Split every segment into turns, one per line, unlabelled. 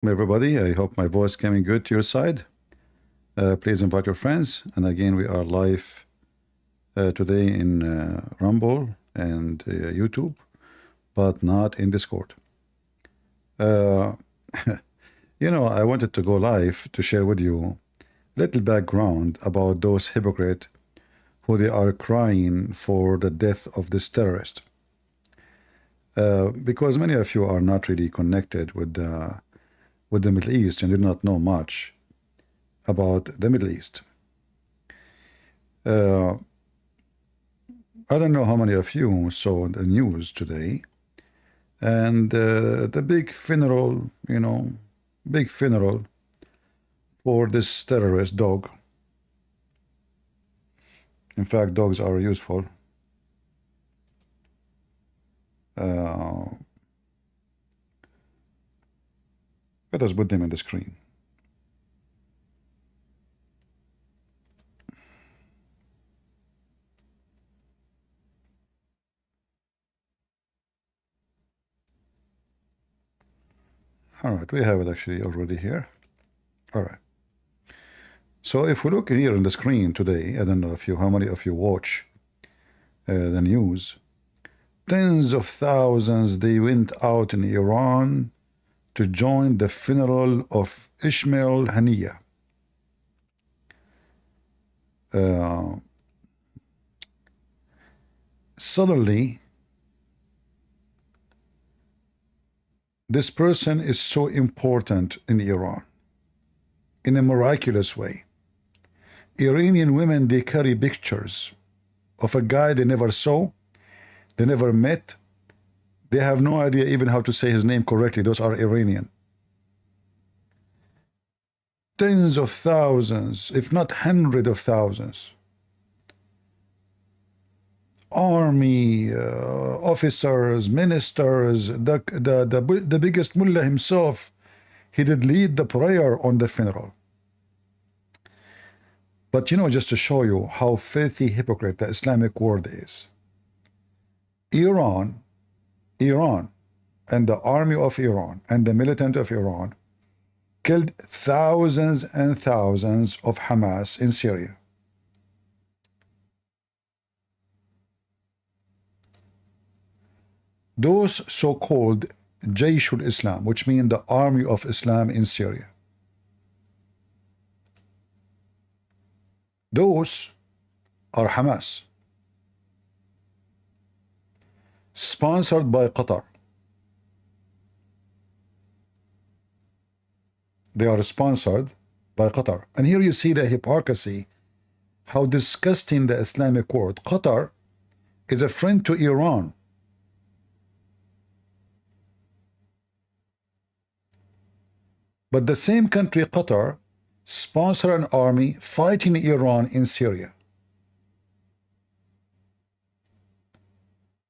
Everybody, I hope my voice coming good to your side. Please invite your friends. And again, we are live today in Rumble and YouTube, but not in Discord. Uh, I wanted to go live to share with you little background about those hypocrites who they are crying for the death of this terrorist. Because many of you are not really connected with the Middle East and do not know much about the Middle East. I don't know how many of you saw the news today, and the big funeral, big funeral for this terrorist dog. In fact, dogs are useful. Let us put them on the screen. All right, we have it actually already here. All right. So if we look here on the screen today, I don't know how many of you watch the news. Tens of thousands, they went out in Iran to join the funeral of Ismail Haniyeh. Suddenly, this person is so important in Iran in a miraculous way. Iranian women, they carry pictures of a guy they never saw, they never met, they have no idea even how to say his name correctly. Those are Iranian. Tens of thousands, if not hundreds of thousands. Army, officers, ministers, the biggest mullah himself, he did lead the prayer on the funeral. But just to show you how filthy hypocrite the Islamic world is, Iran, and the army of Iran and the militant of Iran killed thousands and thousands of Hamas in Syria. Those so-called Jaysh al-Islam, which mean the army of Islam in Syria, those are Hamas, sponsored by Qatar. They are sponsored by Qatar. And here you see the hypocrisy, how disgusting the Islamic world. Qatar is a friend to Iran. But the same country, Qatar, sponsor an army fighting Iran in Syria.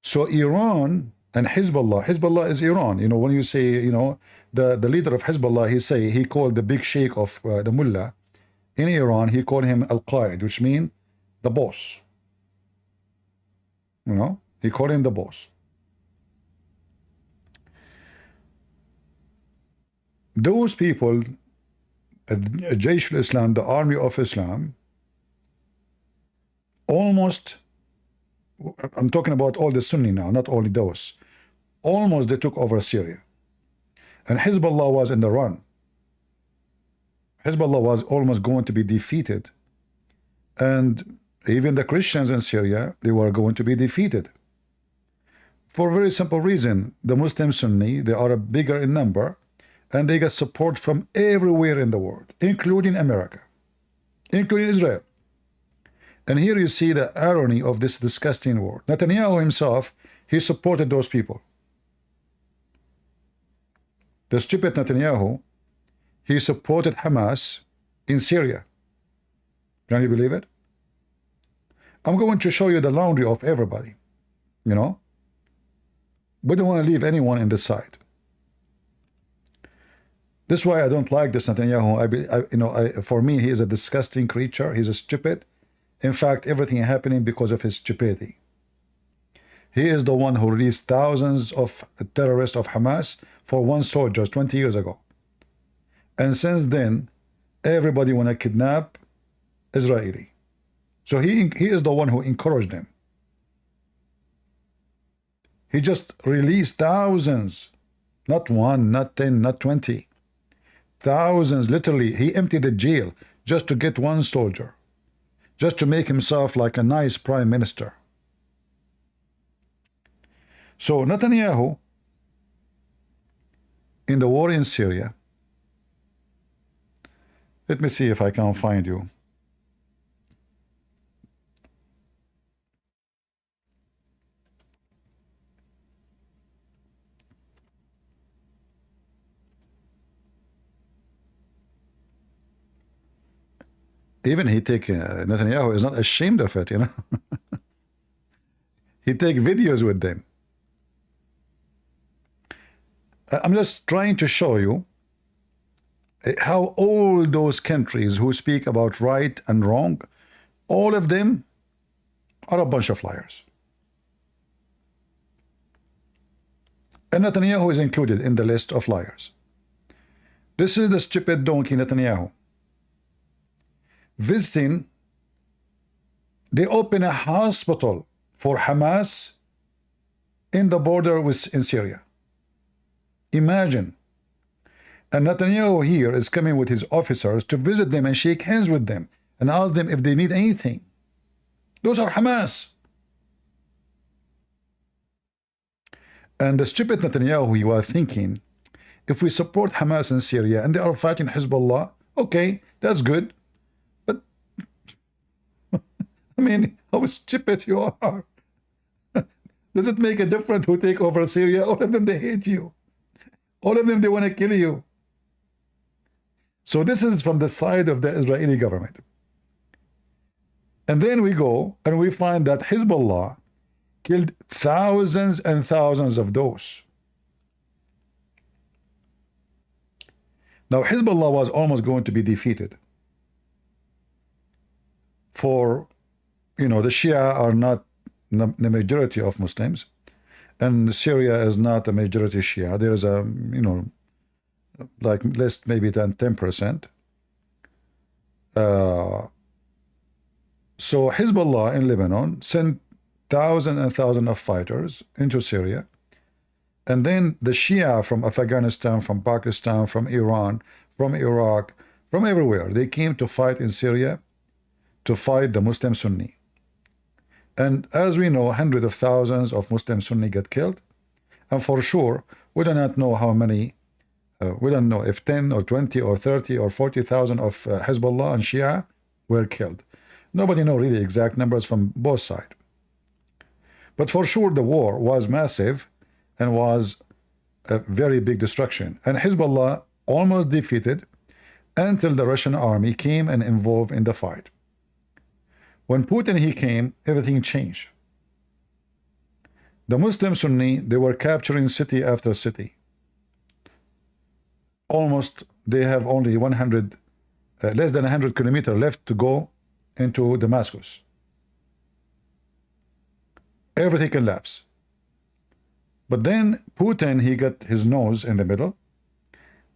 So Iran and Hezbollah is Iran. When you say, the leader of Hezbollah, he called the big sheikh of the mullah in Iran, he called him Al-Qaid, which means the boss. He called him the boss. Those people, Jaysh al-Islam, the army of Islam, almost, I'm talking about all the Sunni now, not only those, almost they took over Syria. And Hezbollah was in the run. Hezbollah was almost going to be defeated. And even the Christians in Syria, they were going to be defeated. For a very simple reason, the Muslim Sunni, they are bigger in number, and they get support from everywhere in the world, including America, including Israel. And here you see the irony of this disgusting war. Netanyahu himself, he supported those people. The stupid Netanyahu, he supported Hamas in Syria. Can you believe it? I'm going to show you the laundry of everybody. We don't want to leave anyone in the side. This is why I don't like this Netanyahu. For me, he is a disgusting creature. He's a stupid. In fact, everything is happening because of his stupidity. He is the one who released thousands of terrorists of Hamas for one soldier 20 years ago. And since then, everybody want to kidnap Israeli. So he is the one who encouraged them. He just released thousands, not one, not 10, not 20. Thousands, literally. He emptied the jail just to get one soldier, just to make himself like a nice prime minister. So Netanyahu, in the war in Syria, let me see if I can find you. Even Netanyahu is not ashamed of it, you know. He take videos with them. I'm just trying to show you how all those countries who speak about right and wrong, all of them are a bunch of liars. And Netanyahu is included in the list of liars. This is the stupid donkey Netanyahu. Visiting, they open a hospital for Hamas in the border in Syria. Imagine. And Netanyahu here is coming with his officers to visit them and shake hands with them and ask them if they need anything. Those are Hamas. And the stupid Netanyahu, he was thinking, if we support Hamas in Syria and they are fighting Hezbollah, okay, that's good. But, I mean, how stupid you are. Does it make a difference who take over Syria? All of them, they hate you. All of them, they want to kill you. So this is from the side of the Israeli government. And then we go and we find that Hezbollah killed thousands and thousands of those. Now Hezbollah was almost going to be defeated. For, you know, the Shia are not the majority of Muslims, and Syria is not a majority Shia. There is a, you know, like less maybe than 10%. So Hezbollah in Lebanon sent thousands and thousands of fighters into Syria. And then the Shia from Afghanistan, from Pakistan, from Iran, from Iraq, from everywhere, they came to fight in Syria, to fight the Muslim Sunni. And as we know, hundreds of thousands of Muslim Sunni get killed. And for sure, we do not know how many, we don't know if 10 or 20 or 30 or 40,000 of Hezbollah and Shia were killed. Nobody knows really exact numbers from both sides. But for sure, the war was massive and was a very big destruction. And Hezbollah almost defeated until the Russian army came and involved in the fight. When Putin he came, everything changed. The Muslim Sunni, they were capturing city after city. Almost, they have only 100, less than 100 kilometers left to go into Damascus. Everything collapsed. But then Putin, he got his nose in the middle,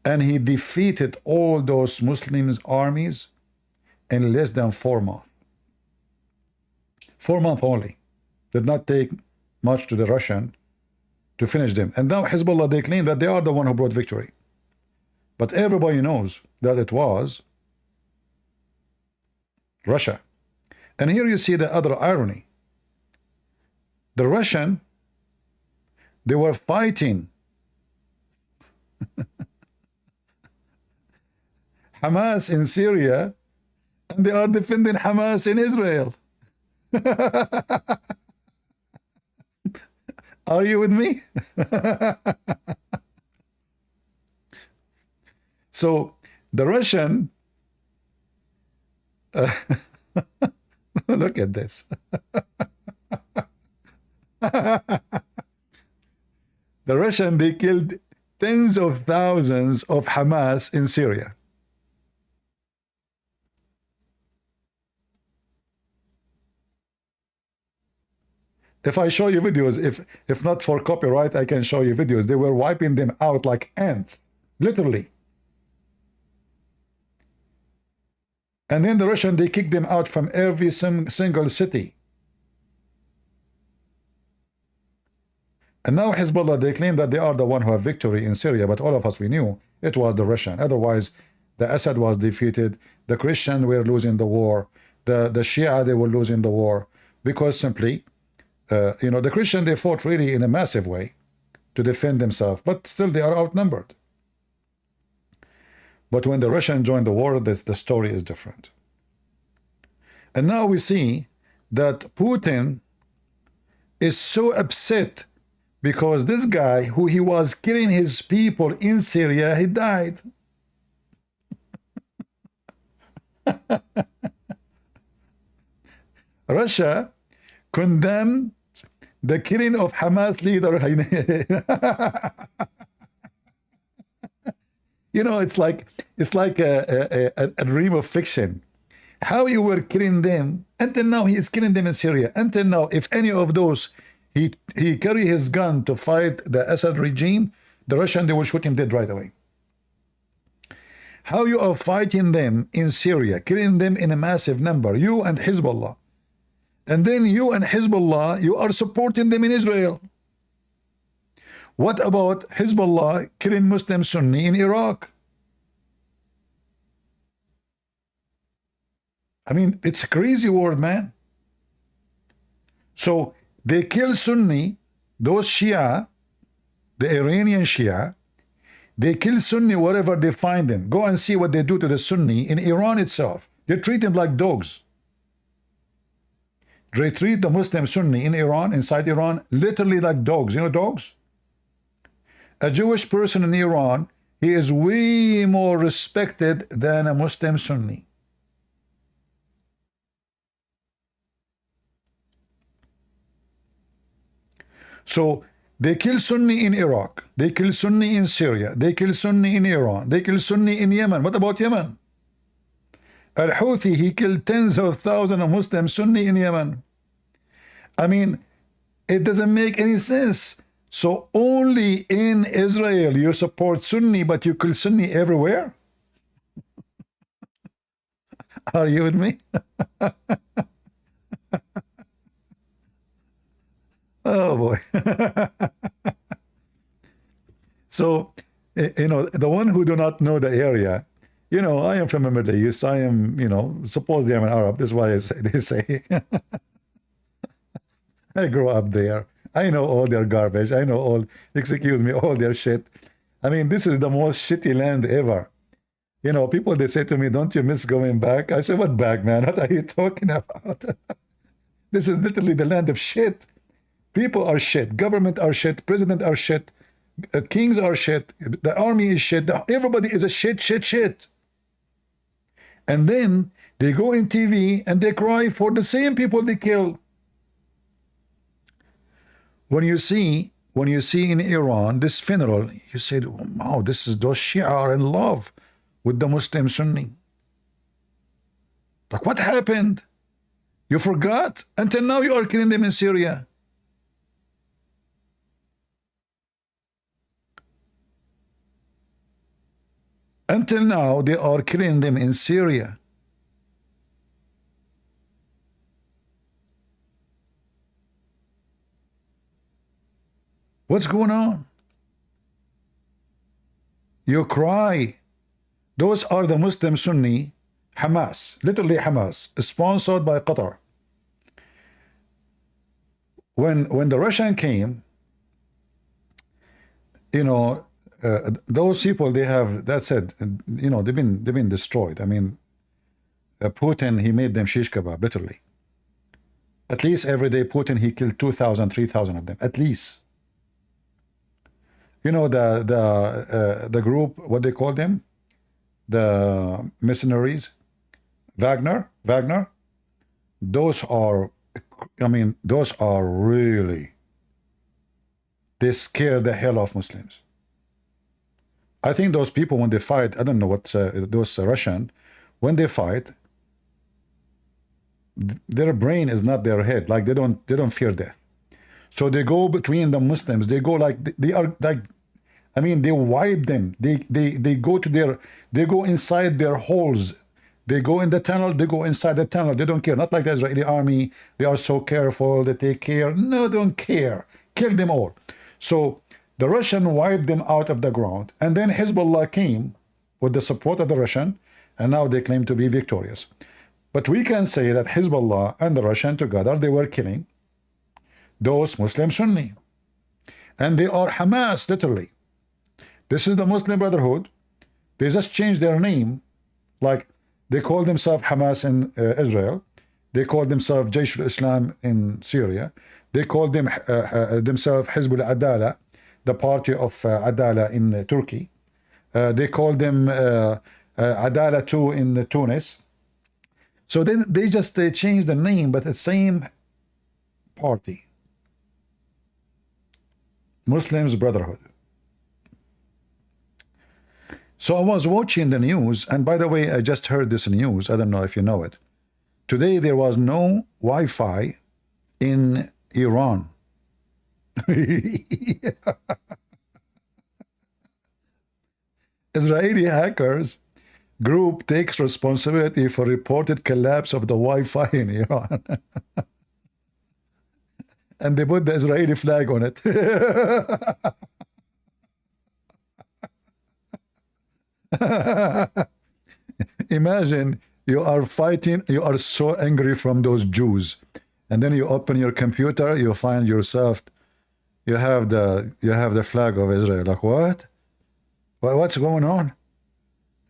and he defeated all those Muslims' armies in less than 4 months. 4 months only. Did not take much to the Russian to finish them. And now Hezbollah, they claim that they are the one who brought victory. But everybody knows that it was Russia. And here you see the other irony. The Russian, they were fighting Hamas in Syria, and they are defending Hamas in Israel. Are you with me? So the Russian, look at this. The Russian, they killed tens of thousands of Hamas in Syria. If I show you videos, if not for copyright, I can show you videos. They were wiping them out like ants, literally. And then the Russian, they kicked them out from every single city. And now Hezbollah, they claim that they are the one who have victory in Syria, but all of us, we knew it was the Russian. Otherwise, the Assad was defeated, the Christian were losing the war, the Shia, they were losing the war, because simply, you know, the Christian, they fought really in a massive way to defend themselves, but still they are outnumbered. But when the Russian joined the war, the story is different. And now we see that Putin is so upset because this guy, who he was killing his people in Syria, he died. Russia condemned the killing of Hamas leader. You know, it's like a dream of fiction. How you were killing them until now, he is killing them in Syria. Until now, if any of those he carry his gun to fight the Assad regime, the Russian, they will shoot him dead right away. How you are fighting them in Syria, killing them in a massive number, you and Hezbollah, and then you and Hezbollah, you are supporting them in Israel. What about Hezbollah killing Muslim Sunni in Iraq? I mean, it's a crazy world, man. So they kill Sunni, those Shia, the Iranian Shia, they kill Sunni wherever they find them. Go and see what they do to the Sunni in Iran itself. They treat them like dogs. They treat the Muslim Sunni in Iran, inside Iran, literally like dogs. You know dogs? A Jewish person in Iran, he is way more respected than a Muslim Sunni. So they kill Sunni in Iraq, they kill Sunni in Syria, they kill Sunni in Iran, they kill Sunni in Yemen. What about Yemen? Al-Houthi, he killed tens of thousands of Muslim Sunni in Yemen. I mean, it doesn't make any sense. So only in Israel you support Sunni, but you kill Sunni everywhere? Are you with me? Oh boy. So, you know, the one who do not know the area, you know, I am from the Middle East. I am, you know, supposedly I'm an Arab. That's why they say. I grew up there. I know all their garbage. I know all, excuse me, all their shit. I mean, this is the most shitty land ever. You know, people, they say to me, don't you miss going back? I say, what back, man? What are you talking about? This is literally the land of shit. People are shit. Government are shit. President are shit. Kings are shit. The army is shit. Everybody is a shit. And then they go in TV and they cry for the same people they kill. When you see in Iran this funeral, you say, wow, this is those Shia are in love with the Muslim Sunni. Like, what happened? You forgot? Until now you are killing them in Syria. Until now they are killing them in Syria. What's going on? You cry. Those are the Muslim Sunni, Hamas, literally Hamas, sponsored by Qatar. When the Russian came, you know, those people, they have, that's it, you know, they've been destroyed. I mean, Putin, he made them shish kebab, literally. At least every day, Putin, he killed 2,000, 3,000 of them, at least. You know, the group, what they call them? The mercenaries, Wagner, those are, I mean, those are really, they scare the hell off Muslims. I think those people, when they fight, I don't know what, those Russian, when they fight, their brain is not their head. Like they don't fear death. So they go between the Muslims. They go like, they are like, I mean, they wipe them. They go to their, they go inside their holes. They go in the tunnel, they go inside the tunnel. They don't care. Not like the Israeli army. They are so careful, they take care. No, they don't care. Kill them all. So the Russian wiped them out of the ground. And then Hezbollah came with the support of the Russian, and now they claim to be victorious. But we can say that Hezbollah and the Russian together, they were killing those Muslim Sunni. And they are Hamas, literally. This is the Muslim Brotherhood. They just changed their name. Like, they call themselves Hamas in Israel. They call themselves Jaish al-Islam in Syria. They call them themselves Hizb al-Adala, the party of Adala in Turkey. They call them Adala 2 in Tunis. So then they just changed the name, but the same party. Muslims Brotherhood. So I was watching the news, and by the way, I just heard this news. I don't know if you know it. Today there was no Wi-Fi in Iran. Israeli hackers group takes responsibility for reported collapse of the Wi-Fi in Iran. And they put the Israeli flag on it. Imagine you are fighting, you are so angry from those Jews, and then you open your computer, you find yourself, you have the flag of Israel. Like, what? What's going on?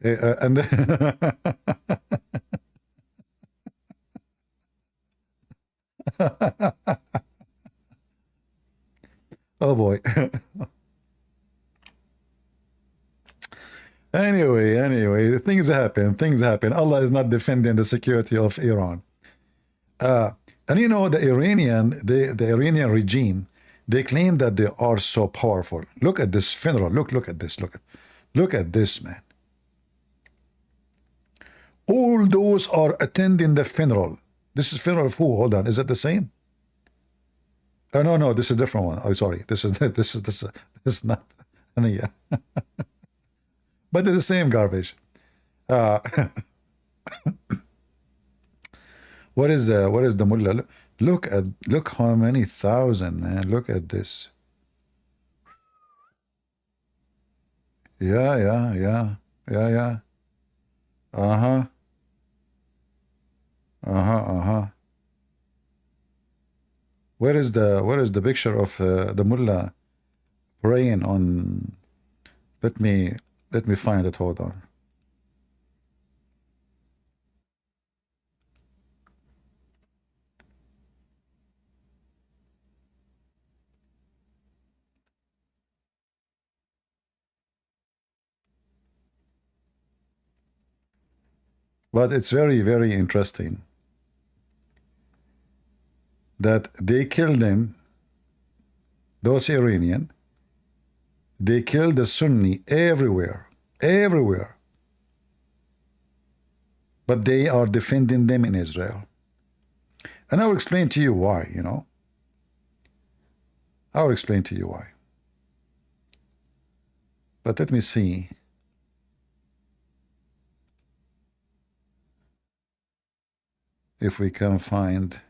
And then oh boy. Anyway, things happen. Allah is not defending the security of Iran. And you know, the Iranian regime, they claim that they are so powerful. Look at this funeral. Look at this. Look at this, man. All those are attending the funeral. This is funeral of who? Hold on. Is it the same? Oh, no, this is a different one. Oh, sorry. This is not. Yeah. But it's the same garbage. What is the mullah? Look how many thousand, man. Look at this. Yeah. Uh-huh. Where is the picture of the mullah praying on? Let me find it. Hold on. But it's very, very interesting that they killed them, those Iranian, they killed the Sunni everywhere. But they are defending them in Israel. And I will explain to you why, you know. I will explain to you why. But let me see. If we can find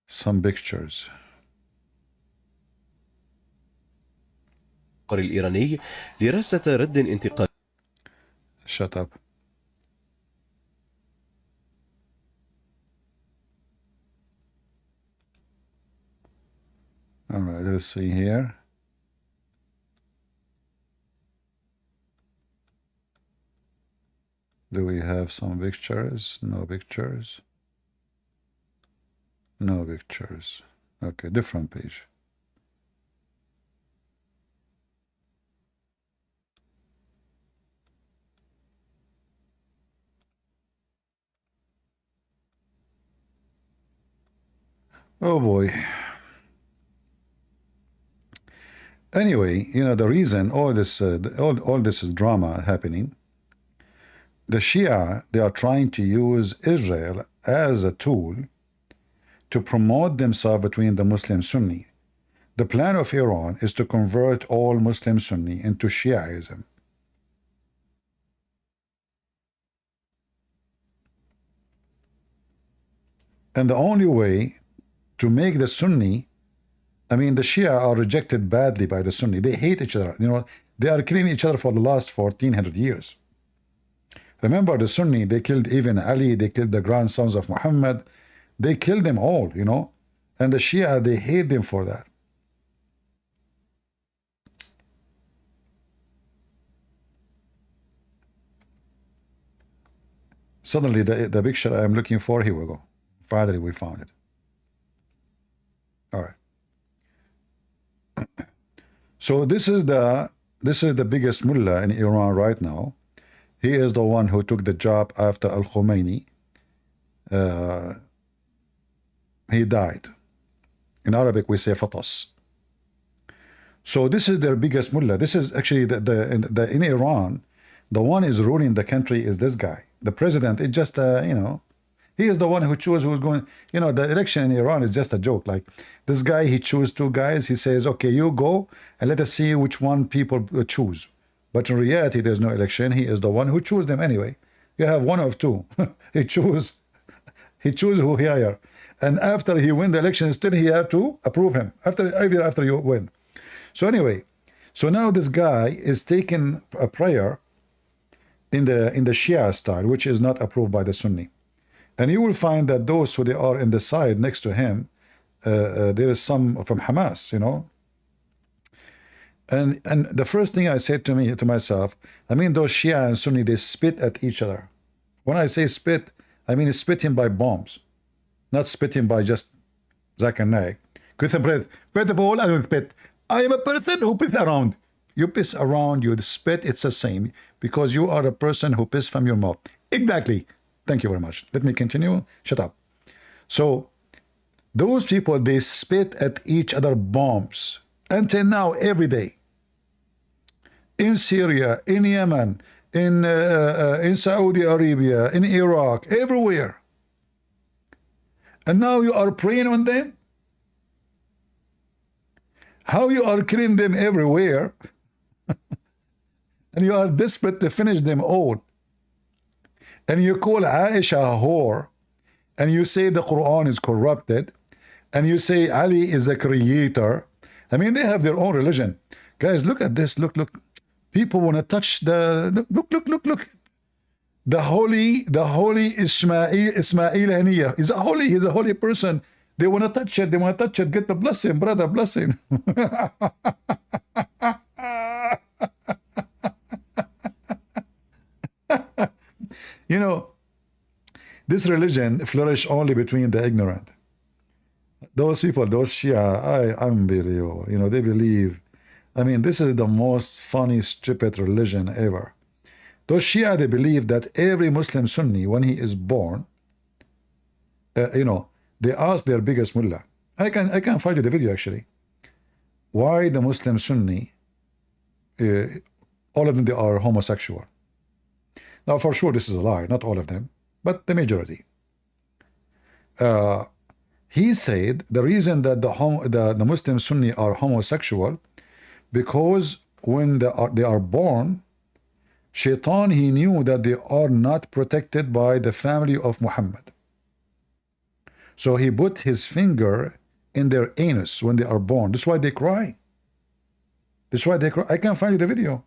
some pictures.
الإيراني دراسة رد انتقادي.
Shut up. All right, let's see here. Do we have some pictures? No pictures. No pictures. Okay, different page. Oh boy. Anyway, you know, the reason all this is drama happening, the Shia, they are trying to use Israel as a tool to promote themselves between the Muslim Sunni. The plan of Iran is to convert all Muslim Sunni into Shiaism. And the only way to make the Sunni, I mean, the Shia are rejected badly by the Sunni. They hate each other. You know, they are killing each other for the last 1400 years. Remember, the Sunni, they killed even Ali, they killed the grandsons of Muhammad. They killed them all, you know. And the Shia, they hate them for that. Suddenly, the picture I'm looking for, here we go. Finally, we found it. All right. So this is the biggest mullah in Iran right now. He is the one who took the job after Al-Khomeini. He died. In Arabic, we say fatas. So this is their biggest mullah. This is actually in Iran, the one is ruling the country is this guy. The president is just you know, he is the one who chooses who's going. You know, the election in Iran is just a joke. Like this guy, he chooses two guys. He says, okay, you go and let us see which one people choose. But in reality, there's no election. He is the one who chooses them anyway. You have one of two. he choose who he hire. And after he win the election, still he have to approve him after you win. So anyway, so now this guy is taking a prayer in the Shia style, which is not approved by the Sunni. And you will find that those who they are in the side next to him, there is some from Hamas, you know. And the first thing I said to myself, I mean, those Shia and Sunni, they spit at each other. When I say spit, I mean spitting by bombs, not spitting by just Zach and Nag. First of all, I don't spit. I am a person who piss around. You piss around, you spit, it's the same, because you are a person who piss from your mouth. Exactly. Thank you very much. Let me continue. Shut up. So those people, they spit at each other bombs until now, every day. In Syria, in Yemen, in Saudi Arabia, in Iraq, everywhere. And now you are praying on them? How you are killing them everywhere, and you are desperate to finish them all. And you call Aisha a whore, and you say the Quran is corrupted, and you say Ali is the creator. I mean, they have their own religion. Guys, look at this. Look. People want to touch the... Look. The holy Ismail Haniyah. He's a holy person. They want to touch it. Get the blessing, brother, blessing. You know, this religion flourished only between the ignorant. Those people, those Shia, unbelievable. You know, they believe. I mean, this is the most funny, stupid religion ever. Those Shia, they believe that every Muslim Sunni, when he is born, you know, they ask their biggest mullah. I can find you the video actually. Why the Muslim Sunni, all of them, they are homosexual. Now, for sure, this is a lie. Not all of them, but the majority. He said the reason that the Muslim Sunni are homosexual, because when they are born, Shaitan, he knew that they are not protected by the family of Muhammad. So he put his finger in their anus when they are born. That's why they cry. I can't find you the video.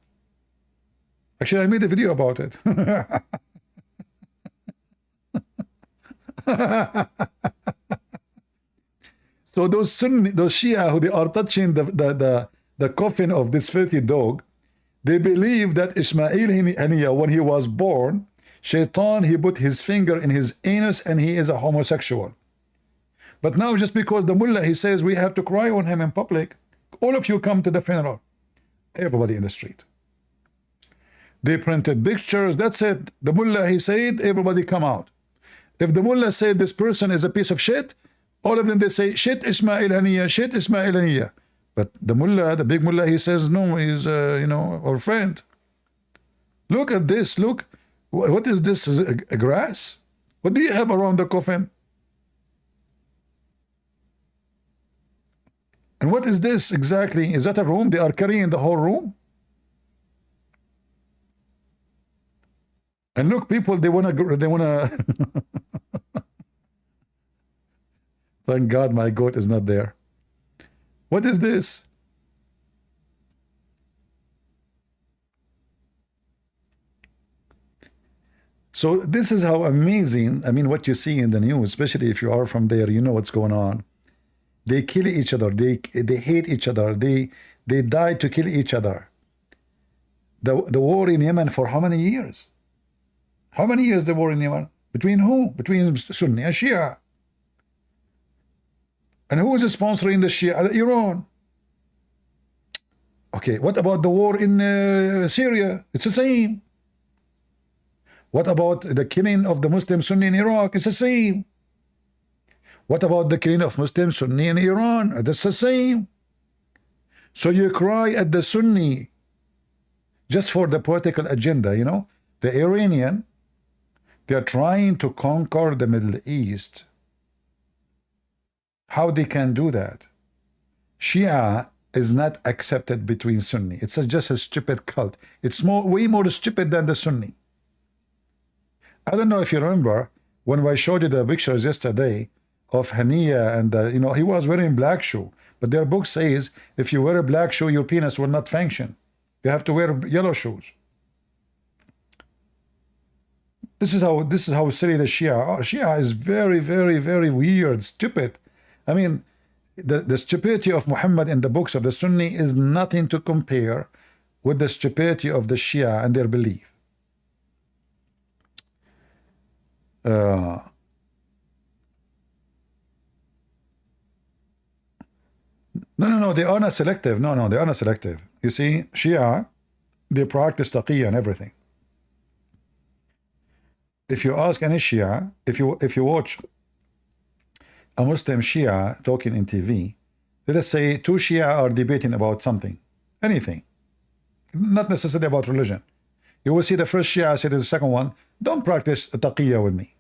Actually, I made a video about it. So those Shia who they are touching the coffin of this filthy dog, they believe that Ismail Haniyah, when he was born, Shaitan, he put his finger in his anus and he is a homosexual. But now, just because the mullah, he says we have to cry on him in public, all of you come to the funeral. Everybody in the street. They printed pictures, that's it. The mullah, he said, everybody come out. If the mullah said this person is a piece of shit, all of them, they say, shit Ismail Haniyah, shit Ismail Haniyah. But the mullah, the big mullah, he says, no, he's, you know, our friend. Look at this, look. What is this? Is it a grass? What do you have around the coffin? And what is this exactly? Is that a room? They are carrying the whole room? And look, people, they wanna thank God my goat is not there. What is this? So this is how amazing, I mean, what you see in the news, especially if you are from there, you know what's going on. They kill each other, they hate each other, they die to kill each other. The war in Yemen for how many years? How many years the war in Yemen? Between who? Between Sunni and Shia. And who is sponsoring the Shia? Iran. Okay, what about the war in Syria? It's the same. What about the killing of the Muslim Sunni in Iraq? It's the same. What about the killing of Muslim Sunni in Iran? That's the same. So you cry at the Sunni just for the political agenda, you know? The Iranian, they are trying to conquer the Middle East. How they can do that? Shia is not accepted between Sunni. It's just a stupid cult. It's way more stupid than the Sunni. I don't know if you remember when I showed you the pictures yesterday of Hania and you know, he was wearing black shoe, but their book says if you wear a black shoe, your penis will not function. You have to wear yellow shoes. This is how silly the Shia are. Shia is very, very, very weird, stupid. I mean, the stupidity of Muhammad in the books of the Sunni is nothing to compare with the stupidity of the Shia and their belief. No, they are not selective. No, they are not selective. You see, Shia, they practice taqiyya and everything. If you ask any Shia, if you watch a Muslim Shia talking in TV, let us say two Shia are debating about something, anything, not necessarily about religion. You will see the first Shia say to the second one, don't practice taqiyya with me.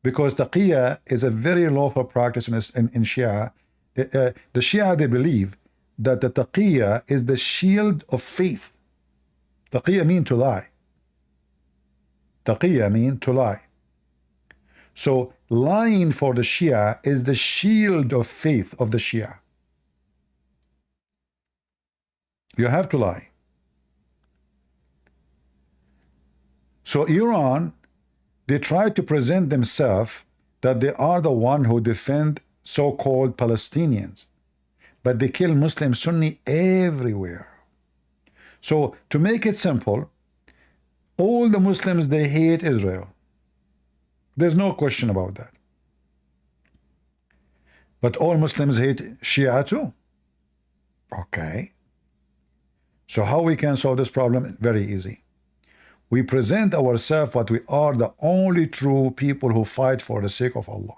Because taqiyya is a very lawful practice in Shia. The Shia, they believe that the taqiyya is the shield of faith. Taqiyya means to lie. Taqiyya means to lie. So lying for the Shia is the shield of faith of the Shia. You have to lie. So Iran, they try to present themselves that they are the one who defend so-called Palestinians, but they kill Muslim Sunni everywhere. So to make it simple, all the Muslims, they hate Israel. There's no question about that. But all Muslims hate Shia too. Okay. So how we can solve this problem? Very easy. We present ourselves what we are, the only true people who fight for the sake of Allah.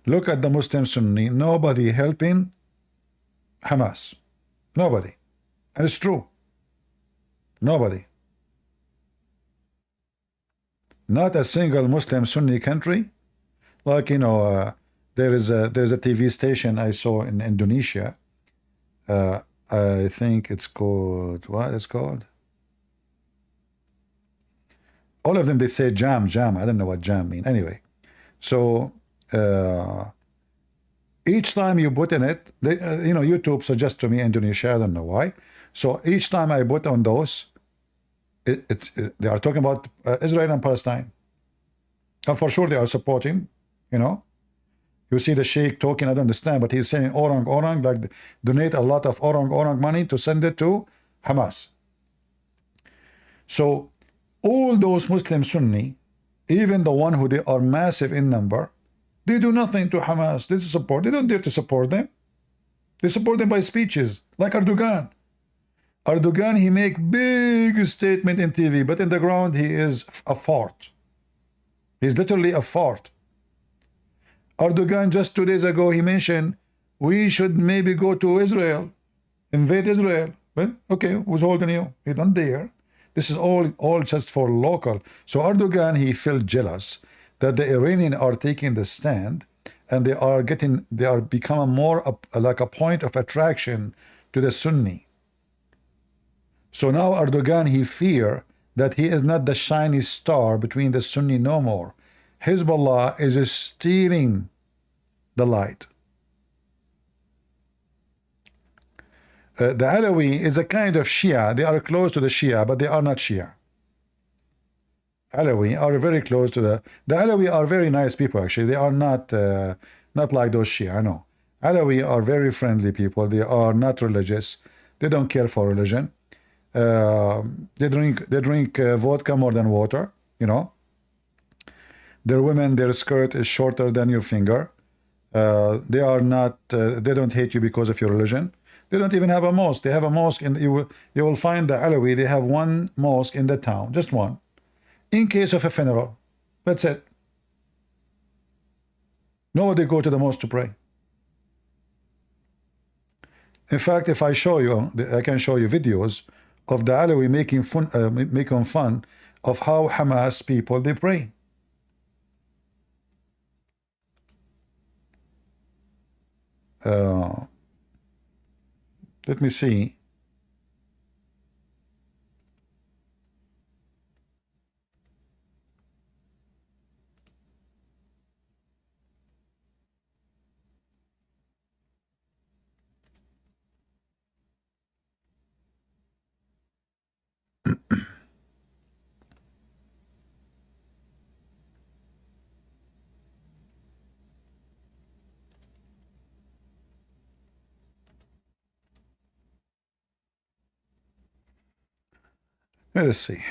Look at the Muslim Sunni, nobody helping Hamas. Nobody. And it's true. Nobody. Not a single Muslim Sunni country. Like, you know, there's a TV station I saw in Indonesia. I think it's called, what is it called? All of them, they say jam. I don't know what jam mean. Anyway, so each time you put in it, you know, YouTube suggests to me Indonesia. I don't know why. So each time I put on those, they are talking about Israel and Palestine. And for sure they are supporting, you know. You see the sheikh talking, I don't understand, but he's saying orang, like donate a lot of orang money to send it to Hamas. So all those Muslim Sunni, even the one who they are massive in number, they do nothing to Hamas. They support. They don't dare to support them. They support them by speeches, like Erdogan. Erdogan, he make big statement in TV, but in the ground he is a fart. He's literally a fart. Erdogan just 2 days ago, he mentioned we should maybe go to Israel, invade Israel. Well, okay, who's holding you? He don't dare. This is all just for local. So Erdogan, he felt jealous that the Iranians are taking the stand and they are becoming more like a point of attraction to the Sunni. So now Erdogan, he fear that he is not the shiny star between the Sunni no more. Hezbollah is stealing the light. The Alawi is a kind of Shia. They are close to the Shia, but they are not Shia. Alawi are very close to the Alawi are very nice people, actually. They are not like those Shia, no. Alawi are very friendly people. They are not religious. They don't care for religion. They drink vodka more than water, you know. Their women, their skirt is shorter than your finger. They are not. They don't hate you because of your religion. They don't even have a mosque. They have a mosque, and you will find the Alawi. They have one mosque in the town, just one, in case of a funeral. That's it. Nobody go to the mosque to pray. In fact, if I show you, I can show you videos of the Alawi making fun of how Hamas people they pray. Let me see. Let's see.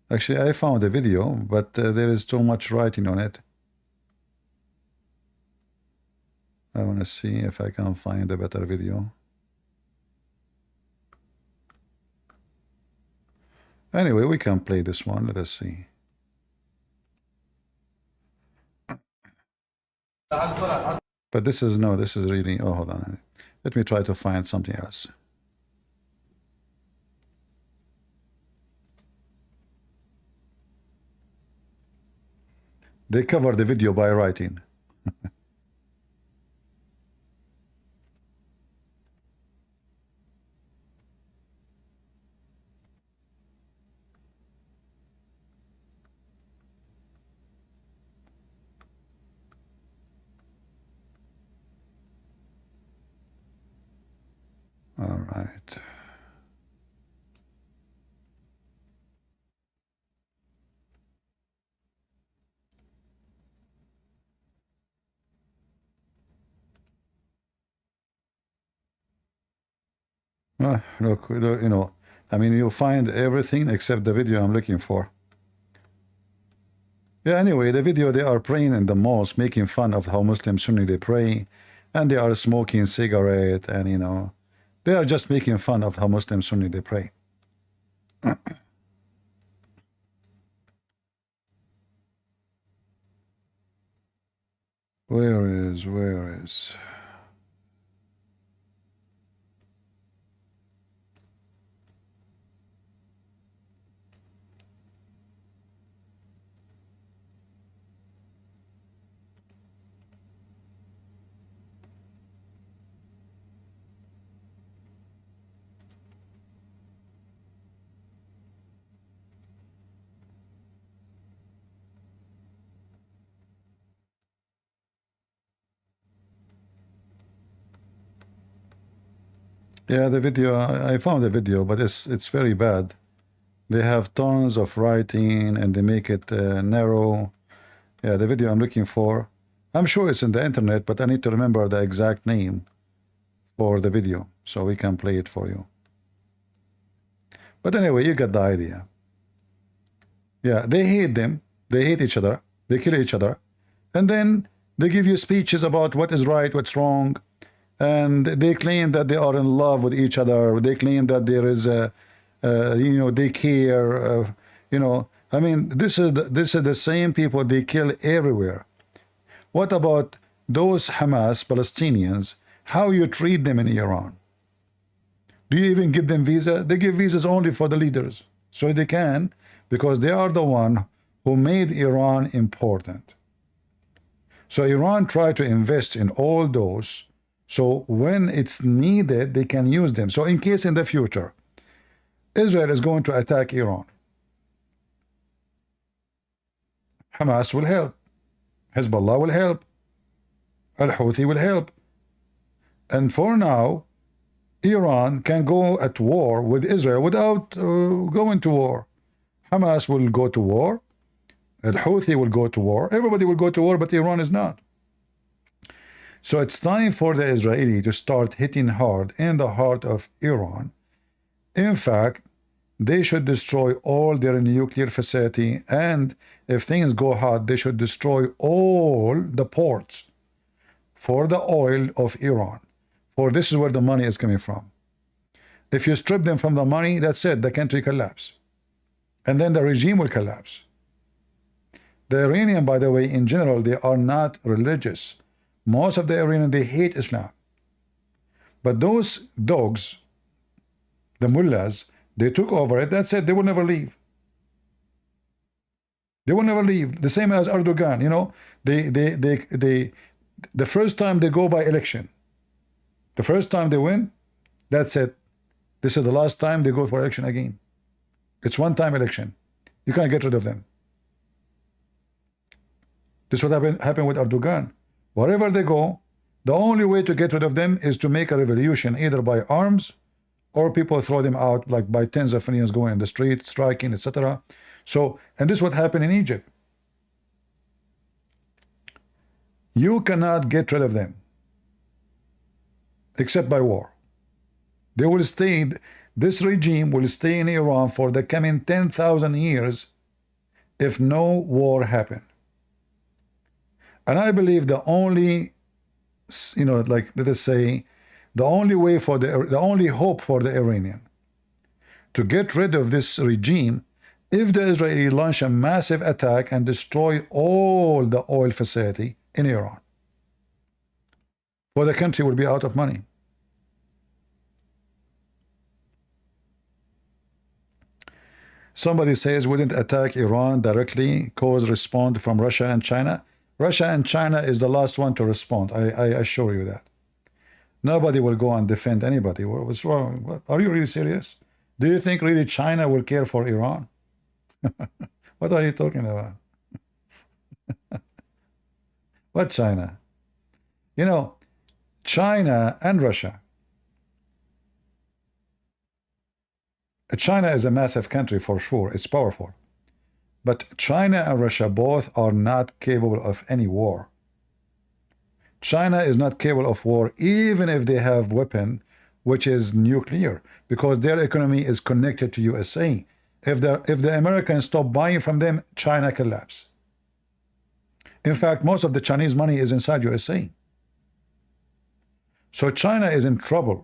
Actually, I found a video, but there is too much writing on it. I want to see if I can find a better video. Anyway, we can play this one. Let us see. But this is really, oh, hold on. Let me try to find something else. They cover the video by writing. All right. Look, you know, I mean, you'll find everything except the video I'm looking for. Yeah, anyway, the video, they are praying in the mosque, making fun of how Muslim Sunni they pray, and they are smoking cigarette, and, you know, they are just making fun of how Muslim Sunni they pray. Where is? Yeah, the video, I found the video, but it's very bad. They have tons of writing and they make it narrow. Yeah, the video I'm looking for, I'm sure it's in the internet, but I need to remember the exact name for the video so we can play it for you. But anyway, you got the idea. Yeah, they hate them. They hate each other. They kill each other. And then they give you speeches about what is right, what's wrong. And they claim that they are in love with each other. They claim that there is they care. I mean, this is the same people they kill everywhere. What about those Hamas Palestinians? How you treat them in Iran? Do you even give them visa? They give visas only for the leaders, so they can, because they are the one who made Iran important. So Iran tried to invest in all those, so when it's needed, they can use them. So in case in the future, Israel is going to attack Iran, Hamas will help, Hezbollah will help, Al-Houthi will help. And for now, Iran can go at war with Israel without going to war. Hamas will go to war, Al-Houthi will go to war, everybody will go to war, but Iran is not. So it's time for the Israeli to start hitting hard in the heart of Iran. In fact, they should destroy all their nuclear facility, and if things go hot, they should destroy all the ports for the oil of Iran. For this is where the money is coming from. If you strip them from the money, that's it, the country collapse. And then the regime will collapse. The Iranian, by the way, in general, they are not religious. Most of the Iranians, they hate Islam. But those dogs, the mullahs, they took over it. That's it. They will never leave. They will never leave. The same as Erdogan. The first time they go by election, the first time they win, that's it. This is the last time they go for election again. It's one-time election. You can't get rid of them. This is what happened with Erdogan. Wherever they go, the only way to get rid of them is to make a revolution, either by arms or people throw them out, like by tens of millions going in the street, striking, etc. So, and this is what happened in Egypt. You cannot get rid of them except by war. They will stay, this regime will stay in Iran for the coming 10,000 years if no war happens. And I believe the only, like let us say, the only way for the only hope for the Iranian to get rid of this regime, if the Israeli launch a massive attack and destroy all the oil facility in Iran, for the country will be out of money. Somebody says, wouldn't attack Iran directly cause response from Russia and China? Russia and China is the last one to respond. I assure you that. Nobody will go and defend anybody. What's wrong? Are you really serious? Do you think really China will care for Iran? What are you talking about? What China? China and Russia. China is a massive country for sure. It's powerful. But China and Russia both are not capable of any war. China is not capable of war even if they have weapon which is nuclear, because their economy is connected to USA. If the Americans stop buying from them, China collapse. In fact, most of the Chinese money is inside USA. So China is in trouble.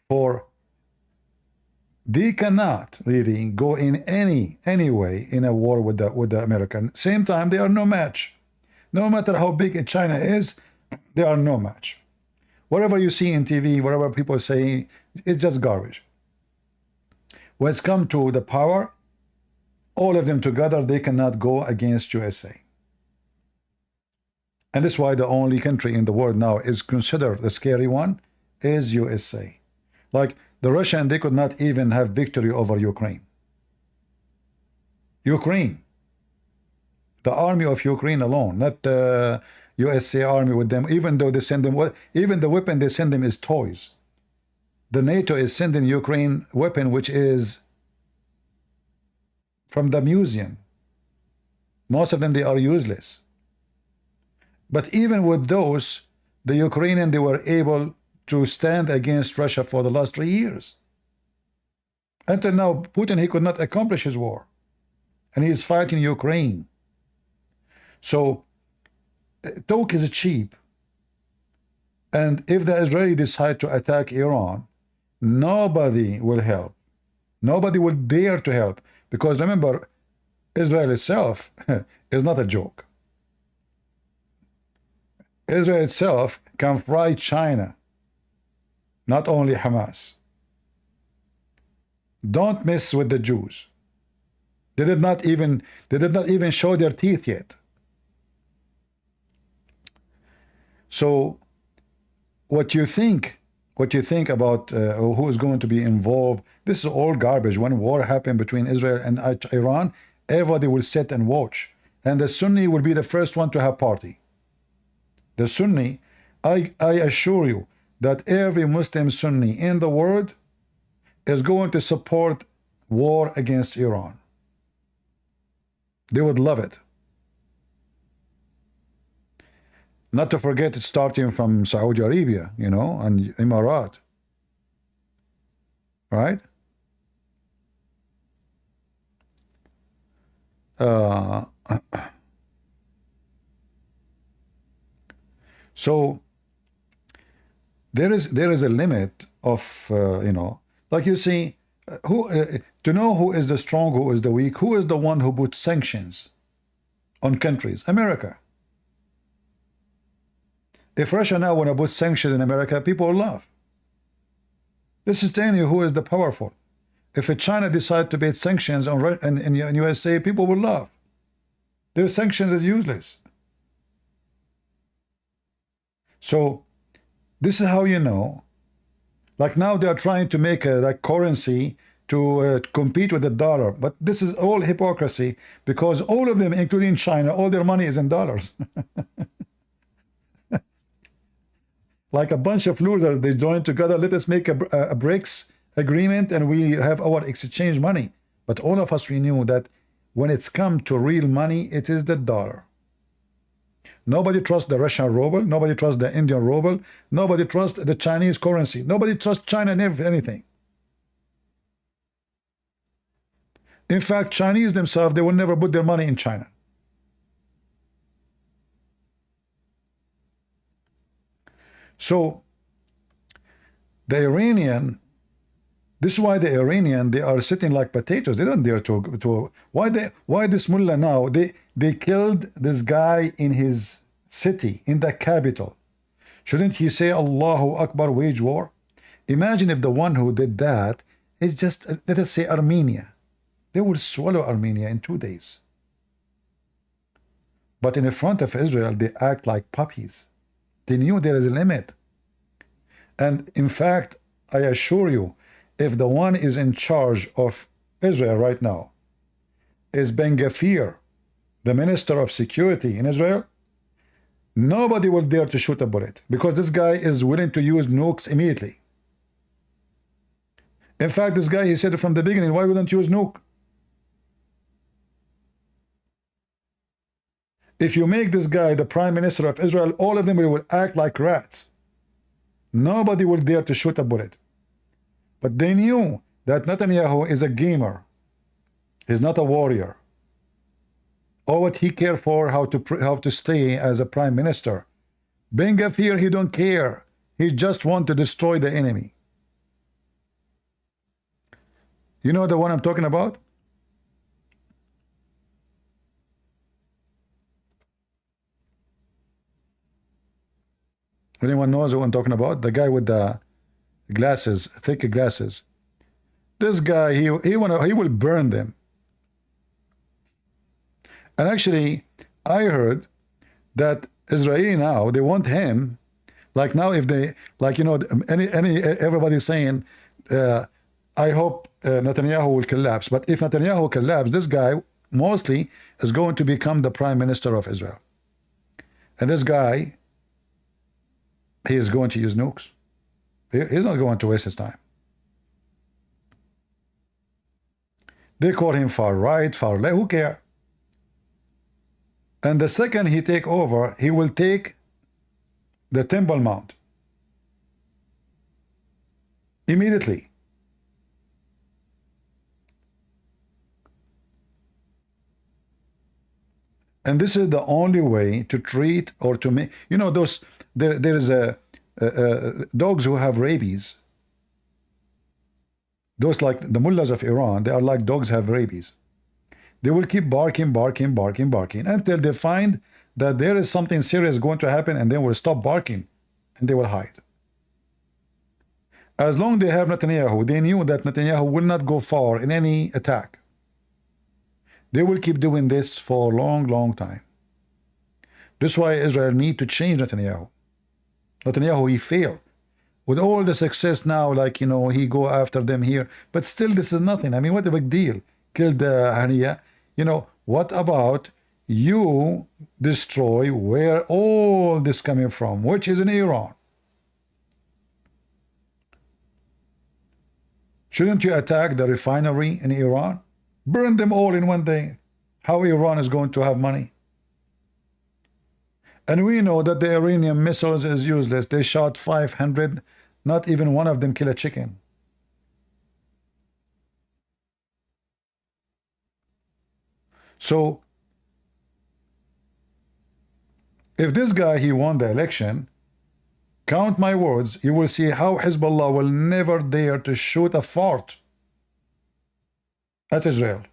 For they cannot really go in any way in a war with the American. Same time, they are no match. No matter how big China is, they are no match. Whatever you see in TV, whatever people say, it's just garbage. When it's come to the power, all of them together, they cannot go against USA. And that's why the only country in the world now is considered the scary one is USA. Like the Russians, they could not even have victory over Ukraine. Ukraine. The army of Ukraine alone, not the USA army with them, even though they send them, even the weapon they send them is toys. The NATO is sending Ukraine weapon which is from the museum. Most of them, they are useless. But even with those, the Ukrainian, they were able to stand against Russia for the last 3 years. Until now, Putin, he could not accomplish his war. And he is fighting Ukraine. So, talk is cheap. And if the Israelis decide to attack Iran, nobody will help. Nobody will dare to help. Because remember, Israel itself is not a joke. Israel itself can fry China, not only Hamas. Don't mess with the Jews. They did not even show their teeth yet. So what you think about who is going to be involved, this is all garbage. When war happened between Israel and Iran, everybody will sit and watch, and the Sunni will be the first one to have party. The Sunni, I assure you that every Muslim Sunni in the world is going to support war against Iran. They would love it. Not to forget, it's starting from Saudi Arabia, you know, and Emirat. Right? So there is a limit of you know, like you see, who to know who is the strong, who is the weak, who is the one who puts sanctions on countries? America. If Russia now want to put sanctions in America, people will laugh. This is telling you who is the powerful. If China decide to put sanctions on in USA, people will laugh. Their sanctions is useless. So this is how you know. Like now they are trying to make a like currency to compete with the dollar, but this is all hypocrisy, because all of them, including China, all their money is in dollars. Like a bunch of losers, they join together. Let us make a BRICS agreement, and we have our exchange money. But all of us, we knew that when it's come to real money, it is the dollar. Nobody trusts the Russian ruble. Nobody trusts the Indian ruble. Nobody trusts the Chinese currency. Nobody trusts China in anything. In fact, Chinese themselves, they will never put their money in China. So the Iranian, this is why the Iranian, they are sitting like potatoes. They don't dare to why this mullah now, they killed this guy in his city, in the capital. Shouldn't he say Allahu Akbar, wage war? Imagine if the one who did that is just, let us say, Armenia. They will swallow Armenia in 2 days. But in front of Israel, they act like puppies. They knew there is a limit. And in fact, I assure you, if the one is in charge of Israel right now is Ben-Gvir, the Minister of Security in Israel, nobody will dare to shoot a bullet, because this guy is willing to use nukes immediately. In fact, this guy, he said from the beginning, why wouldn't you use nuke? If you make this guy the Prime Minister of Israel, all of them will act like rats. Nobody will dare to shoot a bullet. But they knew that Netanyahu is a gamer. He's not a warrior. All what he cared for, how to stay as a Prime Minister. Ben-Gvir, he don't care. He just want to destroy the enemy. You know the one I'm talking about? Anyone knows who I'm talking about? The guy with the glasses, thick glasses. This guy, he will burn them. And actually, I heard that Israeli now, they want him, like now if they, like, you know, everybody's saying, I hope Netanyahu will collapse. But if Netanyahu collapses, this guy mostly is going to become the Prime Minister of Israel. And this guy, he is going to use nukes. He's not going to waste his time. They call him far right, far left, who cares? And the second he take over, he will take the Temple Mount. Immediately. And this is the only way to treat or to make, you know, those, there is a dogs who have rabies. Those like the mullahs of Iran, they are like dogs have rabies. They will keep barking, barking, barking, barking until they find that there is something serious going to happen, and then will stop barking and they will hide. As long as they have Netanyahu, they knew that Netanyahu will not go far in any attack. They will keep doing this for a long, long time. That's why Israel need to change Netanyahu. Netanyahu, he failed. With all the success now, like, you know, he go after them here, but still this is nothing. I mean, what a big deal. Killed Haniya. You know, what about you destroy where all this coming from, which is in Iran? Shouldn't you attack the refinery in Iran? Burn them all in one day. How Iran is going to have money? And we know that the Iranian missiles is useless. They shot 500, not even one of them kill a chicken. So, if this guy, he won the election, count my words, you will see how Hezbollah will never dare to shoot a fart at Israel.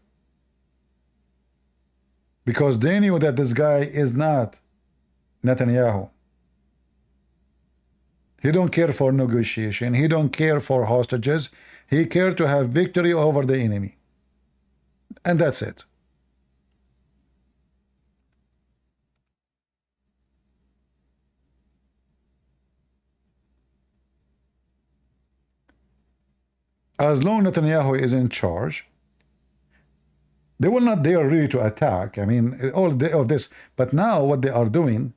Because they knew that this guy is not Netanyahu. He don't care for negotiation. He don't care for hostages. He cared to have victory over the enemy. And that's it. As long as Netanyahu is in charge, they will not dare really to attack. I mean, all of this. But now what they are doing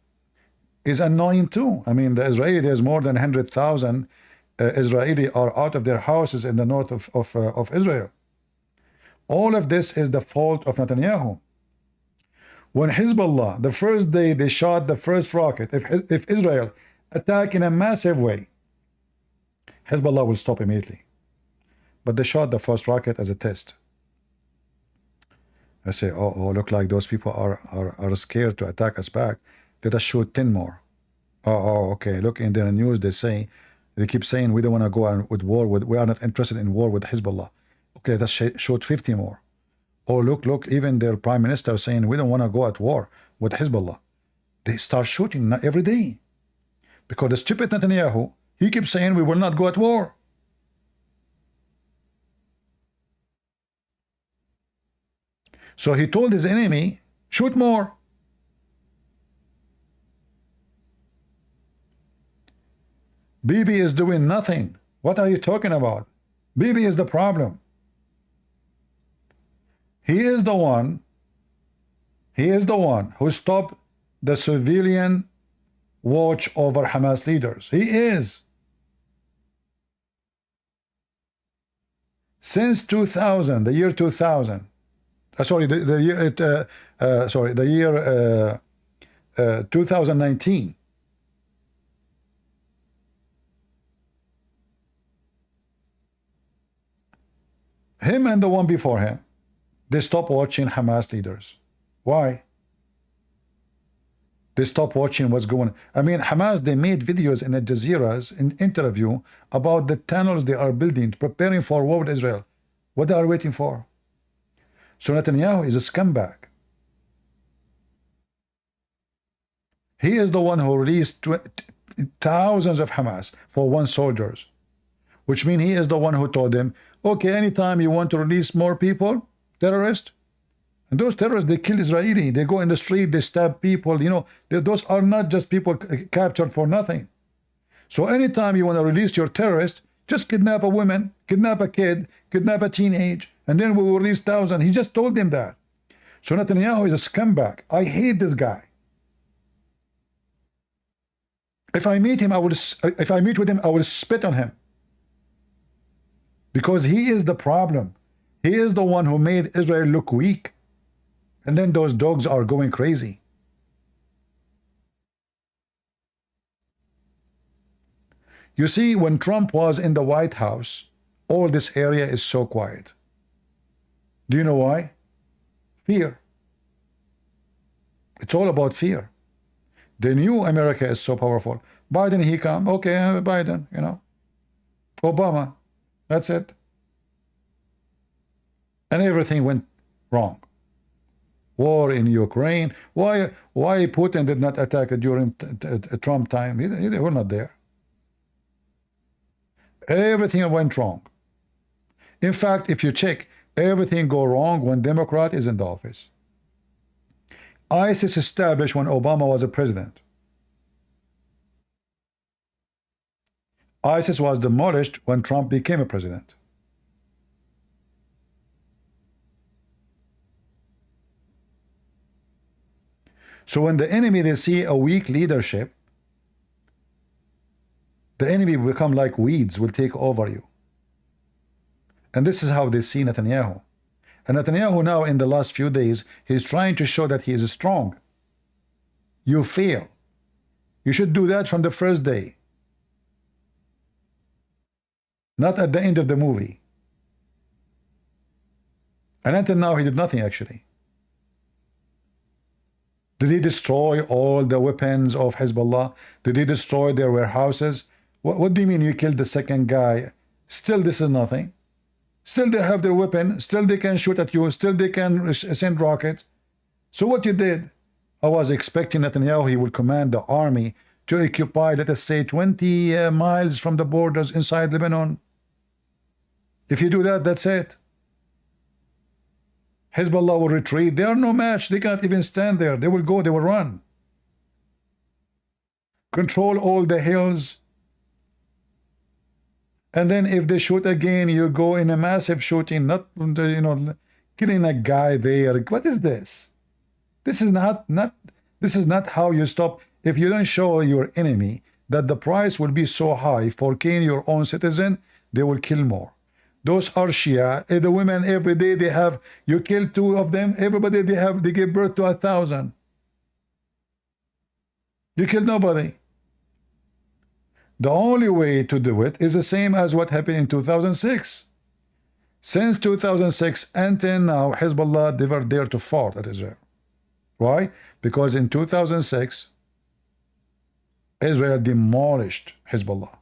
is annoying too. I mean, the Israeli, there's more than 100,000 Israeli are out of their houses in the north of Israel. All of this is the fault of Netanyahu. When Hezbollah, the first day they shot the first rocket, if Israel attack in a massive way, Hezbollah will stop immediately. But they shot the first rocket as a test. I say, oh, look like those people are scared to attack us back. Let us shoot 10 more. Oh, okay. Look, in their news, they keep saying we don't want to go with war with. We are not interested in war with Hezbollah. Okay, let us shoot 50 more. Oh, look, even their prime minister saying we don't want to go at war with Hezbollah. They start shooting every day because the stupid Netanyahu, he keeps saying we will not go at war. So he told his enemy, shoot more. Bibi is doing nothing. What are you talking about? Bibi is the problem. He is the one who stopped the civilian watch over Hamas leaders. He is. Since 2000, the year 2000, the year 2019. Him and the one before him, they stopped watching Hamas leaders. Why? They stopped watching what's going on. I mean, Hamas, they made videos in Al Jazeera's in interview about the tunnels they are building, preparing for war with Israel. What they are waiting for? So Netanyahu is a scumbag. He is the one who released thousands of Hamas for one soldiers, which means he is the one who told them, okay, anytime you want to release more people, terrorists, and those terrorists, they kill Israeli. They go in the street, they stab people. You know, those are not just people captured for nothing. So anytime you want to release your terrorist, just kidnap a woman, kidnap a kid, kidnap a teenage, and then we will release thousands. He just told them that. So Netanyahu is a scumbag. I hate this guy. If I meet him, if I meet with him, I will spit on him. Because he is the problem. He is the one who made Israel look weak. And then those dogs are going crazy. You see, when Trump was in the White House, all this area is so quiet. Do you know why? Fear. It's all about fear. They knew America is so powerful. Biden, he come. Okay, Biden, you know. Obama. That's it. and everything went wrong. War in Ukraine. Why Putin did not attack during Trump time? They were not there. Everything went wrong. In fact, if you check, everything go wrong when Democrat is in the office. ISIS established when Obama was a president. ISIS was demolished when Trump became a president. So when the enemy, they see a weak leadership, the enemy will become like weeds, will take over you. And this is how they see Netanyahu. And Netanyahu now, in the last few days, he's trying to show that he is strong. You fail. You should do that from the first day, not at the end of the movie. And until now, he did nothing, actually. Did he destroy all the weapons of Hezbollah? Did he destroy their warehouses? What do you mean you killed the second guy? Still, this is nothing. Still, they have their weapon. Still, they can shoot at you. Still, they can send rockets. So what you did? I was expecting Netanyahu, he will command the army to occupy, let us say, 20 miles from the borders inside Lebanon. If you do that, that's it. Hezbollah will retreat. They are no match. They cannot even stand there. They will go, they will run. Control all the hills. And then if they shoot again, you go in a massive shooting, not, killing a guy there. What is this? This is not how you stop. If you don't show your enemy that the price will be so high for killing your own citizen, they will kill more. Those are Shia. The women every day they have, you kill 2 of them, everybody they give birth to 1,000. You kill nobody. The only way to do it is the same as what happened in 2006. Since 2006 until now, Hezbollah never dared to fight at Israel. Why? Because in 2006, Israel demolished Hezbollah.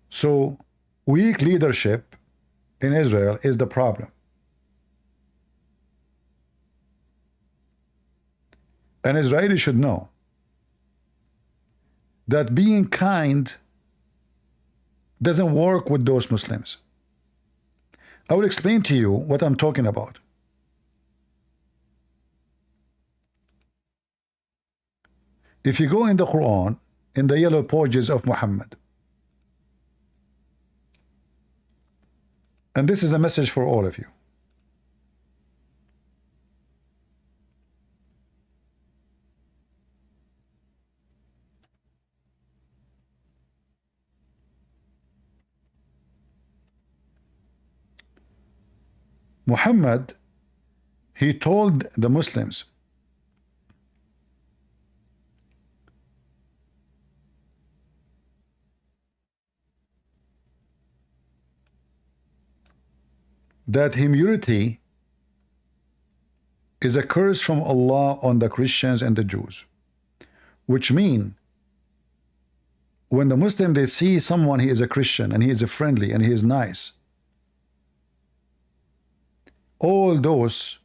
So, weak leadership in Israel is the problem. And Israelis should know that being kind doesn't work with those Muslims. I will explain to you what I'm talking about. If you go in the Quran, in the yellow pages of Muhammad, and this is a message for all of you. Muhammad, he told the Muslims that humility is a curse from Allah on the Christians and the Jews, which mean when the Muslim, they see someone, he is a Christian and he is a friendly and he is nice, all those,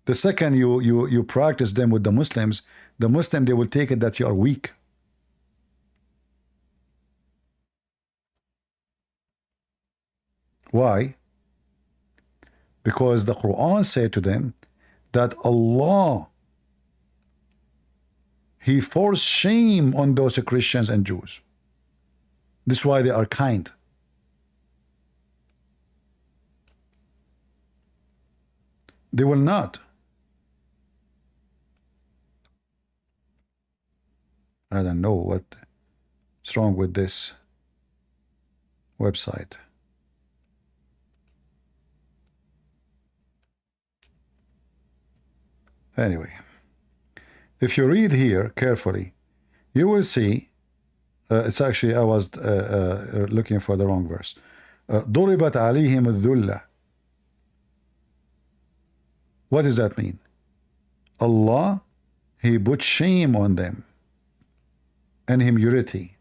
the second you practice them with the Muslims, the Muslim, they will take it that you are weak. Why? Because the Quran said to them that Allah, he forced shame on those Christians and Jews. This is why they are kind. They will not. I don't know what's wrong with this website. Anyway, if you read here carefully, you will see, it's actually, I was looking for the wrong verse. ضربت عليهم الذلة. What does that mean? Allah, he put shame on them and humility.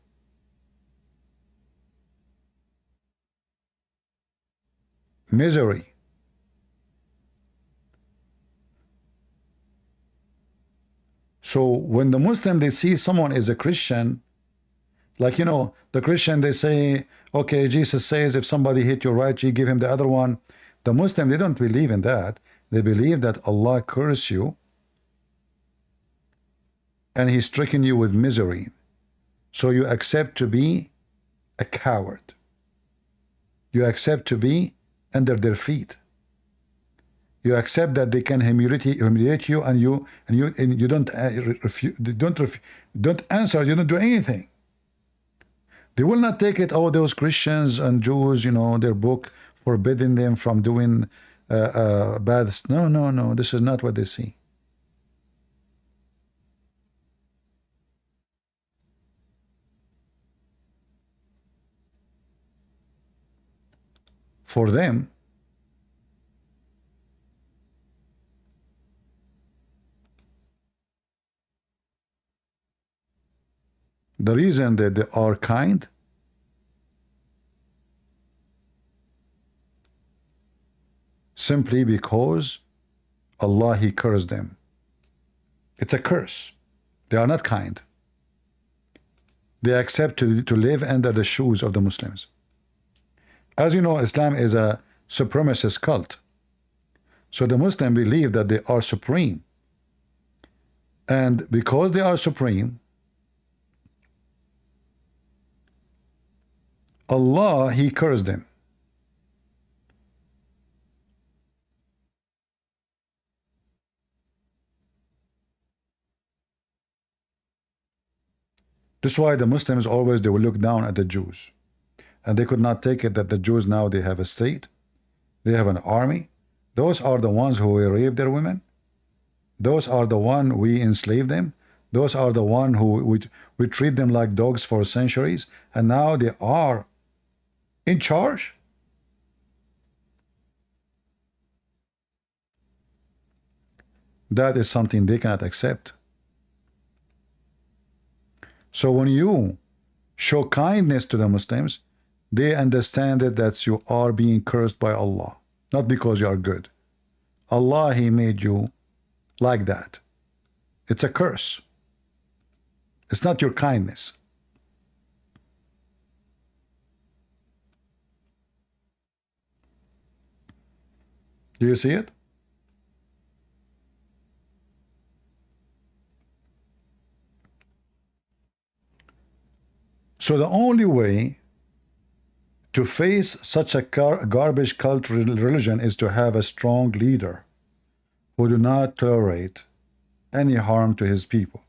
Misery. So when the Muslim, they see someone is a Christian, like, you know, the Christian, they say, okay, Jesus says if somebody hit you right, you give him the other one. The Muslim, they don't believe in that. They believe that Allah curse you and he's stricken you with misery. So you accept to be a coward. You accept to be under their feet. You accept that they can humiliate you, and you don't don't answer. You don't do anything. They will not take it. Oh, those Christians and Jews, you know, their book forbidding them from doing bad. No, no, no. This is not what they see. For them, the reason that they are kind, simply because Allah, He cursed them. It's a curse. They are not kind. They accept to live under the shoes of the Muslims. As you know, Islam is a supremacist cult. So the Muslims believe that they are supreme. And because they are supreme, Allah, He cursed them. That's why the Muslims always, they will look down at the Jews. And they could not take it that the Jews now, they have a state. They have an army. Those are the ones who rape their women. Those are the one we enslave them. Those are the one who we treat them like dogs for centuries. And now they are in charge. That is something they cannot accept. So when you show kindness to the Muslims, they understand that you are being cursed by Allah, not because you are good. Allah, He made you like that. It's a curse. It's not your kindness. Do you see it? So the only way to face such a garbage cult religion is to have a strong leader who do not tolerate any harm to his people.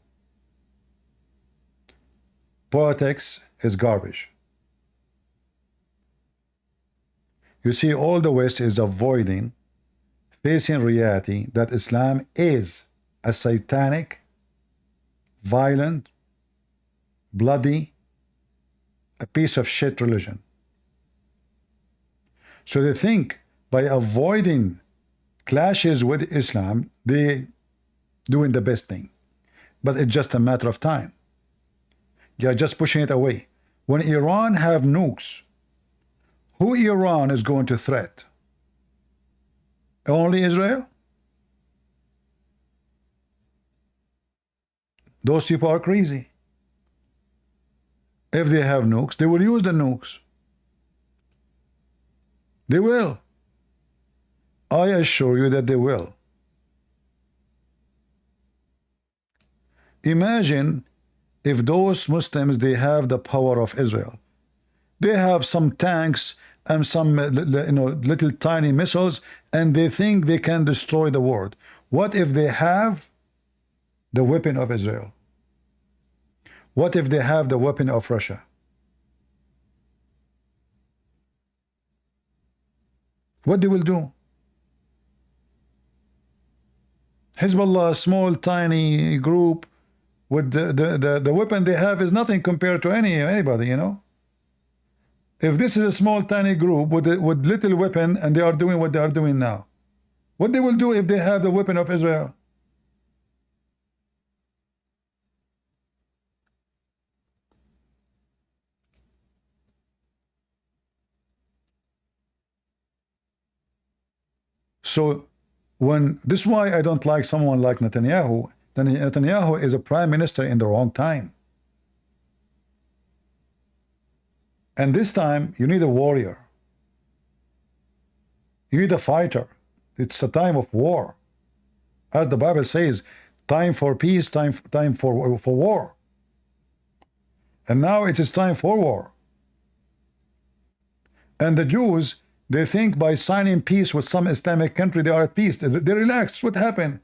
Politics is garbage. You see, all the West is avoiding facing reality that Islam is a satanic, violent, bloody, a piece of shit religion. So they think by avoiding clashes with Islam, they doing the best thing. But it's just a matter of time. You're just pushing it away. When Iran have nukes, who Iran is going to threat? Only Israel? Those people are crazy. If they have nukes, they will use the nukes. They will. I assure you that they will. Imagine if those Muslims, they have the power of Israel. They have some tanks and some little tiny missiles, and they think they can destroy the world. What if they have the weapon of Israel? What if they have the weapon of Russia? What they will do? Hezbollah, a small tiny group, with the weapon they have is nothing compared to anybody, you know. If this is a small tiny group with little weapon and they are doing what they are doing now, what they will do if they have the weapon of Israel? So when this is why I don't like someone like Netanyahu. Netanyahu is a prime minister in the wrong time. And this time you need a warrior. You need a fighter. It's a time of war. As the Bible says, time for peace, time for war. And now it is time for war. And the Jews, they think by signing peace with some Islamic country, they are at peace. They relaxed. What happened?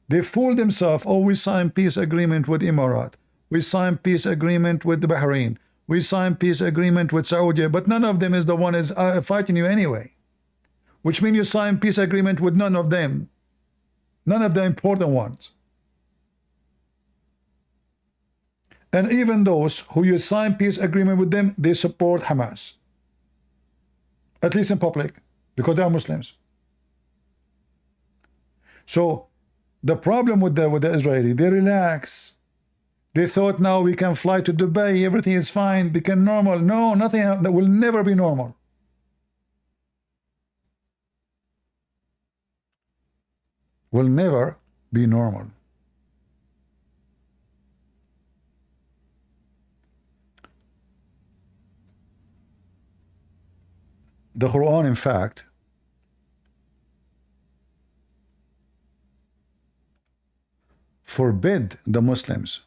They fooled themselves. Oh, we signed peace agreement with Emirat. We signed peace agreement with Bahrain. We signed peace agreement with Saudi. But none of them is the one is fighting you anyway. Which means you signed peace agreement with none of them. None of the important ones. And even those who you sign peace agreement with them, they support Hamas. At least in public, because they are Muslims. So the problem with the Israeli, they relax. They thought now we can fly to Dubai, everything is fine, become normal. No, nothing that will never be normal. Will never be normal. The Quran, in fact, forbid the Muslims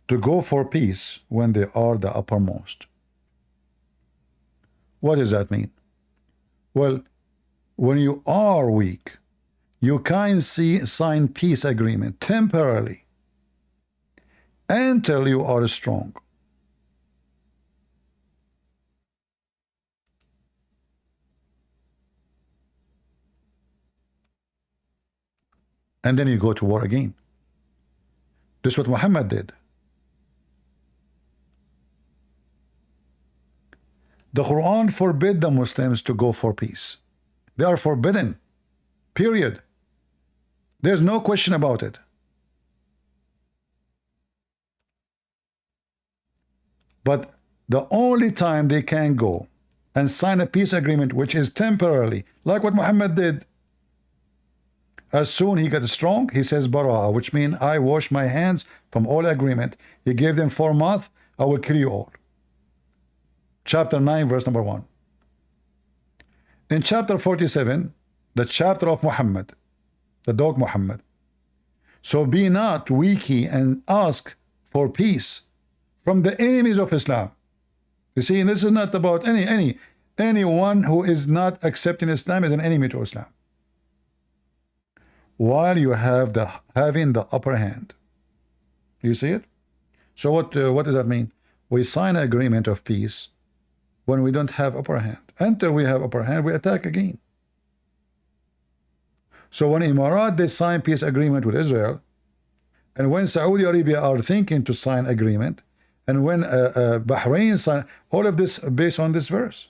to go for peace when they are the uppermost. What does that mean? Well, when you are weak, you can sign peace agreement temporarily until you are strong. And then you go to war again. This is what Muhammad did. The Quran forbid the Muslims to go for peace. They are forbidden. Period. There's no question about it. But the only time they can go and sign a peace agreement, which is temporarily, like what Muhammad did, as soon he got strong, he says Bara'ah, which means I wash my hands from all agreement. He gave them 4 months, I will kill you all. Chapter 9, verse number 1. In chapter 47, the chapter of Muhammad, the dog Muhammad. So be not weaky and ask for peace from the enemies of Islam. You see, this is not about anyone who is not accepting Islam as an enemy to Islam. While you have having the upper hand. You see it? So what does that mean? We sign an agreement of peace when we don't have upper hand. Until we have upper hand, we attack again. So when Emirat, they sign peace agreement with Israel, and when Saudi Arabia are thinking to sign agreement, and when Bahrain sign, all of this based on this verse.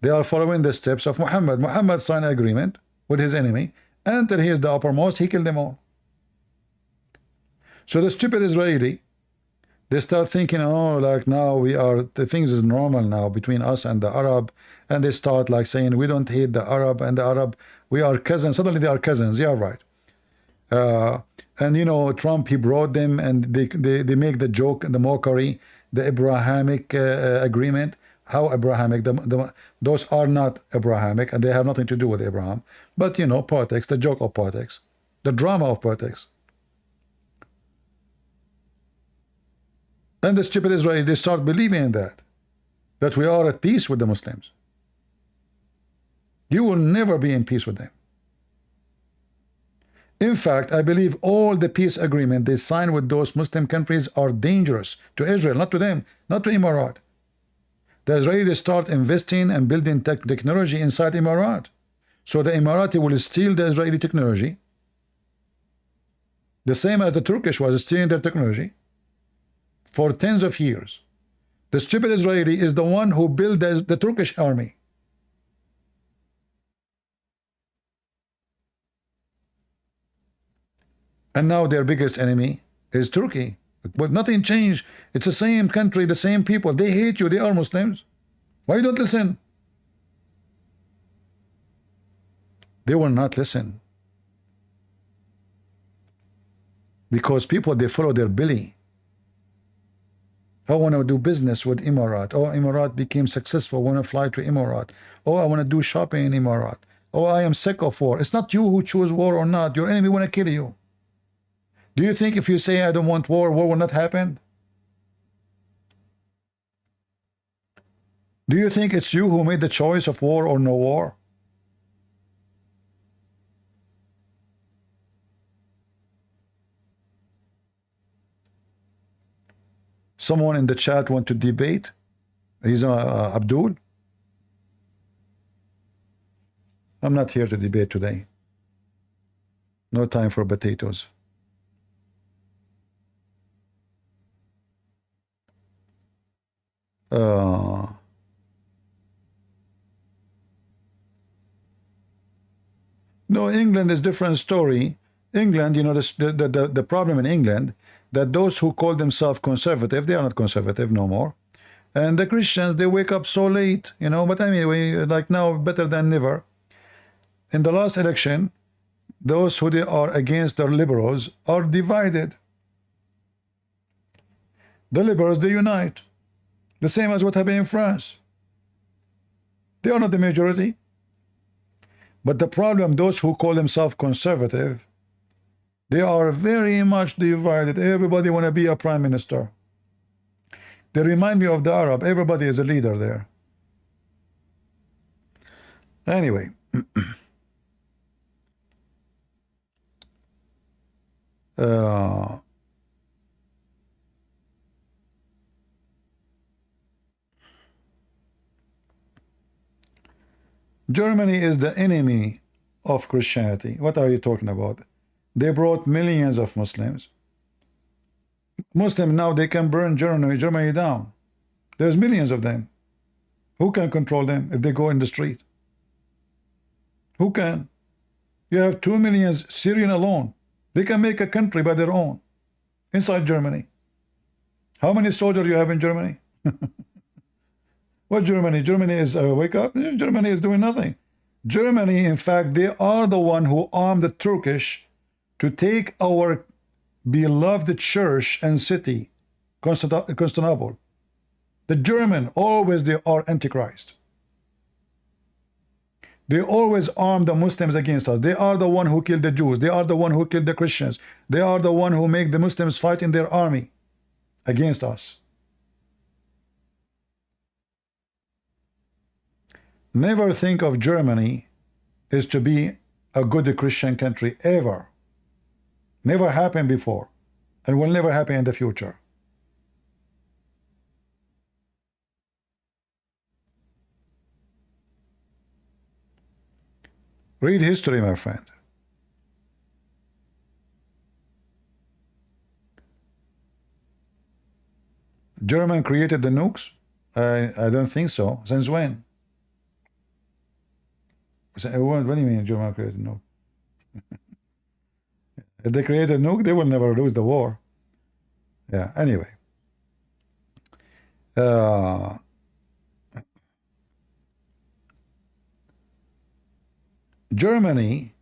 They are following the steps of Muhammad. Muhammad signed agreement with his enemy, until he is the uppermost, he killed them all. So the stupid Israeli, they start thinking, oh, like now the things is normal now between us and the Arab, and they start like saying we don't hate the Arab and the Arab, we are cousins. Suddenly they are cousins. Yeah, right. And you know, Trump, he brought them, and they make the joke and the mockery, the Abrahamic agreement. How Abrahamic? Those are not Abrahamic, and they have nothing to do with Abraham. But you know, politics, the joke of politics, the drama of politics. And the stupid Israeli, they start believing in that we are at peace with the Muslims. You will never be in peace with them. In fact, I believe all the peace agreement they sign with those Muslim countries are dangerous to Israel, not to them, not to Emirat. The Israelis start investing and building technology inside Emirat. So the Emirati will steal the Israeli technology, the same as the Turkish was stealing their technology for tens of years. The stupid Israeli is the one who built the Turkish army. And now their biggest enemy is Turkey. But nothing changed. It's the same country, the same people. They hate you. They are Muslims. Why you don't listen? They will not listen. Because people, they follow their belly. I want to do business with Emirat. Oh, Emirat became successful. I want to fly to Emirat. Oh, I want to do shopping in Emirat. Oh, I am sick of war. It's not you who choose war or not. Your enemy want to kill you. Do you think if you say I don't want war, war will not happen? Do you think it's you who made the choice of war or no war? Someone in the chat want to debate? He's Abdul. I'm not here to debate today. No time for potatoes. No, England is different story. England, you know, the problem in England, that those who call themselves conservative, they are not conservative no more. And the Christians, they wake up so late, you know, but anyway, like now, better than never. In the last election, those who they are against the liberals are divided. The liberals, they unite. The same as what happened in France. They are not the majority. But the problem, those who call themselves conservative, they are very much divided. Everybody want to be a prime minister. They remind me of the Arab. Everybody is a leader there. Anyway. Germany is the enemy of Christianity. What are you talking about? They brought millions of Muslims. Muslims now, they can burn Germany down. There's millions of them. Who can control them if they go in the street? Who can? You have 2 million Syrian alone. They can make a country by their own inside Germany. How many soldiers you have in Germany? What Germany? Germany is wake up. Germany is doing nothing. Germany, in fact, they are the one who armed the Turkish to take our beloved church and city, Constantinople. The German, always they are Antichrist. They always arm the Muslims against us. They are the one who killed the Jews. They are the one who killed the Christians. They are the one who make the Muslims fight in their army against us. Never think of Germany as to be a good Christian country, ever. Never happened before, and will never happen in the future. Read history, my friend. German created the nukes? I don't think so. Since when? What do you mean German created a nuke? If they create a nuke, they will never lose the war. Yeah, anyway. Germany,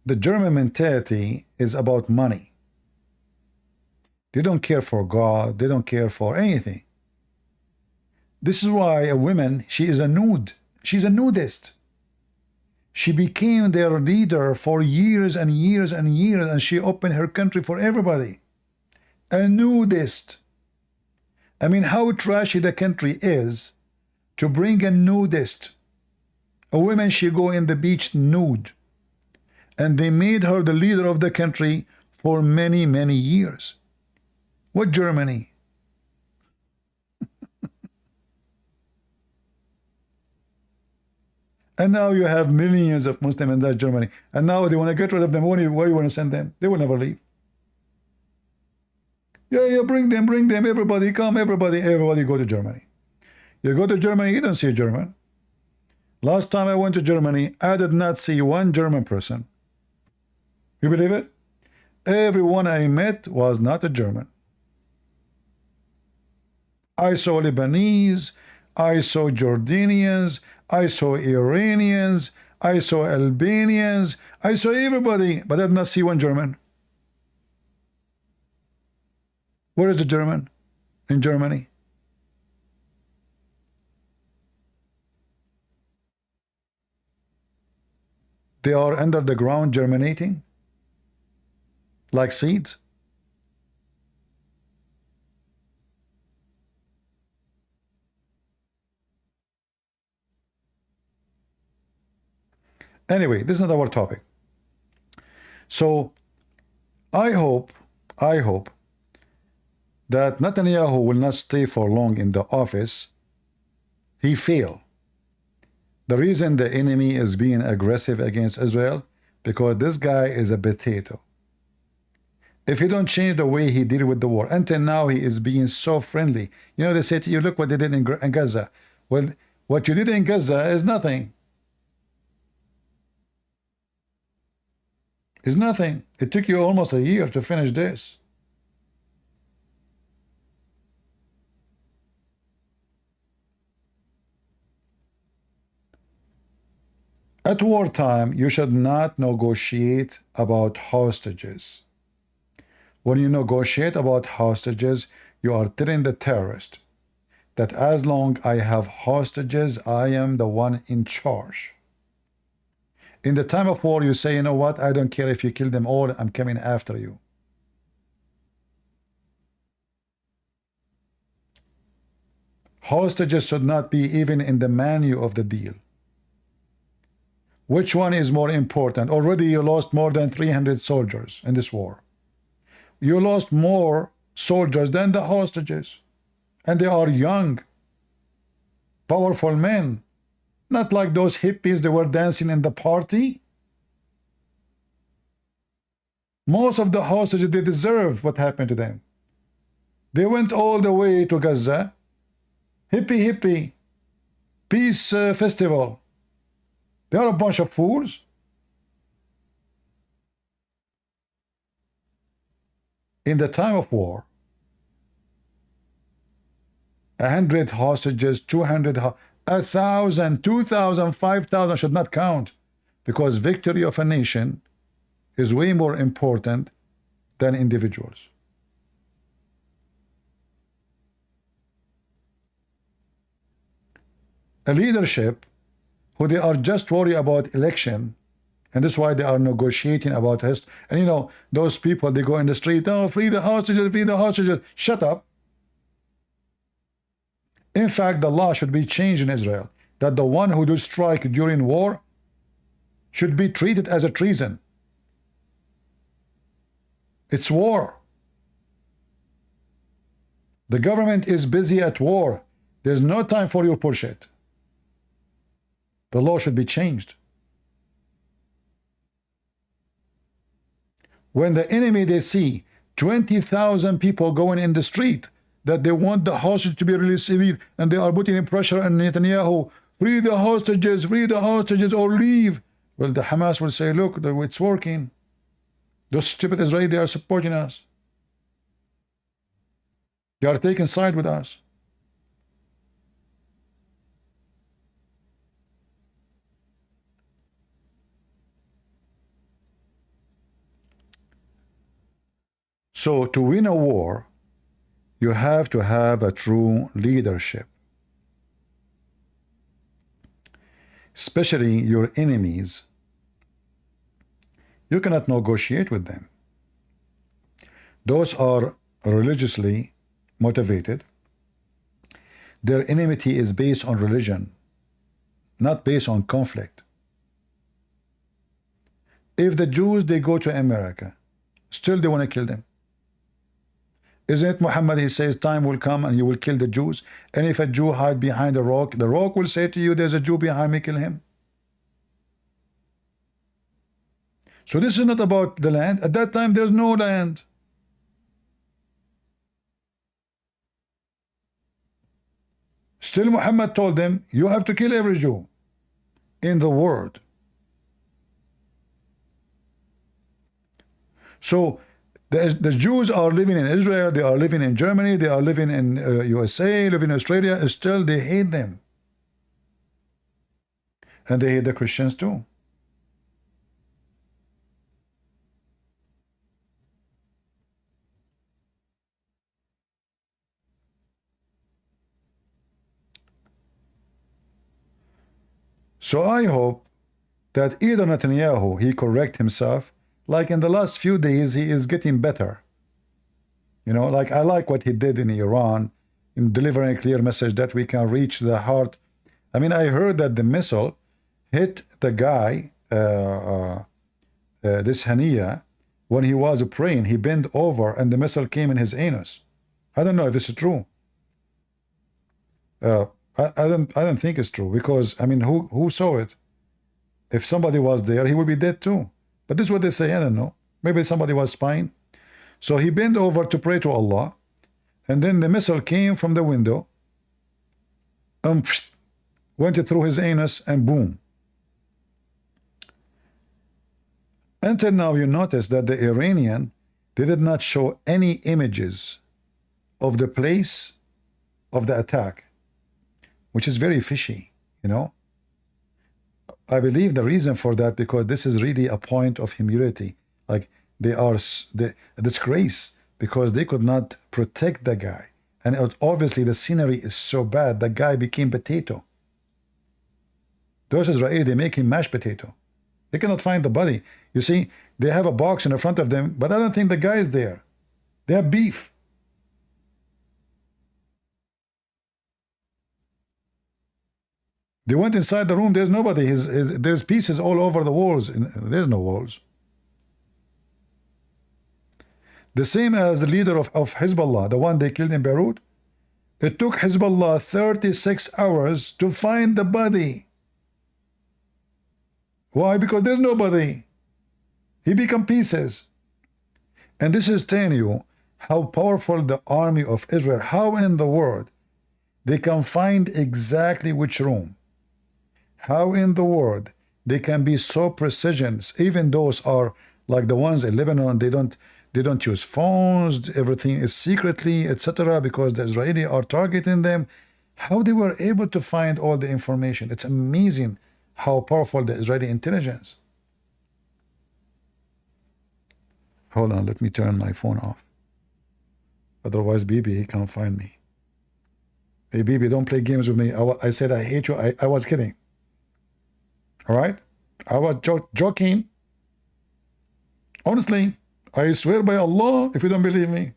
the German mentality is about money. They don't care for God. They don't care for anything. This is why a woman, she is a nude. She's a nudist. She became their leader for years and years and years, and she opened her country for everybody. A nudist. I mean, how trashy the country is to bring a nudist. A woman, she go in the beach nude. And they made her the leader of the country for many, many years. What Germany? And now you have millions of Muslims in that Germany. And now they want to get rid of them. Where do you want to send them? They will never leave. Yeah, bring them, everybody come, everybody go to Germany. You go to Germany, you don't see a German. Last time I went to Germany, I did not see one German person. You believe it? Everyone I met was not a German. I saw Lebanese, I saw Jordanians, I saw Iranians, I saw Albanians, I saw everybody, but I did not see one German. Where is the German? In Germany. They are under the ground germinating like seeds. Anyway, this is not our topic. So I hope that Netanyahu will not stay for long in the office. He failed. The reason the enemy is being aggressive against Israel, because this guy is a potato. If you don't change the way he deal with the war, until now he is being so friendly. You know, they say to you, look what they did in Gaza. Well, what you did in Gaza is nothing. It's nothing. It took you almost a year to finish this. At wartime, you should not negotiate about hostages. When you negotiate about hostages, you are telling the terrorist that as long I have hostages, I am the one in charge. In the time of war, you say, you know what, I don't care if you kill them all, I'm coming after you. Hostages should not be even in the menu of the deal. Which one is more important? Already you lost more than 300 soldiers in this war. You lost more soldiers than the hostages. And they are young, powerful men. Not like those hippies that were dancing in the party. Most of the hostages, they deserve what happened to them. They went all the way to Gaza. Hippie, peace festival. They are a bunch of fools. In the time of war, 100 hostages, 200, 1,000, 2,000, 5,000 should not count, because victory of a nation is way more important than individuals. A leadership who they are just worried about election, and that's why they are negotiating about us. And you know, those people, they go in the street, oh, free the hostages, free the hostages. Shut up. In fact, the law should be changed in Israel, that the one who does strike during war should be treated as a treason. It's war. The government is busy at war. There's no time for your bullshit. The law should be changed. When the enemy, they see 20,000 people going in the street, that they want the hostages to be released, and they are putting in pressure on Netanyahu, free the hostages, or leave. Well, the Hamas will say, look, it's working. Those stupid Israelis, they are supporting us. They are taking side with us. So to win a war, you have to have a true leadership. Especially your enemies. You cannot negotiate with them. Those are religiously motivated. Their enmity is based on religion, not based on conflict. If the Jews, they go to America, still they want to kill them. Isn't it Muhammad, he says, time will come and you will kill the Jews, and if a Jew hide behind the rock will say to you, there's a Jew behind me, kill him. So this is not about the land. At that time, there's no land. Still Muhammad told them, you have to kill every Jew in the world. So The Jews are living in Israel, they are living in Germany, they are living in USA, living in Australia, still they hate them. And they hate the Christians too. So I hope that either Netanyahu, he correct himself, like in the last few days, he is getting better. You know, like I like what he did in Iran, in delivering a clear message that we can reach the heart. I mean, I heard that the missile hit the guy, this Hania, when he was praying. He bent over and the missile came in his anus. I don't know if this is true. I don't think it's true, because I mean, who saw it? If somebody was there, he would be dead too. But this is what they say. I don't know. Maybe somebody was spying. So he bent over to pray to Allah, and then the missile came from the window, went through his anus, and boom. Until now, you notice that the Iranian, they did not show any images of the place of the attack, which is very fishy, you know. I believe the reason for that, because this is really a point of humility. Like they are a disgrace, because they could not protect the guy. And obviously the scenery is so bad, the guy became potato. Those Israelis, they make him mashed potato. They cannot find the body. You see, they have a box in the front of them, but I don't think the guy is there. They have beef. They went inside the room, there's nobody. There's pieces all over the walls. There's no walls. The same as the leader of Hezbollah, the one they killed in Beirut. It took Hezbollah 36 hours to find the body. Why? Because there's nobody. He became pieces. And this is telling you how powerful the army of Israel, how in the world they can find exactly which room. How in the world they can be so precision. Even those are like the ones in Lebanon, they don't use phones, everything is secretly, etc., because the Israeli are targeting them. How they were able to find all the information. It's amazing how powerful the Israeli intelligence. Hold on, let me turn my phone off. Otherwise, Bibi, he can't find me. Hey, Bibi, don't play games with me. I said I hate you. I was kidding. All right? I was joking. Honestly, I swear by Allah, if you don't believe me.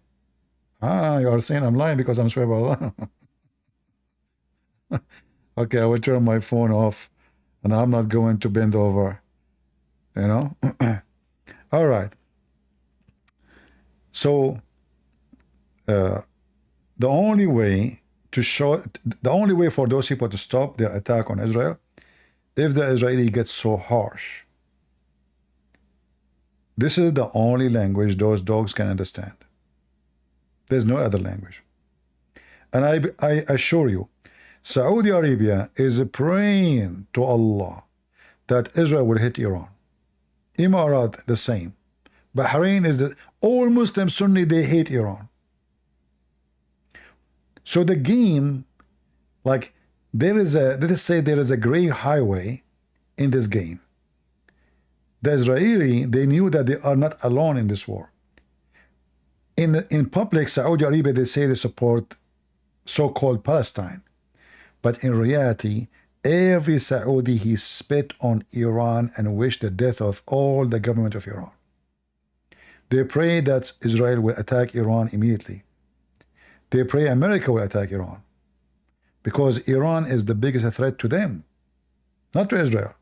You are saying I'm lying because I'm swear by Allah. Okay, I will turn my phone off, and I'm not going to bend over. You know? All right. So, the only way for those people to stop their attack on Israel, if the Israeli gets so harsh. This is the only language those dogs can understand. There's no other language. And I assure you, Saudi Arabia is praying to Allah that Israel will hit Iran. Emirat, the same. Bahrain is all Muslim Sunni, they hate Iran. So the game, like let us say there is a gray highway in this game. The Israeli, they knew that they are not alone in this war. In public, Saudi Arabia, they say they support so-called Palestine. But in reality, every Saudi, he spit on Iran and wished the death of all the government of Iran. They pray that Israel will attack Iran immediately. They pray America will attack Iran, because Iran is the biggest threat to them, not to Israel.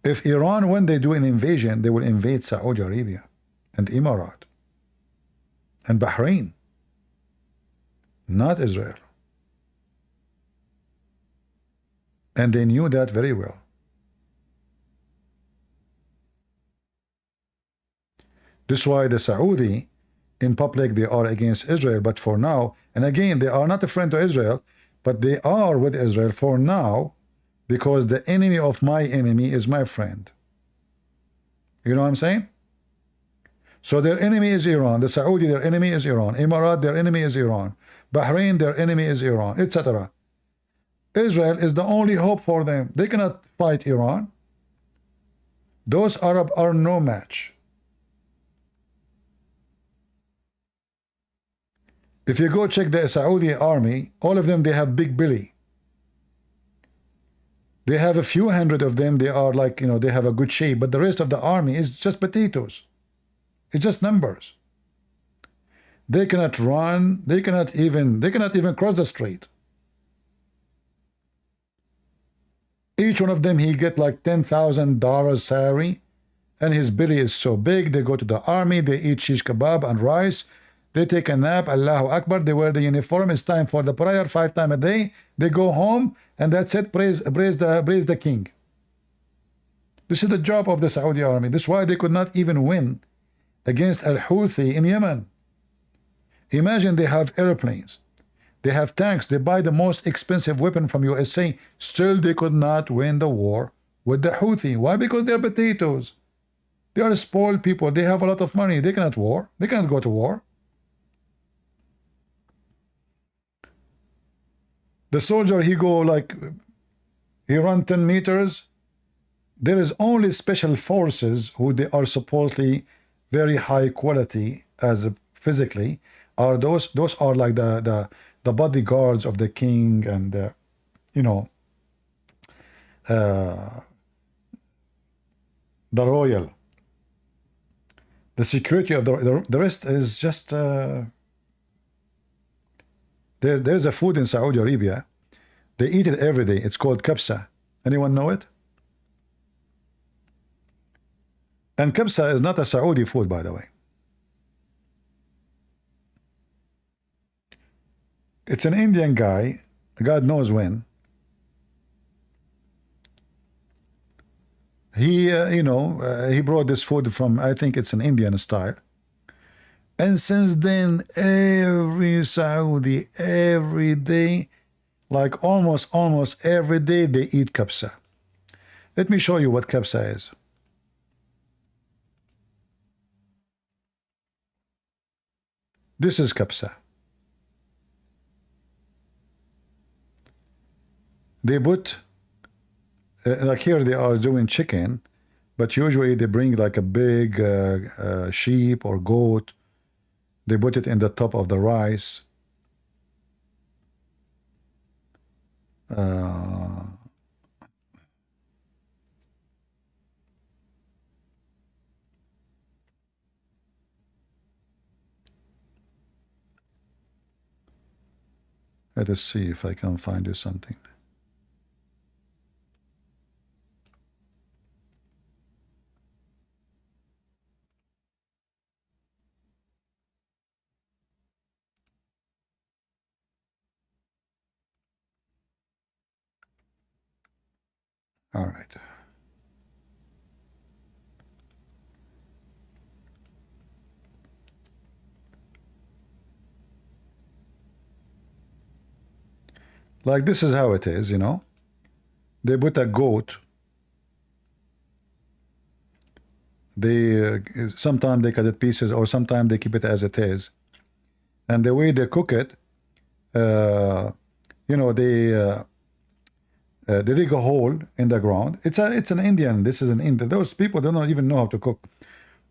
If Iran, when they do an invasion, they will invade Saudi Arabia and Emirat and Bahrain, not Israel. And they knew that very well. This is why the Saudi, in public, they are against Israel, but for now, and again, they are not a friend to Israel, but they are with Israel for now, because the enemy of my enemy is my friend. You know what I'm saying? So their enemy is Iran. The Saudi, their enemy is Iran. Emirat, their enemy is Iran. Bahrain, their enemy is Iran, etc. Israel is the only hope for them. They cannot fight Iran. Those Arab are no match. If you go check the Saudi army, all of them, they have big belly. They have a few hundred of them. They are like, you know, they have a good shape, but the rest of the army is just potatoes. It's just numbers. They cannot run. They cannot even cross the street. Each one of them, he get like $10,000 salary, and his belly is so big. They go to the army. They eat shish kebab and rice. They take a nap. Allahu Akbar. They wear the uniform. It's time for the prayer 5 times a day. They go home, and that's it. Praise the king. This is the job of the Saudi army. This is why they could not even win against Al-Houthi in Yemen. Imagine they have airplanes. They have tanks. They buy the most expensive weapon from USA. Still, they could not win the war with the Houthi. Why? Because they're potatoes. They are spoiled people. They have a lot of money. They cannot war. They cannot go to war. The soldier, he go like, he run 10 meters. There is only special forces who they are supposedly very high quality as physically. Are those are like the bodyguards of the king and you know, the royal. The security of the rest is just there's a food in Saudi Arabia. They eat it every day. It's called kabsa. Anyone know it? And kabsa is not a Saudi food, by the way. It's an Indian guy, God knows when. He, you know, he brought this food from, I think it's an Indian style. And since then, every Saudi, every day, like almost every day, they eat kabsa. Let me show you what kabsa is. This is kabsa. They put, like here they are doing chicken, but usually they bring like a big sheep or goat. They put it in the top of the rice. Let us see if I can find you something. All right. Like this is how it is, you know. They put a goat. They sometimes they cut it pieces, or sometimes they keep it as it is. And the way they cook it, you know, they dig a hole in the ground. It's an Indian. This is an Indian. Those people don't even know how to cook.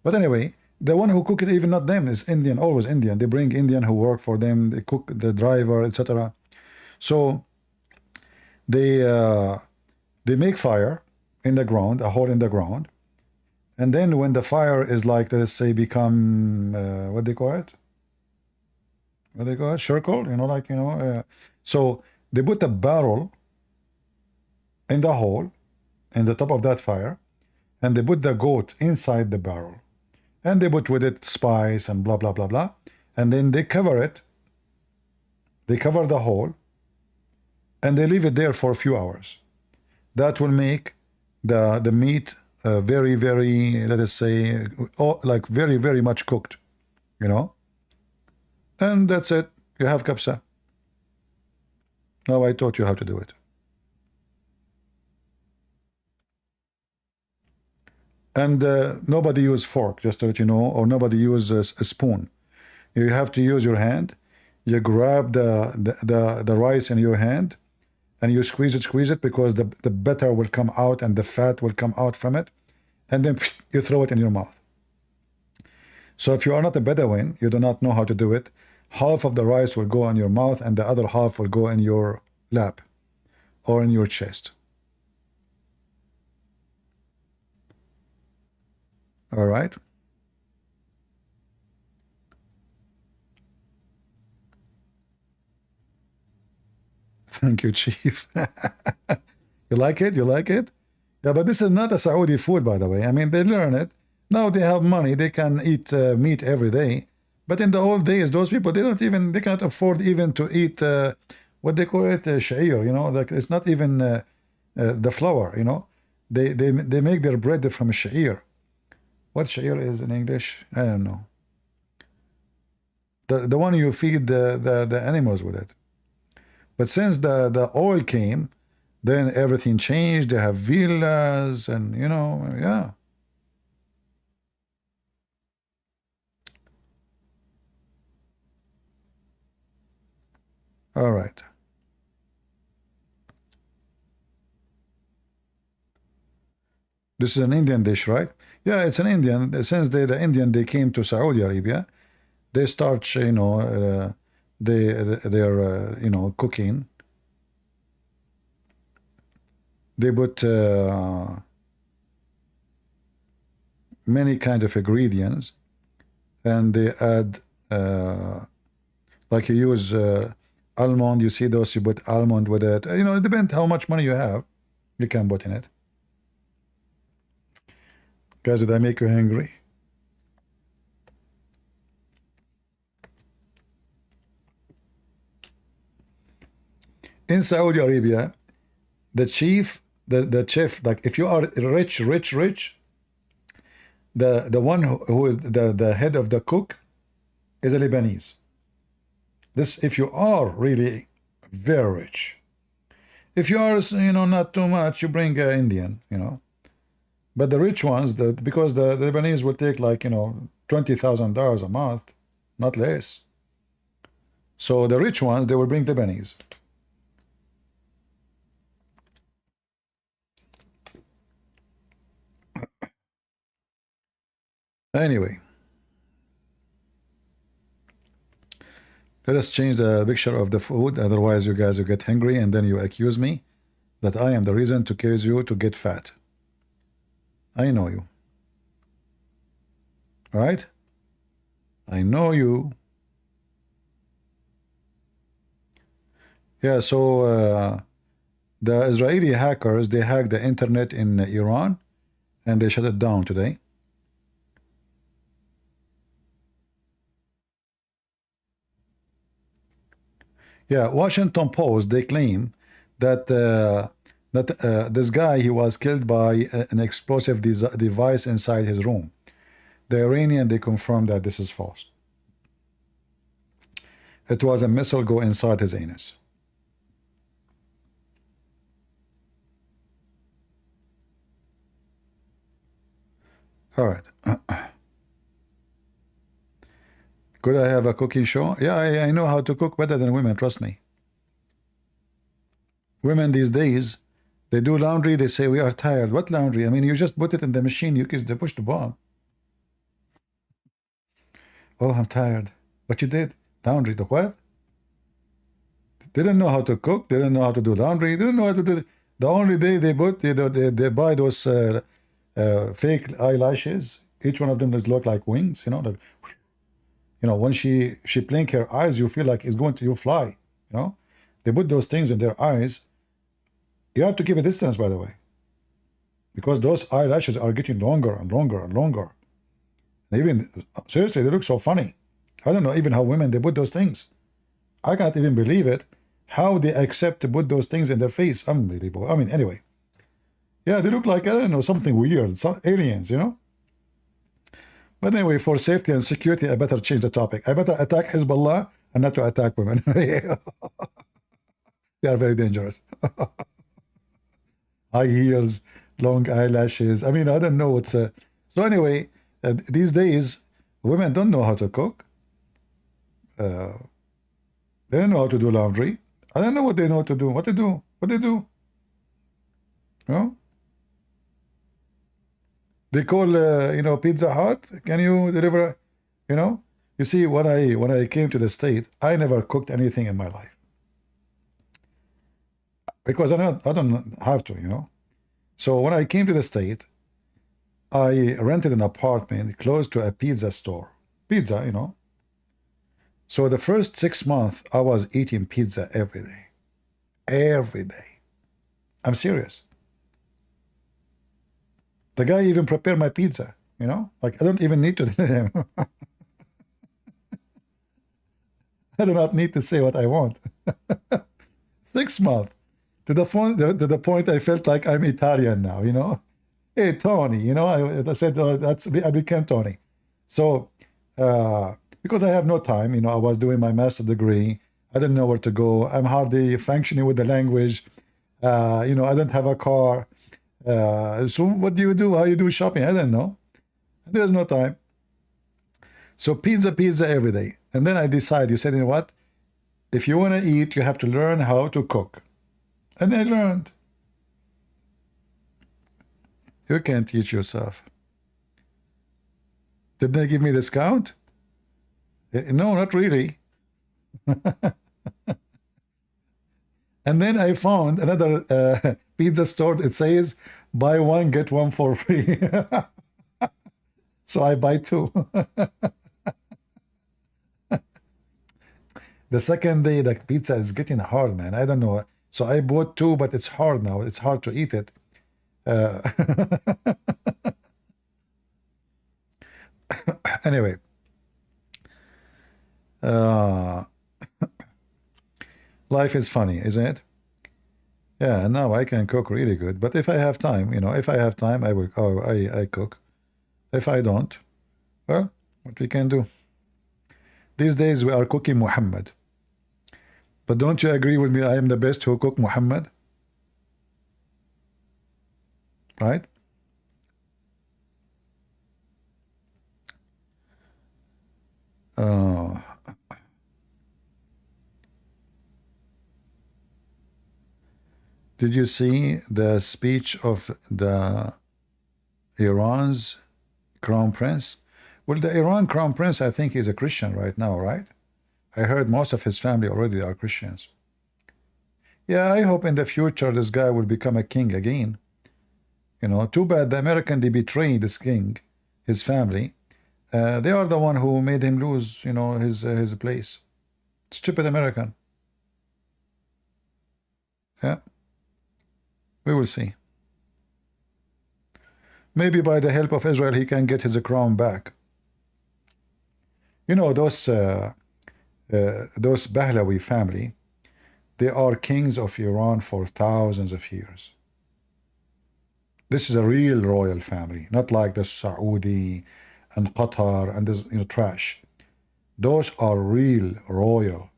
But anyway, the one who cook it, even not them, is Indian. Always Indian. They bring Indian who work for them. They cook the driver, etc. So they make fire in the ground, a hole in the ground, and then when the fire is like, let's say, become what they call it? What they call it? Circle, you know, like, you know. So they put a barrel in the hole, in the top of that fire, and they put the goat inside the barrel, and they put with it spice and blah blah blah blah, and then they cover it. They cover the hole, and they leave it there for a few hours. That will make the meat very, very, let us say, like very, very much cooked, you know. And that's it. You have kabsa. Now I taught you how to do it. And nobody use fork, just to let you know, or nobody use a spoon. You have to use your hand. You grab the rice in your hand, and you squeeze it, because the butter will come out and the fat will come out from it, and then you throw it in your mouth. So if you are not a Bedouin, you do not know how to do it, half of the rice will go in your mouth and the other half will go in your lap or in your chest. All right? Thank you, Chief. You like it? You like it? Yeah, but this is not a Saudi food, by the way. I mean, they learn it. Now they have money. They can eat meat every day. But in the old days, those people, they cannot afford even to eat, what they call it, sha'ir, you know, like it's not even the flour, you know. They make their bread from sha'ir. What sha'ir is in English? I don't know. The one you feed the animals with it. But since the oil came, then everything changed. They have villas and, you know, yeah. All right. This is an Indian dish, right? Yeah, it's an Indian. Since the Indian, they came to Saudi Arabia, they start, you know, they're, you know, cooking. They put many kind of ingredients, and they add, like you use almond. You see those, you put almond with it. You know, it depends how much money you have, you can put in it. Guys, did I make you hungry? In Saudi Arabia, the chef, like if you are rich, the one who is the head of the cook is a Lebanese. This, if you are really very rich. If you are, you know, not too much, you bring an Indian, you know. But the rich ones, because the Lebanese will take, like, you know, $20,000 a month, not less. So the rich ones, they will bring Lebanese. Anyway, let us change the picture of the food. Otherwise, you guys will get hungry, and then you accuse me that I am the reason to cause you to get fat. I know you. Right? I know you. Yeah, so the Israeli hackers, they hacked the internet in Iran, and they shut it down today. Yeah, Washington Post, they claim that this guy, he was killed by an explosive device inside his room. The Iranian, they confirmed that this is false. It was a missile go inside his anus. All right. Could I have a cooking show? Yeah, I know how to cook better than women, trust me. Women these days, they do laundry, they say, we are tired. What laundry? I mean, you just put it in the machine, you push the button. Oh, I'm tired. What you did? Laundry. The what? They didn't know how to cook. They didn't know how to do laundry. They didn't know how to do it. The only day they put, they buy those fake eyelashes. Each one of them does look like wings, you know. Like, you know, when she blink her eyes, you feel like it's going to, you fly, you know. They put those things in their eyes. You have to keep a distance, by the way, because those eyelashes are getting longer and longer and longer. And even, seriously, they look so funny. I don't know even how women, they put those things. I can't even believe it, how they accept to put those things in their face. Unbelievable. I mean, anyway. Yeah, they look like, I don't know, something weird, some aliens, you know. But anyway, for safety and security, I better change the topic. I better attack Hezbollah and not to attack women. They are very dangerous. High heels, long eyelashes. I mean, I don't know what's a. So anyway, these days, women don't know how to cook. They don't know how to do laundry. I don't know what they know to do. What they do? What they do? No? They call Pizza Hut. Can you deliver? You know. You see, when I came to the state, I never cooked anything in my life because I don't have to. So when I came to the state, I rented an apartment close to a pizza store. Pizza. So the first 6 months, I was eating pizza every day. Every day. I'm serious. The guy even prepared my pizza, Like, I don't even need to tell him. I do not need to say what I want. 6 months. To the point I felt like I'm Italian now. Hey, Tony, I said, I became Tony. So, because I have no time, I was doing my master's degree. I didn't know where to go. I'm hardly functioning with the language. I don't have a car. So what do you do? How you do shopping? I don't know. There's no time. So pizza every day. And then I decided, you said, you know what? If you want to eat, you have to learn how to cook. And I learned. You can't teach yourself. Did they give me a discount? No, not really. And then I found another pizza store. It says, buy one, get one for free. So I buy two. The second day, the pizza is getting hard, man. I don't know. So I bought two, but it's hard now. It's hard to eat it. Anyway. Life is funny, isn't it? Yeah, now I can cook really good. But if I have time, if I have time, I will. Oh, I cook. If I don't, well, what we can do? These days we are cooking Muhammad. But don't you agree with me? I am the best who cook Muhammad, right? Did you see the speech of the Iran's crown prince? Well, the Iran crown prince, I think he's a Christian right now, right? I heard most of his family already are Christians. Yeah, I hope in the future this guy will become a king again. Too bad the American, they betrayed this king, his family. They are the one who made him lose, his place. Stupid American. Yeah. We will see. Maybe by the help of Israel, he can get his crown back. Those Pahlavi family, they are kings of Iran for thousands of years. This is a real royal family, not like the Saudi and Qatar and this trash. Those are real royal.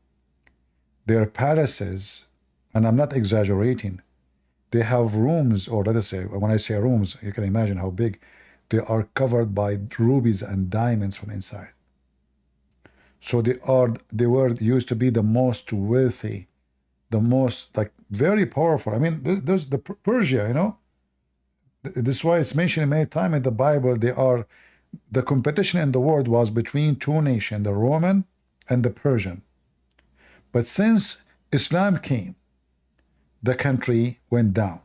Their palaces, and I'm not exaggerating, they have rooms, or let us say, when I say rooms, you can imagine how big. They are covered by rubies and diamonds from inside. So they were used to be the most wealthy, the most very powerful. I mean, there's the Persia, This is why it's mentioned many times in the Bible. The competition in the world was between two nations, the Roman and the Persian. But since Islam came, the country went down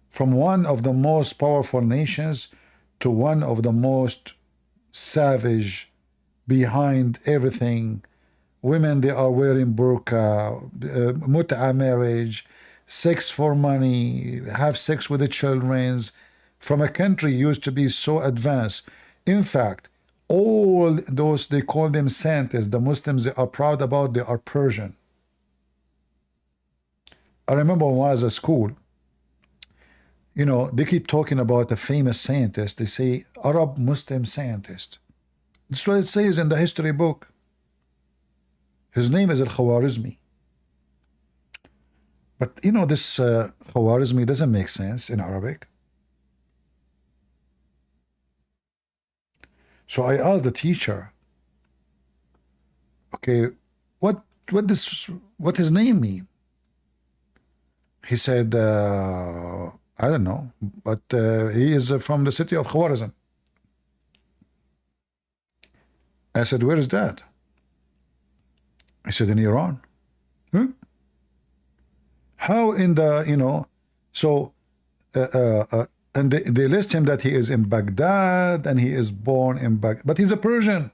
from one of the most powerful nations to one of the most savage, behind everything. Women, they are wearing burqa, mut'a marriage, sex for money, have sex with the children, from a country used to be so advanced. In fact, all those, they call them scientists, the Muslims, they are proud about, they are Persian. I remember when I was at school, they keep talking about a famous scientist. They say Arab Muslim scientist. That's what it says in the history book. His name is Al-Khwarizmi. But you know, this Khwarizmi doesn't make sense in Arabic. So I asked the teacher, okay, what his name mean? He said, I don't know, but he is from the city of Khwarizm. I said, where is that? He said, in Iran. Huh? How in the, you know, so, and they list him that he is in Baghdad and he is born in Baghdad, but he's a Persian.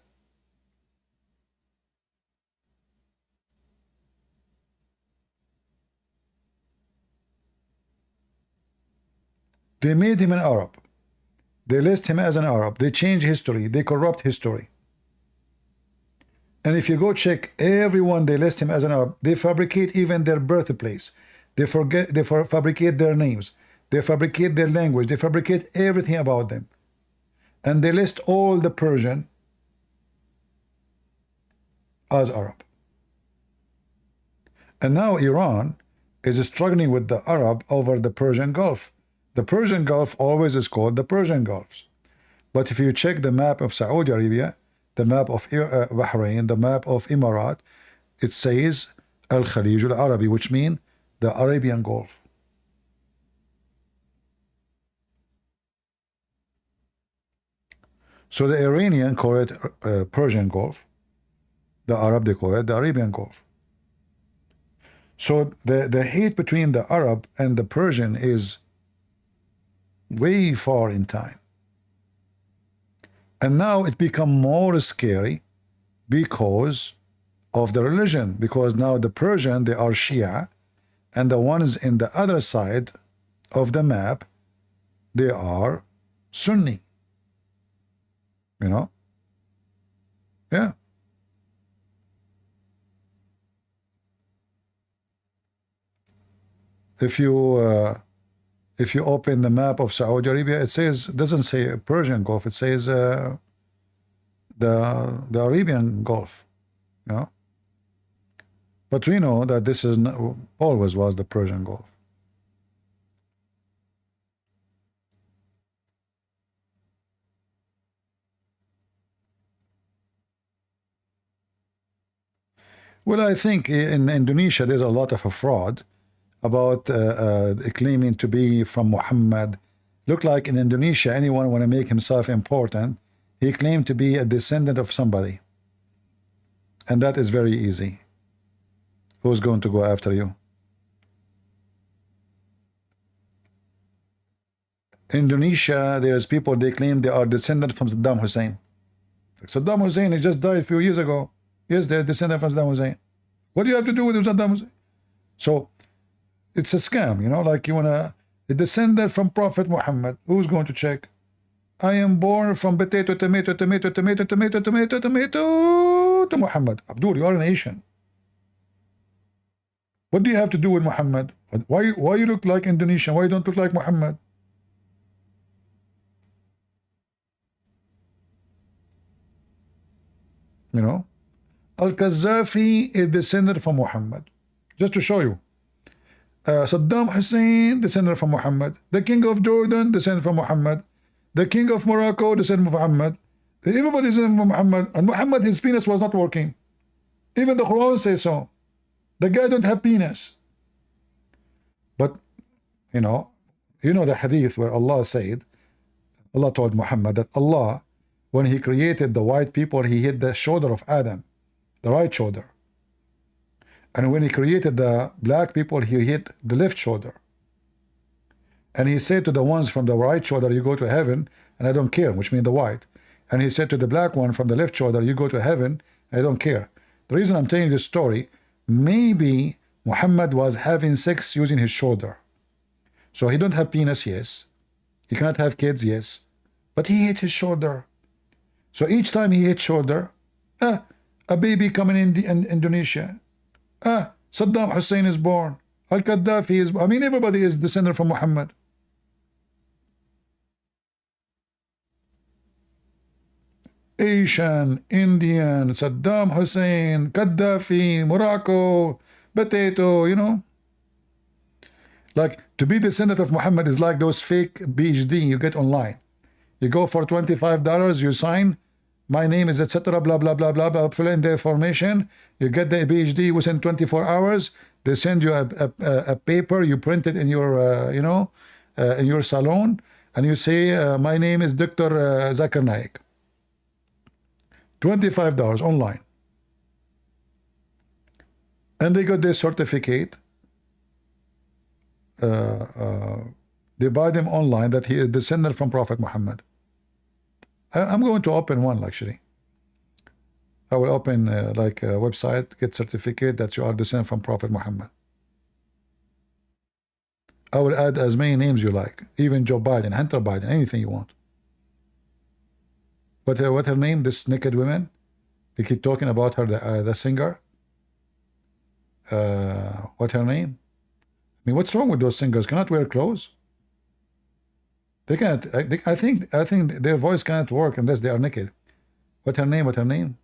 They made him an Arab. They list him as an Arab. They change history. They corrupt history. And if you go check everyone, they list him as an Arab. They fabricate even their birthplace. They fabricate their names. They fabricate their language. They fabricate everything about them. And they list all the Persian as Arab. And now Iran is struggling with the Arab over the Persian Gulf. The Persian Gulf always is called the Persian Gulf. But if you check the map of Saudi Arabia, the map of Bahrain, the map of Emirat, it says Al-Khalij al-Arabi, which means the Arabian Gulf. So the Iranian call it Persian Gulf. The Arab, they call it the Arabian Gulf. So the hate between the Arab and the Persian is way far in time. And now it become more scary because of the religion, because now the Persian, they are Shia, and the ones in the other side of the map, they are Sunni. You know? Yeah. If you open the map of Saudi Arabia, it says, doesn't say Persian Gulf, it says the Arabian Gulf, you know. But we know that this is always was the Persian Gulf. Well, I think in Indonesia there's a lot of a fraud about claiming to be from Muhammad. Look like in Indonesia, anyone want to make himself important, he claimed to be a descendant of somebody. And that is very easy. Who's going to go after you? Indonesia, there's people, they claim they are descendant from Saddam Hussein. Saddam Hussein, he just died a few years ago. Yes, they're descendant from Saddam Hussein. What do you have to do with Saddam Hussein? So, it's a scam, you know, like you want to, a descendant from Prophet Muhammad. Who's going to check? I am born from potato, tomato, tomato, tomato, tomato, tomato, tomato to Muhammad. Abdul, you are an Asian. What do you have to do with Muhammad? Why you look like Indonesian? Why you don't look like Muhammad? You know? Al-Qaddafi is descended from Muhammad. Just to show you. Saddam Hussein, descended from Muhammad. The king of Jordan, descended from Muhammad. The king of Morocco, descended from Muhammad. Everybody descended from Muhammad. And Muhammad, his penis was not working. Even the Quran says so. The guy don't have penis. But, you know the hadith where Allah said, Allah told Muhammad that Allah, when he created the white people, he hit the shoulder of Adam, the right shoulder. And when he created the black people, he hit the left shoulder. And he said to the ones from the right shoulder, you go to heaven, and I don't care, which means the white. And he said to the black one from the left shoulder, you go to heaven, and I don't care. The reason I'm telling this story, maybe Muhammad was having sex using his shoulder. So he don't have penis, yes. He cannot have kids, yes. But he hit his shoulder. So each time he hit shoulder, a baby coming in Indonesia. Saddam Hussein is born. Al-Qaddafi is, I mean, everybody is descendant from Muhammad. Asian, Indian, Saddam Hussein, Gaddafi, Morocco, potato, you know. Like, to be descendant of Muhammad is like those fake PhD you get online. You go for $25, you sign, my name is etc. blah blah blah blah blah. Fill in the information. You get the PhD within 24 hours. They send you a paper. You print it in your in your salon, and you say, my name is Dr. Zakir Naik. $25 online, and they got their certificate. They buy them online that he is descendant from Prophet Muhammad. I'm going to open one actually. I will open like a website, get certificate that you are descendant from Prophet Muhammad. I will add as many names you like, even Joe Biden, Hunter Biden, anything you want. What her name? This naked woman? They keep talking about her, the singer. What her name? I mean, what's wrong with those singers? Cannot wear clothes? They can't. I think their voice cannot work unless they are naked. What her name? What her name?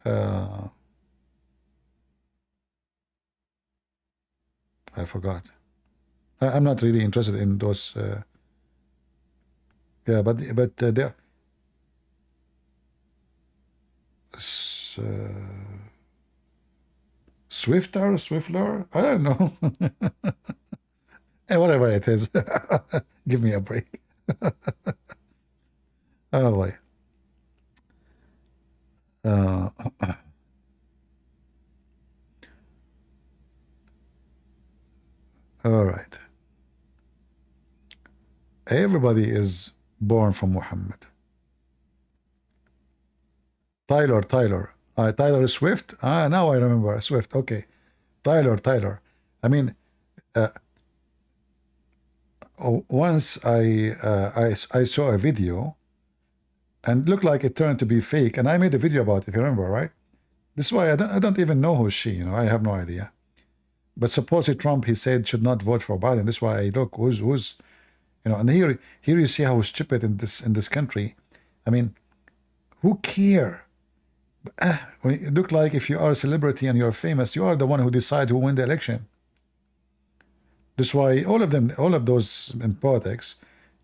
I forgot. I'm not really interested in those. Yeah, but they're Swiftler. I don't know. Whatever it is, give me a break. Oh boy. All right. Everybody is born from Muhammad. Tyler. Tyler Swift. Now I remember Swift. Okay. Tyler. I mean, once I saw a video and looked like it turned to be fake, and I made a video about it, if you remember, right? This is why I don't even know who's she, I have no idea. But supposedly Trump, he said, should not vote for Biden. This is why I look, who's and here you see how stupid in this country. I mean, who care? It look like if you are a celebrity and you're famous, you are the one who decide who win the election. That's why all of those in politics,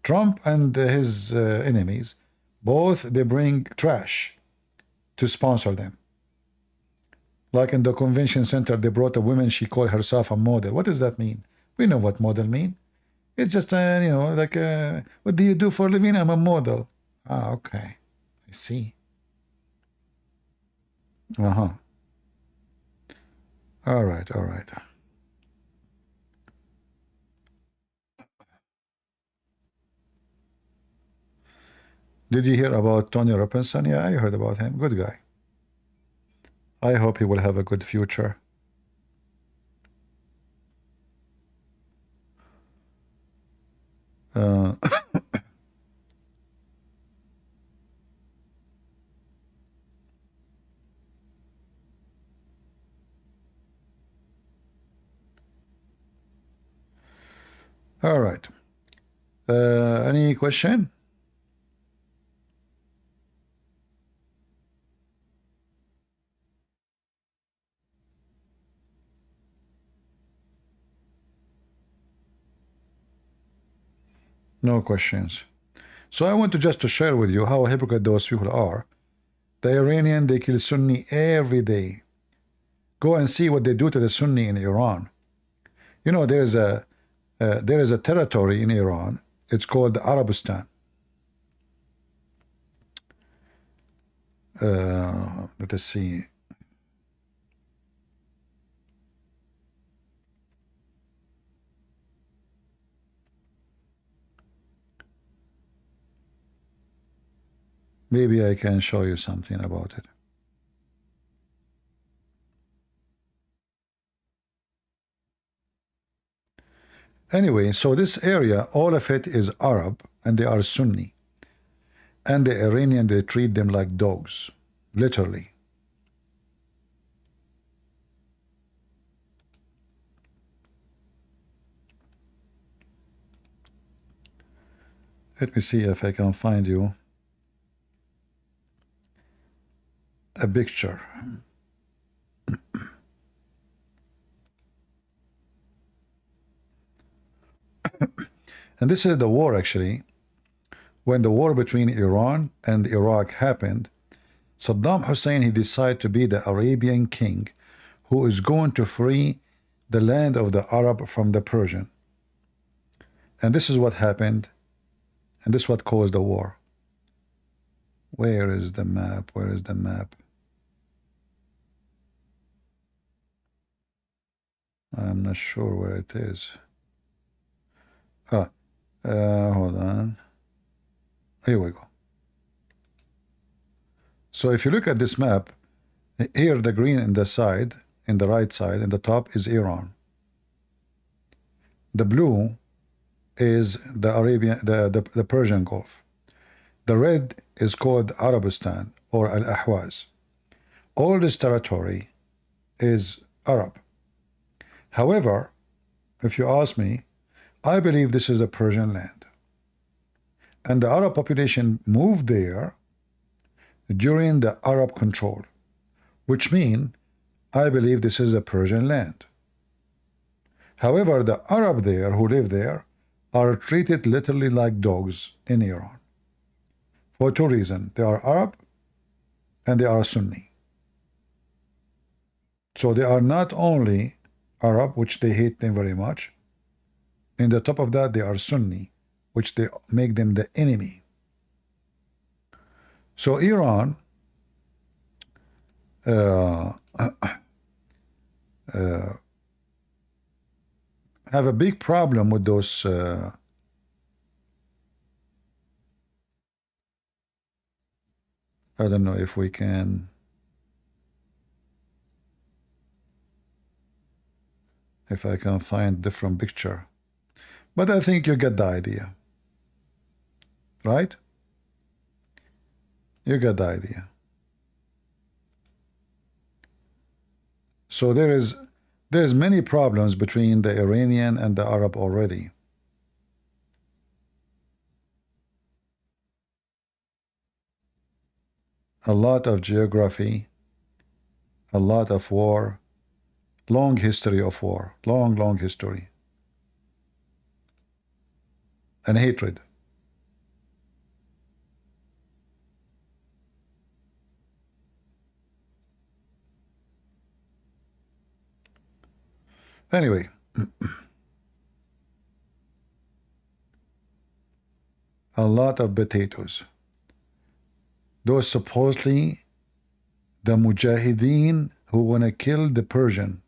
Trump and his enemies, both they bring trash to sponsor them. Like in the convention center, they brought a woman, she called herself a model. What does that mean? We know what model mean. It's just, like, what do you do for a living? I'm a model. Okay. I see. All right. Did you hear about Tony Robinson? Yeah, I heard about him. Good guy. I hope he will have a good future. All right. Any question? No questions. So I want to just to share with you how hypocrite those people are. The Iranian, they kill Sunni every day. Go and see what they do to the Sunni in Iran. There is a territory in Iran. It's called Arabistan. Let us see. Maybe I can show you something about it. Anyway, so this area, all of it is Arab, and they are Sunni. And the Iranian, they treat them like dogs, literally. Let me see if I can find you a picture. And this is the war, actually. When the war between Iran and Iraq happened, Saddam Hussein, he decided to be the Arabian king who is going to free the land of the Arab from the Persian. And this is what happened, and this is what caused the war. Where is the map? Where is the map? I'm not sure where it is. Hold on. Here we go. So if you look at this map, here the green in the side, in the right side, in the top is Iran. The blue is the the Persian Gulf. The red is called Arabistan or Al-Ahwaz. All this territory is Arab. However, if you ask me, I believe this is a Persian land. And the Arab population moved there during the Arab control, which means I believe this is a Persian land. However, the Arab there who live there are treated literally like dogs in Iran. For two reasons. They are Arab and they are Sunni. So they are not only Arab, which they hate them very much. In the top of that, they are Sunni, which they make them the enemy. So Iran have a big problem with those I don't know if we can if I can find different picture, but I think you get the idea, right? You get the idea. So there's many problems between the Iranian and the Arab already. A lot of geography, a lot of war, long history of war, long history, and hatred. Anyway, a lot of potatoes. Those supposedly the Mujahideen who want to kill the Persian.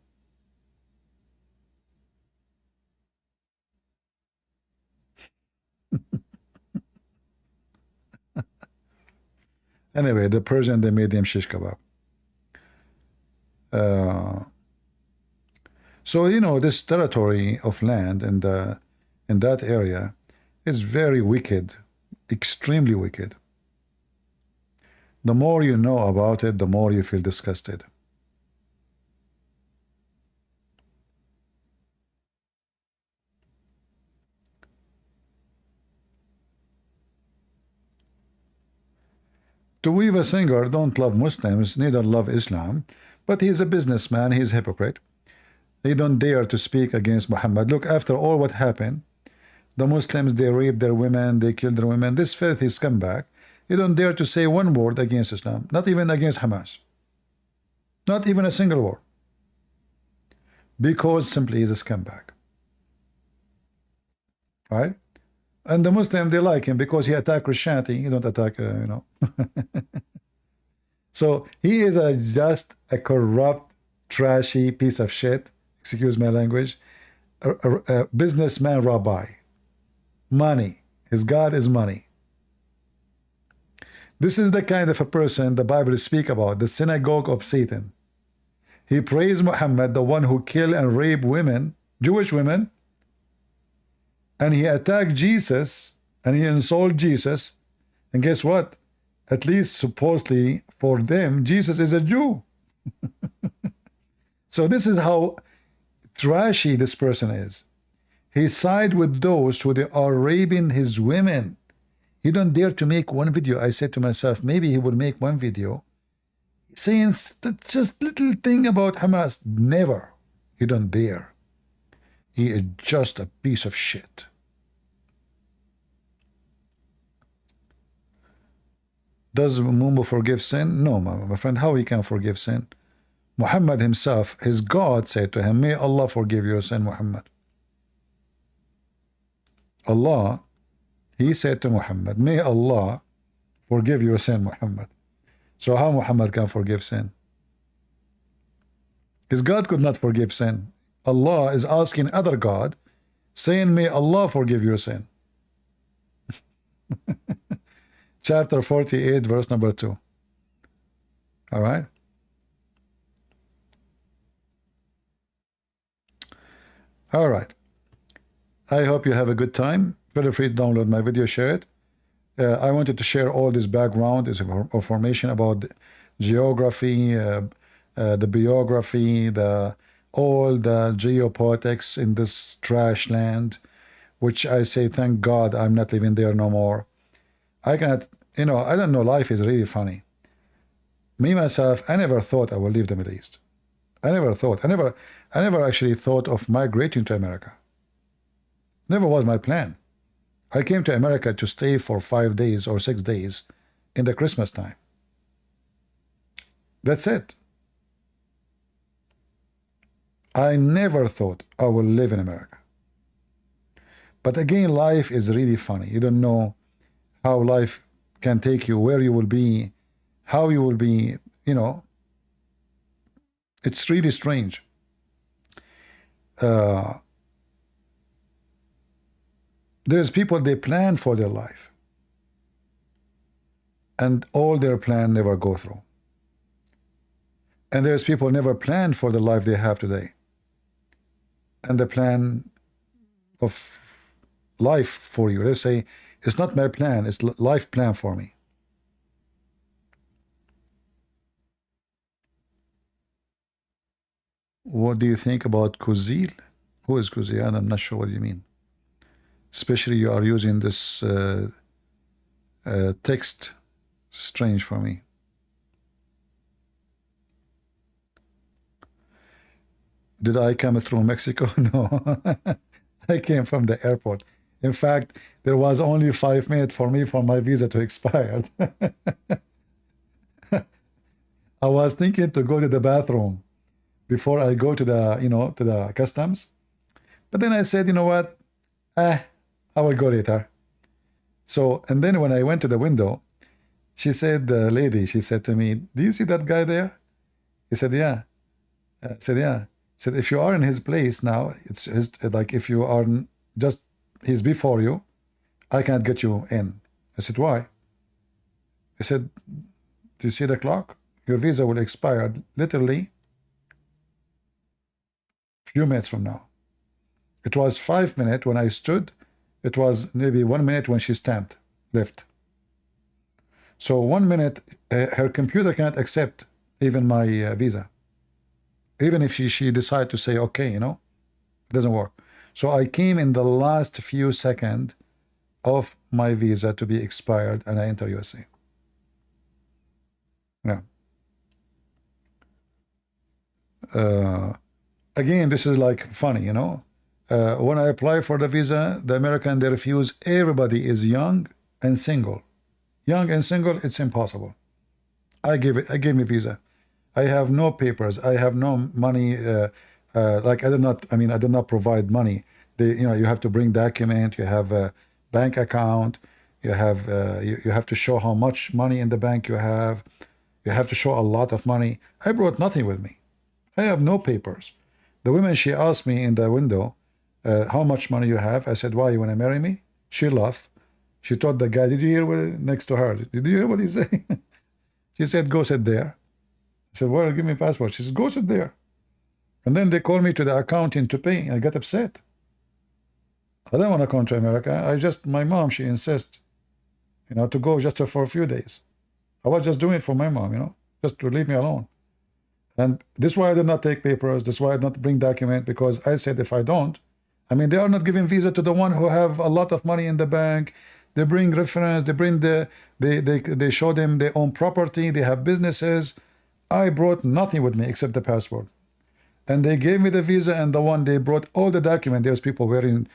Anyway, the Persian, they made them shish kebab. So you know, this territory of land in that area is very wicked, extremely wicked. The more you know about it, the more you feel disgusted. Tuwiva Singer don't love Muslims, neither love Islam, but he's a businessman, he's a hypocrite. They don't dare to speak against Muhammad. Look, after all what happened, the Muslims, they raped their women, they killed their women. This filthy scumbag, he don't dare to say one word against Islam, not even against Hamas. Not even a single word. Because simply he's a scumbag. Right? And the Muslim, they like him because he attacked Christianity. He don't attack, you know. So he is just a corrupt, trashy piece of shit. Excuse my language. A businessman rabbi. Money. His God is money. This is the kind of a person the Bible speaks about, the synagogue of Satan. He praised Muhammad, the one who killed and raped women, Jewish women, and he attacked Jesus, and he insulted Jesus. And guess what? At least supposedly for them, Jesus is a Jew. So this is how trashy this person is. He sided with those who they are raping his women. He don't dare to make one video. I said to myself, maybe he would make one video saying just little thing about Hamas. Never. He don't dare. He is just a piece of shit. Does Mumu forgive sin? No, my friend. How he can forgive sin? Muhammad himself, his God said to him, may Allah forgive your sin, Muhammad. Allah, he said to Muhammad, may Allah forgive your sin, Muhammad. So how Muhammad can forgive sin? His God could not forgive sin. Allah is asking other God, saying, may Allah forgive your sin. Chapter 48, verse number 2. All right? All right. I hope you have a good time. Feel free to download my video, share it. I wanted to share all this background, this information about geography, the biography, all the geopolitics in this trash land, which I say, thank God I'm not living there no more. I cannot, I don't know, life is really funny. Me, myself, I never thought I would leave the Middle East. I never thought. I never actually thought of migrating to America. Never was my plan. I came to America to stay for 5 days or 6 days in the Christmas time. That's it. I never thought I will live in America. But again, life is really funny. You don't know how life can take you, where you will be, how you will be, It's really strange. There's people, they plan for their life, and all their plan never go through. And there's people never plan for the life they have today, and the plan of life for you, let's say, it's not my plan, it's life plan for me. What do you think about Kuzil? Who is Kuzil? I'm not sure what you mean. Especially you are using this text. Strange for me. Did I come through Mexico? No. I came from the airport. In fact, there was only 5 minutes for me for my visa to expire. I was thinking to go to the bathroom before I go to the, to the customs. But then I said, you know what? I will go later. So, and then when I went to the window, she said, the lady, she said to me, do you see that guy there? He said, yeah. I said, yeah. Said, if you are in his place now, it's like if you are just, he's before you, I can't get you in. I said, why? He said, do you see the clock? Your visa will expire literally few minutes from now. It was 5 minutes when I stood. It was maybe 1 minute when she stamped left. So 1 minute, her computer can't accept even my visa. Even if she decide to say okay, it doesn't work. So I came in the last few seconds of my visa to be expired, and I enter USA. Yeah. Again, this is like funny, when I apply for the visa, the American, they refuse. Everybody is young and single. Young and single, it's impossible. I gave me visa. I have no papers. I have no money. Like I did not provide money. You have to bring document. You have a bank account. You have you have to show how much money in the bank you have. You have to show a lot of money. I brought nothing with me. I have no papers. The woman, she asked me in the window, how much money you have? I said, why, you want to marry me? She laughed. She told the guy, did you hear what next to her? Did you hear what he said? She said, go sit there. I said, well, give me a passport. She said, go sit there. And then they called me to the accountant to pay. I got upset. I don't want to come to America. My mom, she insists, to go just for a few days. I was just doing it for my mom, just to leave me alone. And this is why I did not take papers. This is why I did not bring document, because I said if I don't, they are not giving visa to the one who have a lot of money in the bank. They bring reference. They bring they show them their own property. They have businesses. I brought nothing with me except the passport. And they gave me the visa, and the one they brought all the document. There's people wearing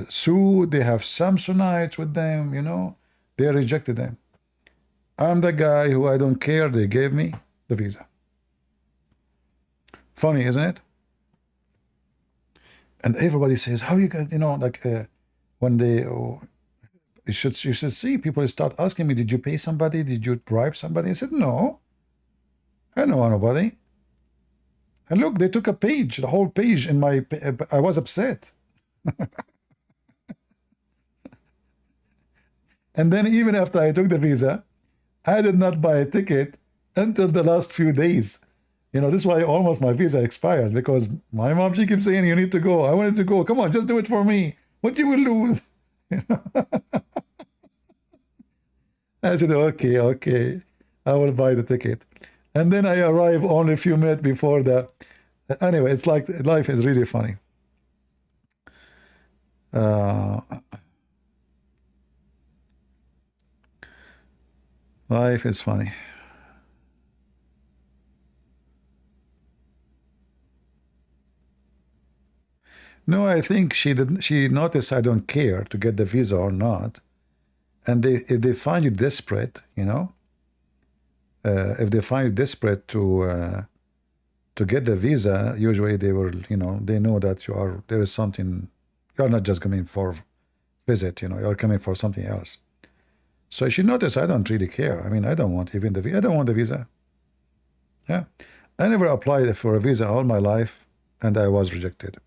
suit. They have Samsonites with them, They rejected them. I'm the guy who I don't care. They gave me the visa. Funny, isn't it? And everybody says, how you got, like when they, you should see people start asking me, did you pay somebody? Did you bribe somebody? I said, no, I don't know nobody. And look, they took a page, the whole page in my, I was upset. And then even after I took the visa, I did not buy a ticket until the last few days. This is why almost my visa expired, because my mom, she keeps saying, you need to go. I wanted to go. Come on, just do it for me. What you will lose? I said, okay, I will buy the ticket. And then I arrive only a few minutes before the... Anyway, it's like life is really funny. Life is funny. No, I think she didn't. She noticed I don't care to get the visa or not, and if they find you desperate, if they find you desperate to get the visa, usually they will, they know that there is something. You are not just coming for visit, you are coming for something else. So she noticed I don't really care. I mean, I don't want even the visa. I don't want the visa. Yeah, I never applied for a visa all my life, and I was rejected.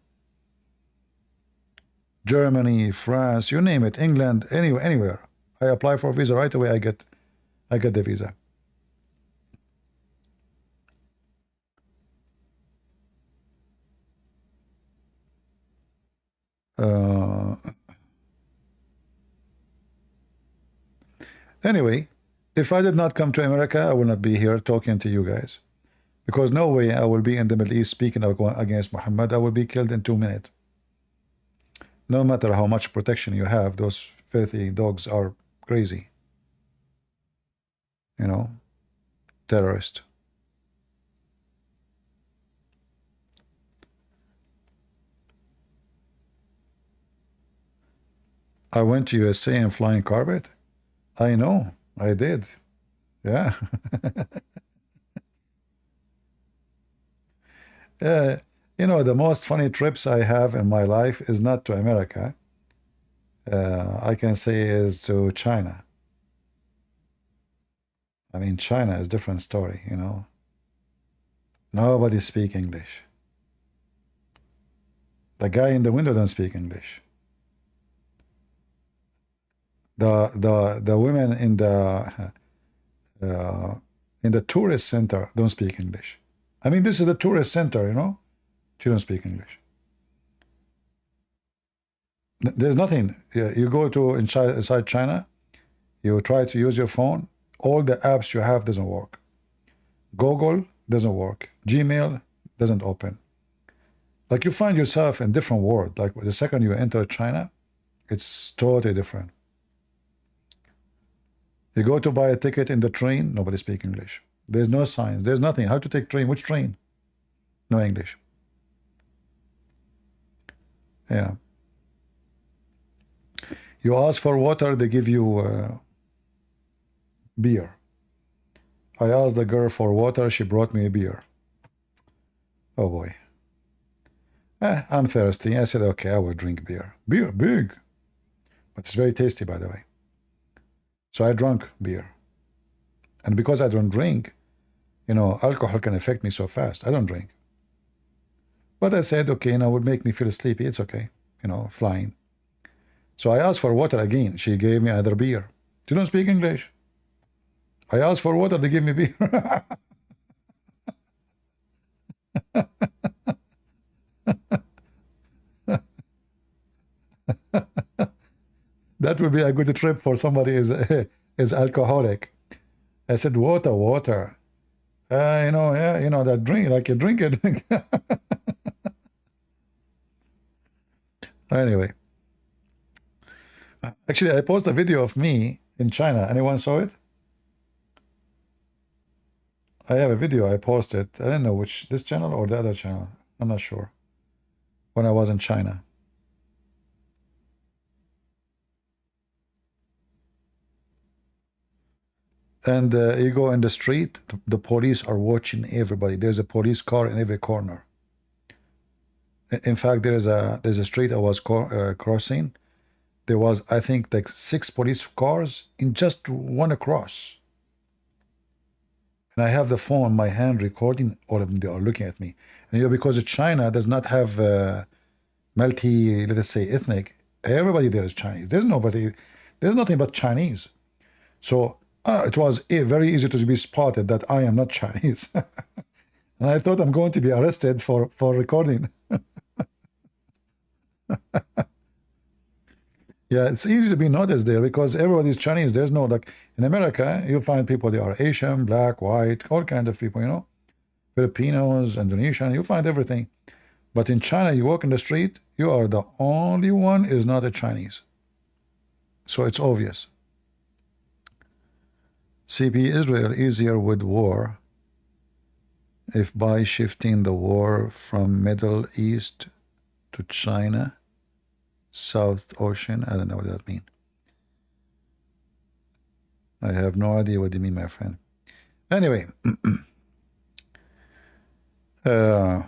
Germany, France, you name it, England, anywhere. I apply for a visa right away. I get the visa. Anyway, if I did not come to America, I will not be here talking to you guys, because no way I will be in the Middle East speaking against Muhammad. I will be killed in 2 minutes. No matter how much protection you have, those filthy dogs are crazy. Terrorist. I went to USA in flying carpet. I know, I did. Yeah. The most funny trips I have in my life is not to America. I can say is to China. I mean, China is a different story, Nobody speak English. The guy in the window don't speak English. The women in the tourist center don't speak English. I mean, this is the tourist center, She don't speak English. There's nothing. You go to inside China, you try to use your phone, all the apps you have doesn't work. Google doesn't work. Gmail doesn't open. Like, you find yourself in a different world. Like, the second you enter China, it's totally different. You go to buy a ticket in the train, nobody speaks English. There's no signs. There's nothing. How to take train? Which train? No English. Yeah. You ask for water, they give you beer. I asked the girl for water, she brought me a beer. Oh boy. I'm thirsty. I said, okay, I will drink beer. Beer, big. But it's very tasty, by the way. So I drank beer. And because I don't drink, alcohol can affect me so fast. I don't drink. But I said, okay, it would make me feel sleepy. It's okay, flying. So I asked for water again. She gave me another beer. You don't speak English. I asked for water, they give me beer. That would be a good trip for somebody is alcoholic. I said, water. That drink, like you drink it. Anyway. Actually, I posted a video of me in China. Anyone saw it? I have a video I posted. I don't know which, this channel or the other channel. I'm not sure. When I was in China. And you go in the street, the police are watching everybody. There's a police car in every corner. In fact, there's a street I was crossing. There was, I think, like 6 police cars in just one across. And I have the phone in my hand recording all of them. They are looking at me. And because China does not have multi, let us say, ethnic, everybody there is Chinese. There's nothing but Chinese. So it was very easy to be spotted that I am not Chinese. And I thought I'm going to be arrested for recording. Yeah, it's easy to be noticed there because everybody's Chinese. There's no, like, in America, you find people, they are Asian, black, white, all kinds of people, Filipinos, Indonesian, you find everything. But in China, you walk in the street, you are the only one is not a Chinese. So it's obvious. CP, Israel easier with war if by shifting the war from Middle East to China, South Ocean. I don't know what that means. I have no idea what you mean, my friend. Anyway, I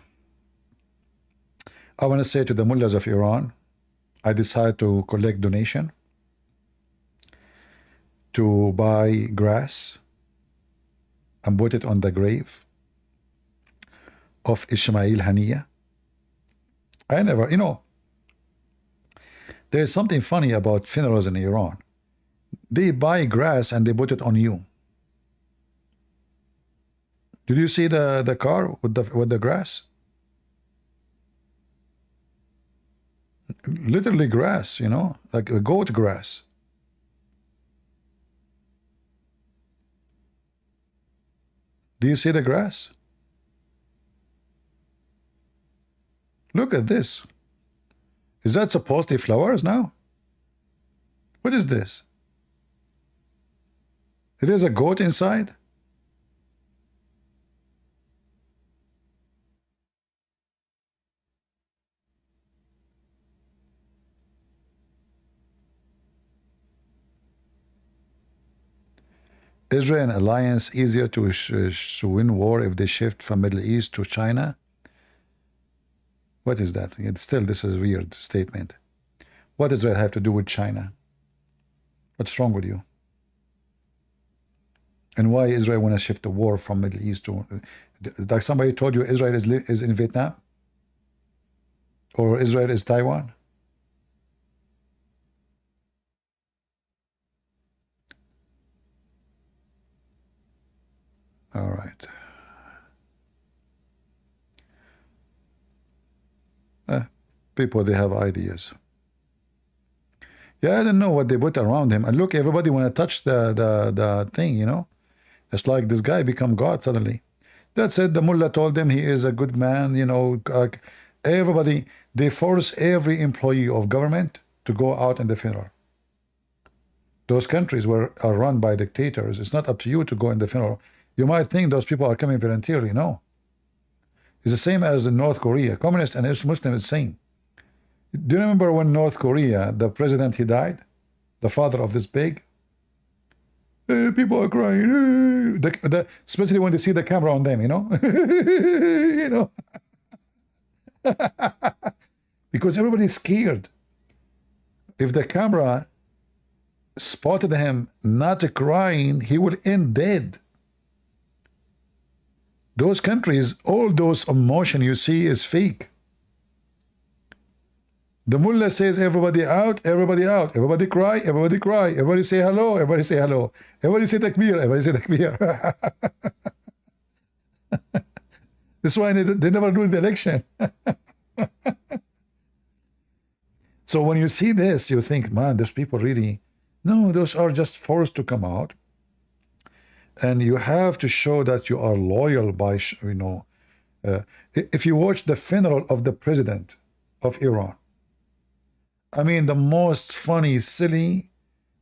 want to say to the mullahs of Iran, I decided to collect donation to buy grass and put it on the grave of Ismail Haniya. I never, there is something funny about funerals in Iran. They buy grass and they put it on you. Did you see the car with the grass? Literally grass, like a goat grass. Do you see the grass? Look at this. Is that supposed to be flowers now? What is this? It is a goat inside? Israel alliance easier to win war if they shift from Middle East to China? What is that? This is a weird statement. What does Israel have to do with China? What's wrong with you? And why Israel want to shift the war from Middle East to, like somebody told you Israel is in Vietnam? Or Israel is Taiwan? All right. People, they have ideas. Yeah, I don't know what they put around him. And look, everybody want to touch the thing, It's like this guy become God suddenly. That's it. The mullah told them he is a good man, everybody, they force every employee of government to go out in the funeral. Those countries are run by dictators. It's not up to you to go in the funeral. You might think those people are coming voluntarily. No. It's the same as in North Korea. Communist and Muslim is the same. Do you remember when North Korea, the president, he died? The father of this pig? People are crying. Especially when they see the camera on them, Because everybody's scared. If the camera spotted him not crying, he will end dead. Those countries, all those emotion you see is fake. The mullah says everybody out, everybody out, everybody cry, everybody say hello, everybody say hello, everybody say takbir, everybody say takbir. That's why they never lose the election. So when you see this, you think, man, those people really, no, those are just forced to come out. And you have to show that you are loyal by, if you watch the funeral of the president of Iran, I mean, the most funny, silly,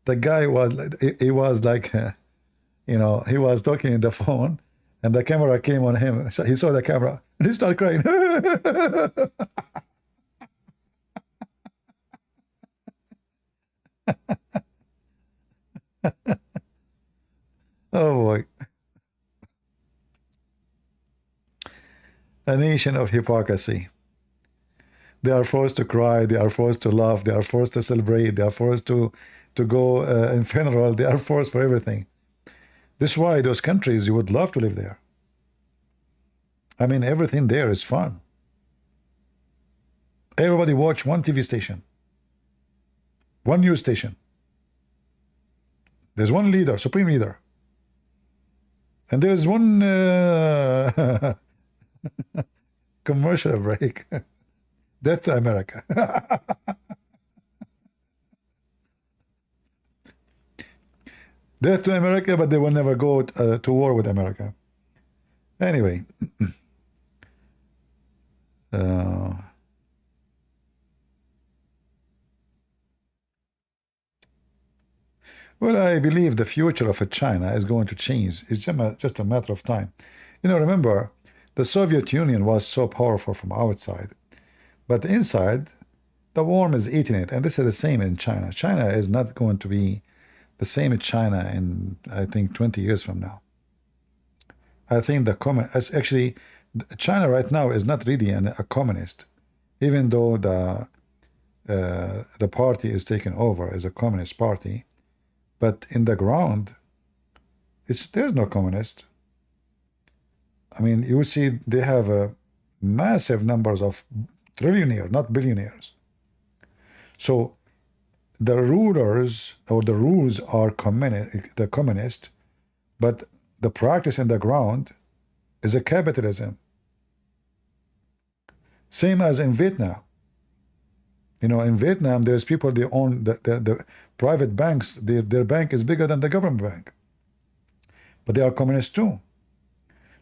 the guy was, he was like, he was talking on the phone and the camera came on him. He saw the camera and he started crying. Oh A nation of hypocrisy. They are forced to cry, they are forced to laugh, they are forced to celebrate, they are forced to go in funeral, they are forced for everything. This is why those countries, you would love to live there. I mean, everything there is fun. Everybody watch one TV station, one news station. There's one leader, supreme leader. And there's one commercial break. Death to America. Death to America, but they will never go to war with America. Anyway. Well, I believe the future of China is going to change. It's just a matter of time. You know, remember, the Soviet Union was so powerful from outside, but inside, the worm is eating it. And this is the same in China. China is not going to be the same in China in, I think, 20 years from now. I think actually, China right now is not really a communist, even though the party is taken over as a communist party. But in the ground, there's no communist. I mean, you see they have massive numbers of trillionaires, not billionaires. So the rulers or the rules are the communist, but the practice in the ground is a capitalism. Same as in Vietnam. You know, in Vietnam, there's people, they own the private banks. Their bank is bigger than the government bank. But they are communist too.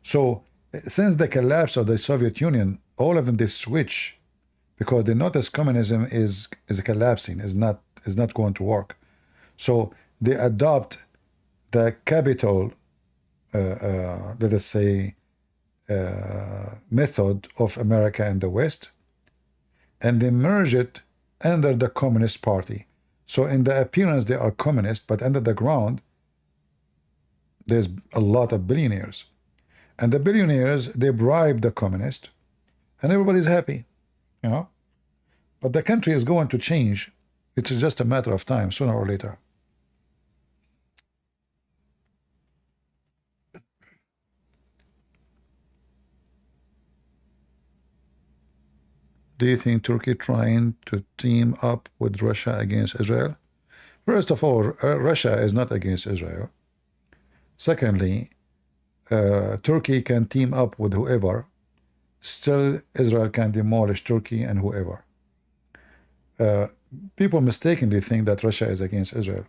So since the collapse of the Soviet Union, all of them, they switch because they notice communism is collapsing, is not going to work. So they adopt the capital, let us say, method of America and the West, and they merge it under the Communist Party. So in the appearance, they are communist, but under the ground, there's a lot of billionaires. And the billionaires, they bribe the communist, and everybody's happy, you know. But the country is going to change. It's just a matter of time, sooner or later. Do you think Turkey trying to team up with Russia against Israel? First of all, Russia is not against Israel. Secondly, Turkey can team up with whoever. Still, Israel can demolish Turkey and whoever. People mistakenly think that Russia is against Israel.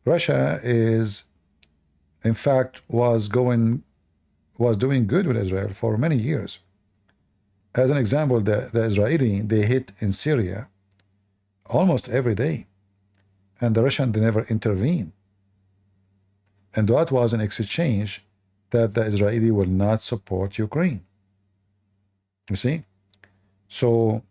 Russia is, in fact, was doing good with Israel for many years. As an example, the Israeli, they hit in Syria almost every day. And the Russians, they never intervened. And that was an exchange that the Israeli will not support Ukraine. You see? So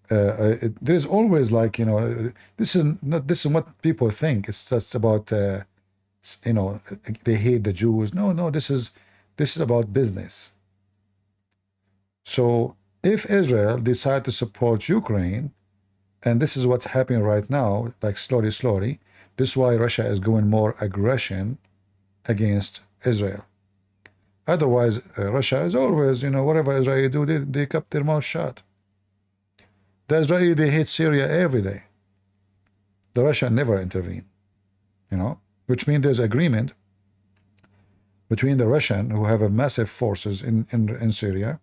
there is always, like, you know, this is what people think. It's just about, you know, they hate the Jews. No, this is about business. So if Israel decide to support Ukraine, and this is what's happening right now, like slowly, this is why Russia is going more aggression against Israel. Otherwise, Russia is always, you know, whatever Israel do, they keep their mouth shut. The Israeli, they hit Syria every day. The Russia never intervene, you know, which means there's agreement between the Russian, who have a massive forces in Syria,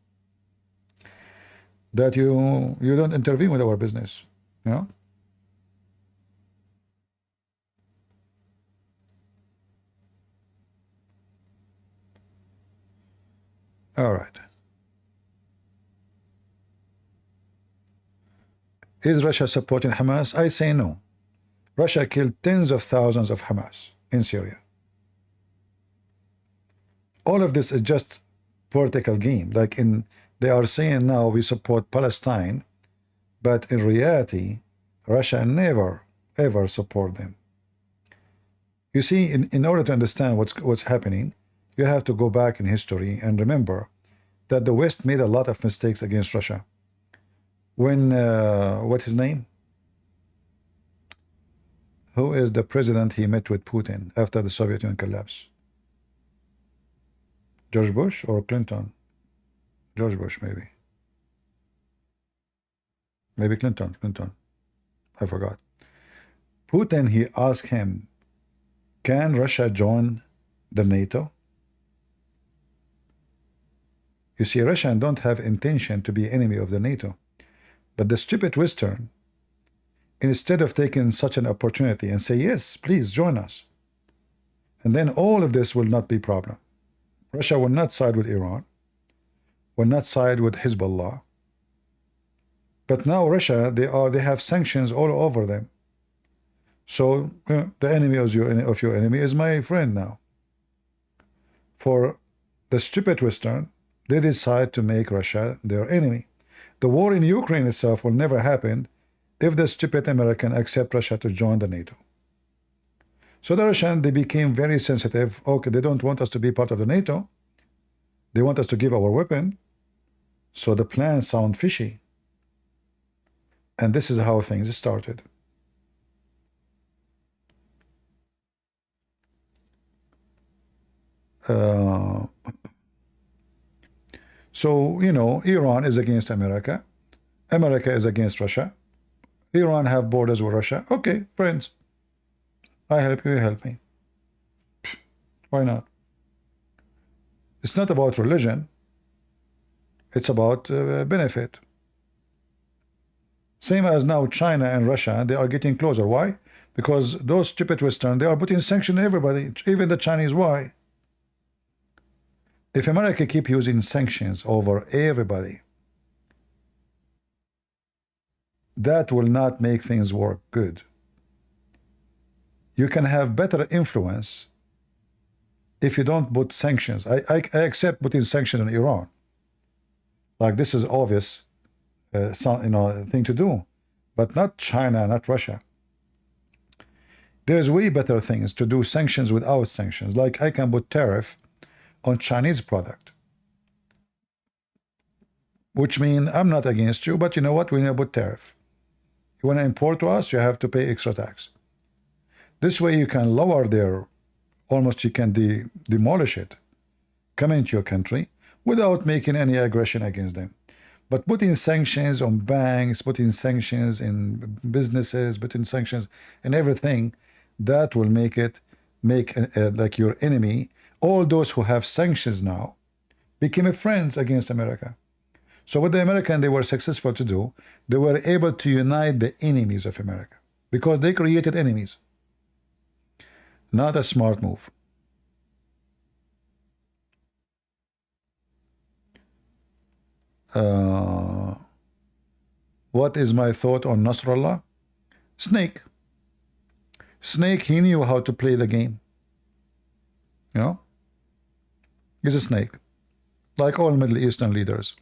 that you don't intervene with our business, you know. All right. Is Russia supporting Hamas? I say no. Russia killed tens of thousands of Hamas in Syria. All of this is just political game. Like they are saying now we support Palestine, but in reality, Russia never ever support them. You see, in order to understand what's happening, you have to go back in history and remember that the West made a lot of mistakes against Russia. When, what's his name? Who is the president he met with Putin after the Soviet Union collapse? George Bush or Clinton? George Bush, maybe. Maybe Clinton. I forgot. Putin, he asked him, can Russia join the NATO? You see, Russia don't have intention to be enemy of the NATO. But the stupid Western, instead of taking such an opportunity and say, yes, please join us, and then all of this will not be problem. Russia will not side with Iran, will not side with Hezbollah. But now Russia, they have sanctions all over them. So the enemy of your enemy is my friend now. For the stupid Western, they decide to make Russia their enemy. The war in Ukraine itself will never happen if the stupid American accept Russia to join the NATO. So the Russians, they became very sensitive. Okay, they don't want us to be part of the NATO. They want us to give our weapon. So the plan sound fishy. And this is how things started. So, you know, Iran is against America. America is against Russia. Iran have borders with Russia. Okay, friends. I help you, you help me. Why not? It's not about religion. It's about benefit. Same as now China and Russia, they are getting closer. Why? Because those stupid Western, they are putting sanctions on everybody, even the Chinese. Why? If America keep using sanctions over everybody, that will not make things work good. You can have better influence if you don't put sanctions. I accept putting sanctions on Iran. Like this is obvious, thing to do, but not China, not Russia. There's way better things to do sanctions without sanctions. Like I can put tariff on Chinese product, which means I'm not against you, but you know what? We need to put tariff. You want to import to us, you have to pay extra tax. This way you can lower their, almost you can demolish it, come into your country without making any aggression against them. But putting sanctions on banks, putting sanctions in businesses, putting sanctions in everything, that will make like your enemy. All those who have sanctions now became friends against America. So what the Americans, they were successful to do, they were able to unite the enemies of America because they created enemies. Not a smart move. What is my thought on Nasrallah? Snake. Snake, he knew how to play the game. You know? He's a snake. Like all Middle Eastern leaders.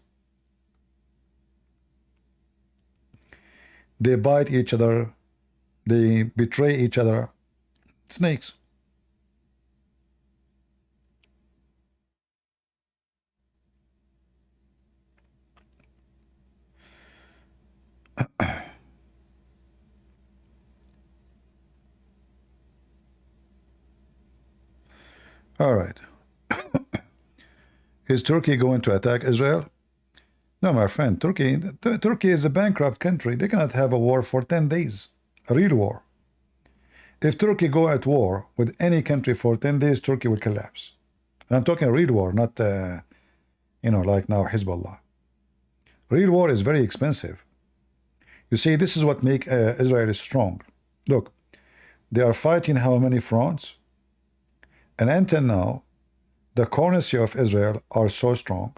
They bite each other. They betray each other. Snakes. All right. Is Turkey going to attack Israel? No, my friend. Turkey is a bankrupt country. They cannot have a war for 10 days. A real war. If Turkey go at war with any country for 10 days, Turkey will collapse. And I'm talking a real war, not, like now Hezbollah. Real war is very expensive. You see, this is what makes Israel strong. Look, they are fighting how many fronts? And until now, the currency of Israel are so strong.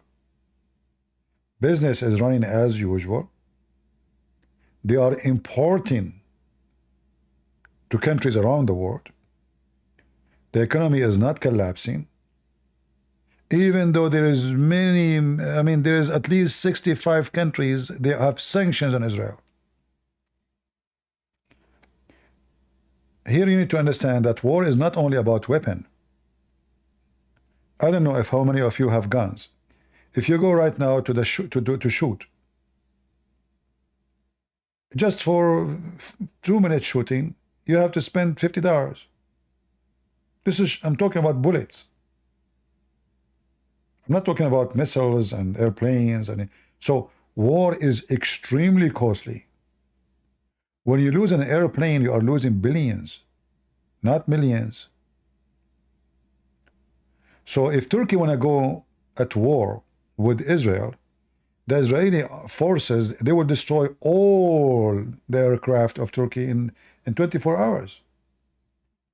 Business is running as usual. They are importing to countries around the world. The economy is not collapsing. Even though there is there is at least 65 countries, they have sanctions on Israel. Here you need to understand that war is not only about weapon. I don't know if how many of you have guns. If you go right now to the to shoot, just for 2 minute shooting, you have to spend $50. I'm talking about bullets. I'm not talking about missiles and airplanes. So war is extremely costly. When you lose an airplane, you are losing billions, not millions. So if Turkey want to go at war with Israel, the Israeli forces, they will destroy all the aircraft of Turkey in 24 hours.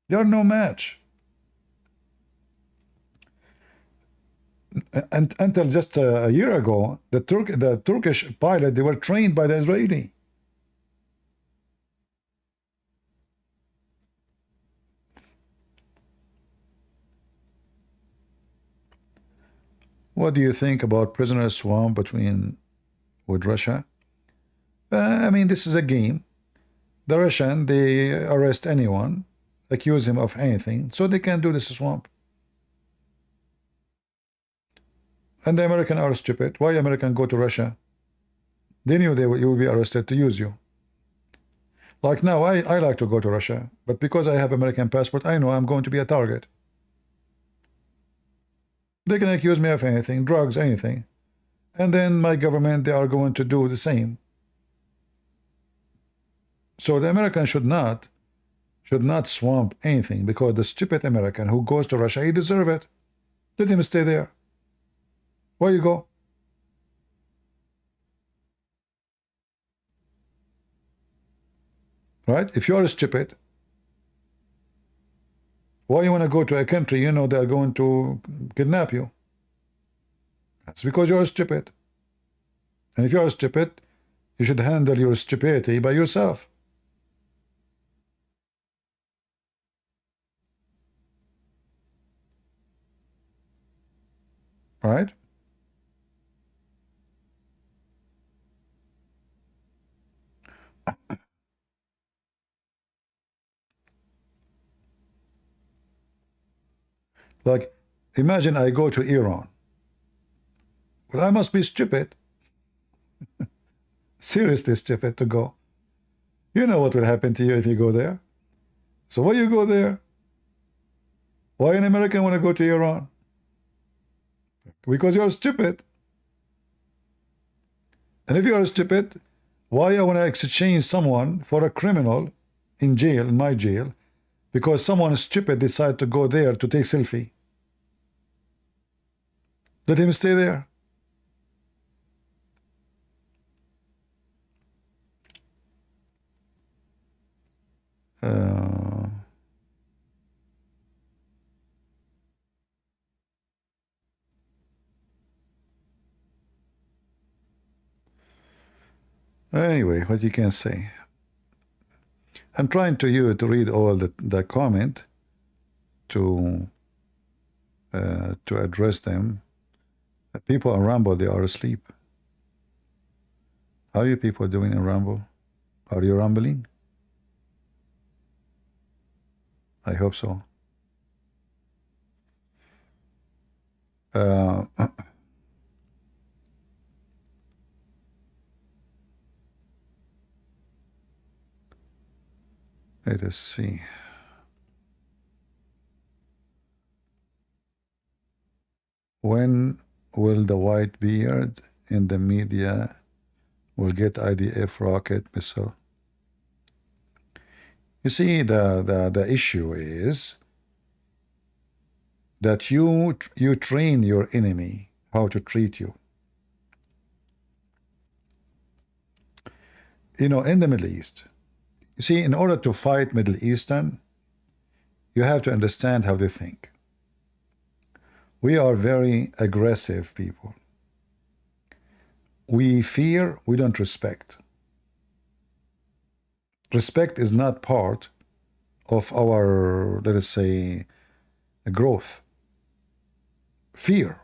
They are no match. And until just a year ago, the Turkish pilot, they were trained by the Israeli. What do you think about prisoner swamp with Russia? I mean, this is a game. The Russian, they arrest anyone, accuse him of anything, so they can do this swamp. And the American are stupid. Why American go to Russia? They knew you will be arrested to use you. Like now, I like to go to Russia, but because I have American passport, I know I'm going to be a target. They can accuse me of anything, drugs, anything. And then my government, they are going to do the same. So the American should not swamp anything, because the stupid American who goes to Russia, he deserves it. Let him stay there. Where you go? Right? If you are stupid, why you want to go to a country you know they are going to kidnap you? That's because you're stupid. And if you're stupid, you should handle your stupidity by yourself. Right? Like, imagine I go to Iran. Well, I must be stupid. Seriously stupid to go. You know what will happen to you if you go there. So why you go there? Why an American want to go to Iran? Because you're stupid. And if you're stupid, why I want to exchange someone for a criminal in jail, in my jail, because someone stupid decided to go there to take selfie? Let him stay there. Anyway, what you can say. I'm trying to read all the comment to address them. People on Rumble, they are asleep. How are you people doing in Rumble? Are you rumbling? I hope so. Let us see. When will the white beard in the media will get IDF rocket missile? You see, the issue is that you train your enemy how to treat you. You know, in the Middle East, you see, in order to fight Middle Eastern, you have to understand how they think. We are very aggressive people. We fear, we don't respect. Respect is not part of our, let us say, growth. Fear.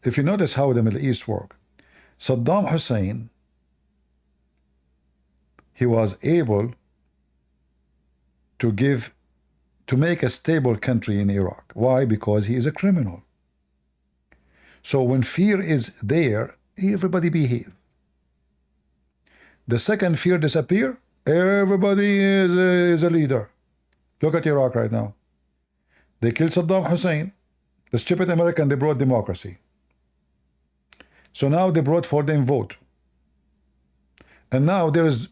If you notice how the Middle East work, Saddam Hussein, he was able to make a stable country in Iraq. Why? Because he is a criminal. So when fear is there, everybody behave. The second fear disappear, everybody is a leader. Look at Iraq right now. They killed Saddam Hussein. The stupid American, they brought democracy. So now they brought for them vote. And now there is,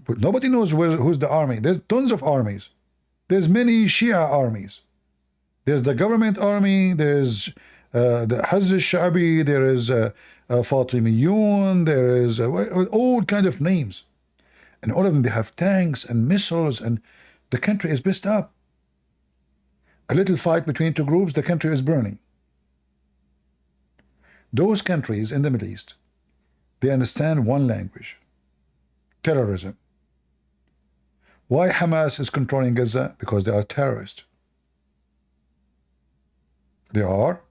nobody knows who's the army. There's tons of armies. There's many Shia armies. There's the government army. There's the Haz al-Sha'bi. There is Fatimiyun. There is all kind of names. And all of them, they have tanks and missiles, and the country is messed up. A little fight between two groups, the country is burning. Those countries in the Middle East, they understand one language: terrorism. Why Hamas is controlling Gaza? Because they are terrorists. They are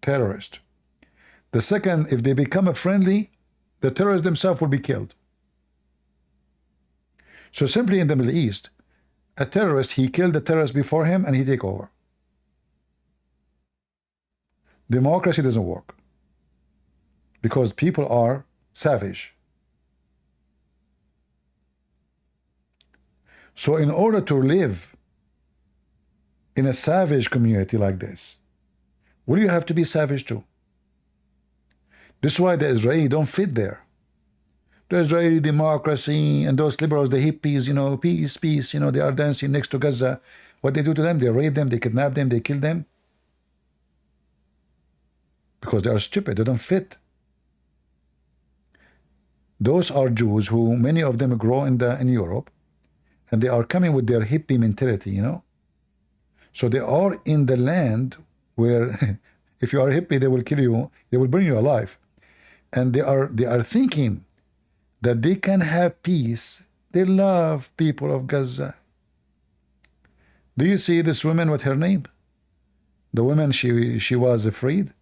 terrorists. The second, if they become a friendly, the terrorists themselves will be killed. So simply in the Middle East, a terrorist, he killed the terrorist before him and he take over. Democracy doesn't work because people are savage. So in order to live in a savage community like this, will you have to be savage too? This is why the Israeli don't fit there. The Israeli democracy and those liberals, the hippies, you know, peace, peace, you know, they are dancing next to Gaza. What they do to them, they raid them, they kidnap them, they kill them. Because they are stupid, they don't fit. Those are Jews who, many of them grow in Europe, and they are coming with their hippie mentality, you know. So they are in the land where if you are a hippie, they will kill you, they will burn you alive. And they are thinking that they can have peace. They love people of Gaza. Do you see this woman with her name? The woman, she was freed.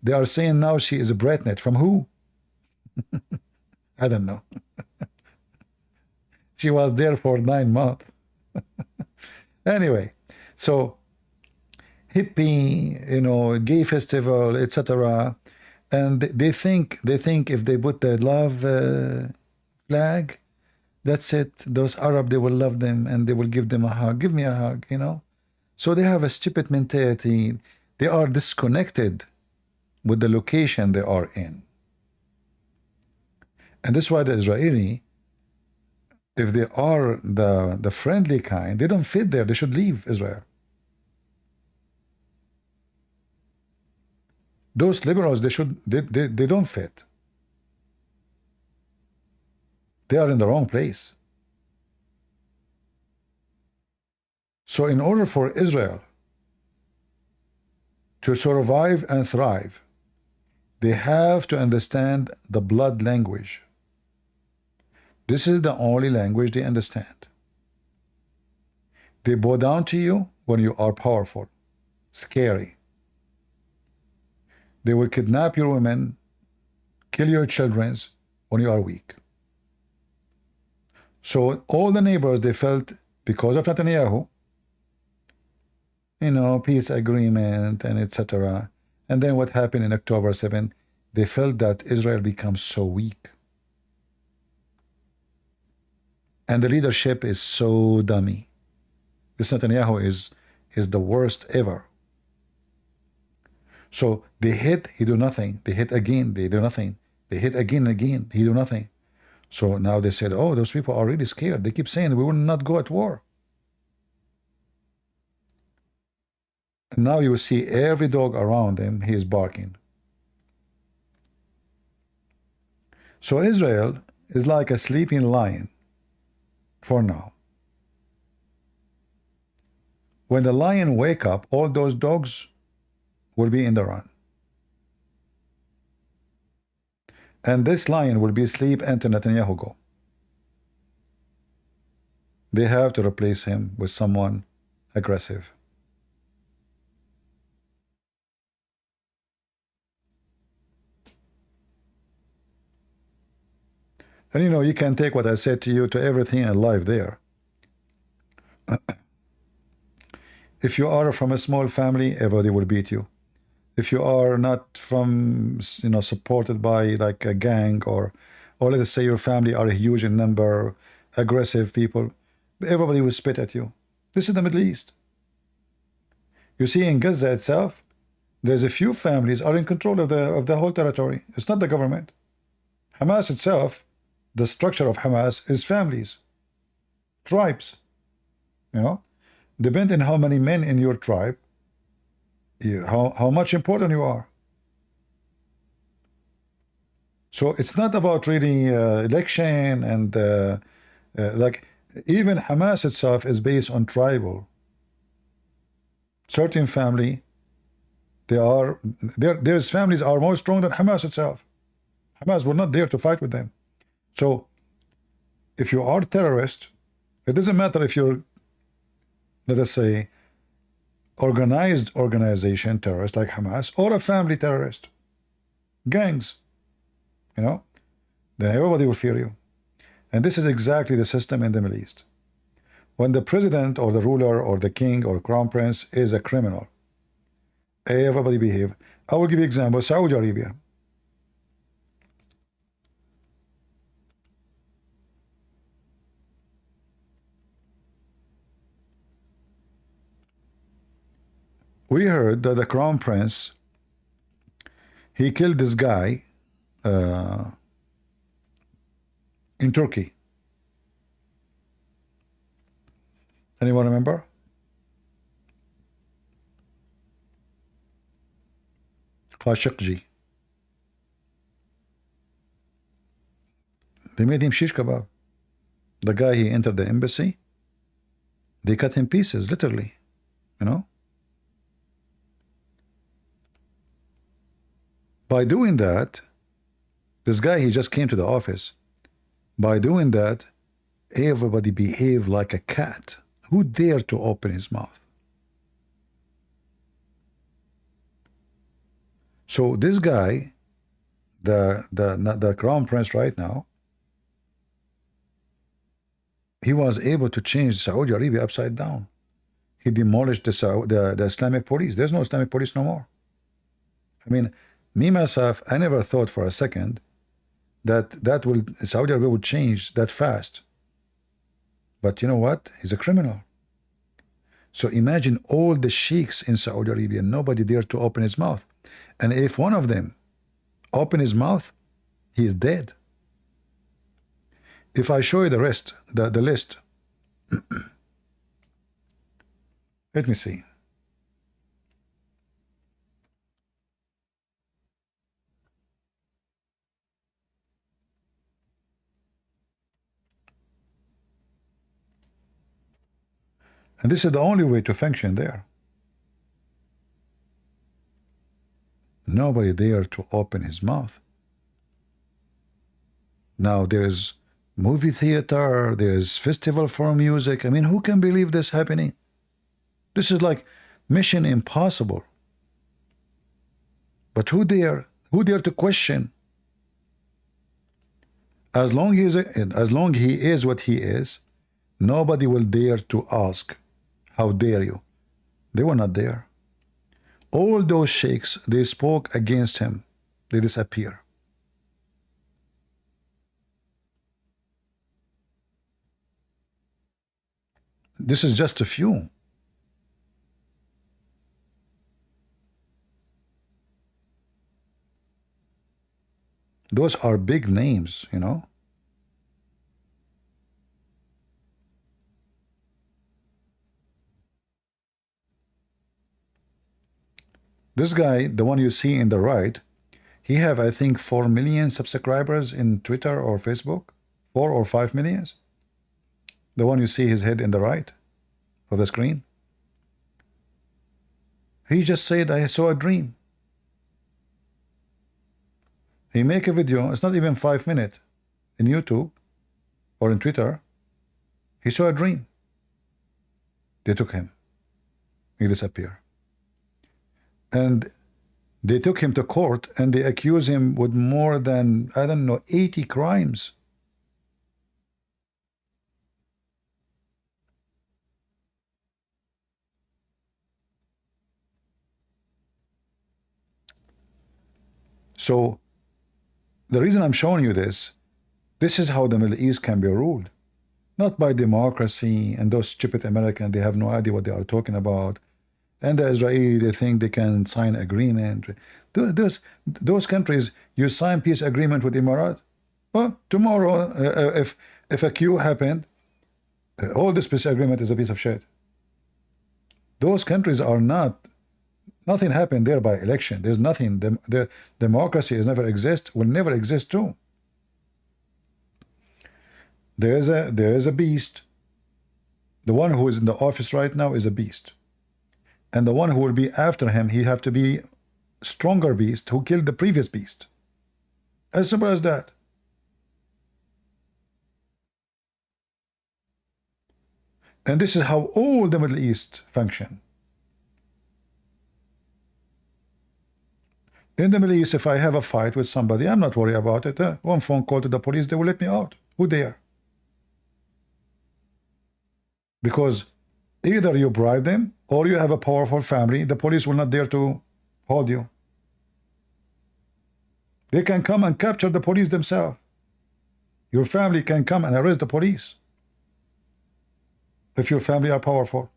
They are saying now she is a Bratnet. From who? I don't know. She was there for 9 months. Anyway, so hippie, you know, gay festival, etc. And they think if they put the love flag, that's it. Those Arab, they will love them and they will give them a hug. Give me a hug, you know. So they have a stupid mentality. They are disconnected with the location they are in. And this is why the Israeli, if they are the friendly kind, they don't fit there. They should leave Israel. Those liberals, they don't fit. They are in the wrong place. So in order for Israel to survive and thrive, they have to understand the blood language. This is the only language they understand. They bow down to you when you are powerful, scary. They will kidnap your women, kill your children when you are weak. So all the neighbors, they felt, because of Netanyahu, you know, peace agreement and etc. And then what happened in October 7, they felt that Israel becomes so weak. And the leadership is so dummy. This Netanyahu is the worst ever. So they hit, he do nothing. They hit again, they do nothing. They hit again, he do nothing. So now they said, oh, those people are really scared. They keep saying we will not go at war. And now you will see every dog around him, he is barking. So Israel is like a sleeping lion for now. When the lion wake up, all those dogs will be in the run. And this lion will be asleep until Netanyahu go. They have to replace him with someone aggressive. And you know, you can take what I said to you to everything in life there. If you are from a small family, everybody will beat you. if you are not from, supported by like a gang, or let's say your family are huge in number, aggressive people, everybody will spit at you. This is the Middle East. You see, in Gaza itself, there's a few families are in control of the whole territory. It's not the government. Hamas itself, the structure of Hamas is families, tribes. You know, depending how many men in your tribe, how much important you are. So it's not about really election and like even Hamas itself is based on tribal. Certain family, their families are more strong than Hamas itself. Hamas were not there to fight with them. So if you are terrorist, it doesn't matter if you're, let us say, organized organization terrorist like Hamas, or a family terrorist, gangs, then everybody will fear you. And this is exactly the system in the Middle East. When the president or the ruler or the king or crown prince is a criminal, everybody behave. I will give you an example. Saudi Arabia. We heard that the crown prince, he killed this guy in Turkey. Anyone remember? Khashoggi. They made him shish kebab. The guy, he entered the embassy. They cut him pieces, literally. By doing that, this guy, he just came to the office. By doing that, everybody behaved like a cat. Who dared to open his mouth? So this guy, the crown prince right now, he was able to change Saudi Arabia upside down. He demolished the Islamic police. There's no Islamic police no more. I mean, me myself, I never thought for a second that Saudi Arabia would change that fast. But you know what? He's a criminal. So imagine all the sheikhs in Saudi Arabia, nobody dared to open his mouth. And if one of them open his mouth, he is dead. If I show you the rest, the list, let me see. And this is the only way to function there. Nobody dared to open his mouth. Now there is movie theater, there is festival for music. I mean, who can believe this happening? This is like Mission Impossible. But who dare to question? As long he is what he is, nobody will dare to ask, how dare you? They were not there. All those sheikhs, they spoke against him. They disappear. This is just a few. Those are big names, This guy, the one you see in the right, he have, I think, 4 million subscribers in Twitter or Facebook. 4 or 5 millions. The one you see his head in the right of the screen. He just said, I saw a dream. He make a video, it's not even 5 minutes, in YouTube or in Twitter. He saw a dream. They took him. He disappeared. And they took him to court and they accused him with more than, I don't know, 80 crimes. So the reason I'm showing you this is how the Middle East can be ruled. Not by democracy and those stupid Americans, they have no idea what they are talking about. And the Israeli, they think they can sign agreement. Those countries, you sign peace agreement with Emirat. Well, tomorrow, if a coup happened, all this peace agreement is a piece of shit. Those countries are not, nothing happened there by election. There's nothing. The democracy has never exist, will never exist too. There is a beast. The one who is in the office right now is a beast. And the one who will be after him, he have to be stronger beast who killed the previous beast. As simple as that. And this is how all the Middle East function. In the Middle East, if I have a fight with somebody, I'm not worried about it. One phone call to the police, they will let me out. Who dare? Because either you bribe them or you have a powerful family, the police will not dare to hold you. They can come and capture the police themselves. Your family can come and arrest the police if your family are powerful.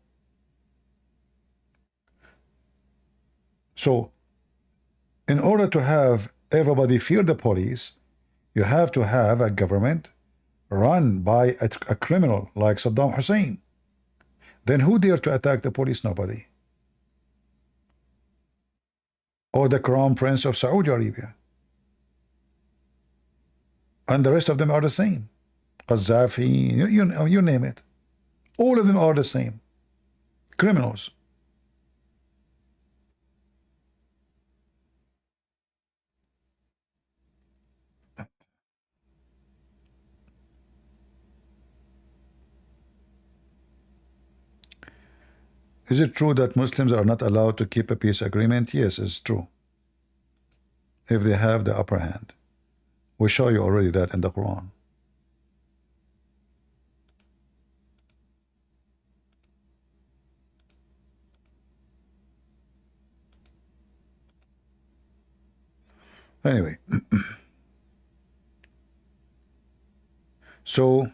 So, in order to have everybody fear the police, you have to have a government run by a criminal like Saddam Hussein. Then who dare to attack the police? Nobody. Or the Crown Prince of Saudi Arabia. And the rest of them are the same. Gaddafi, you name it. All of them are the same. Criminals. Is it true that Muslims are not allowed to keep a peace agreement? Yes, it's true. If they have the upper hand. We show you already that in the Quran. Anyway. So,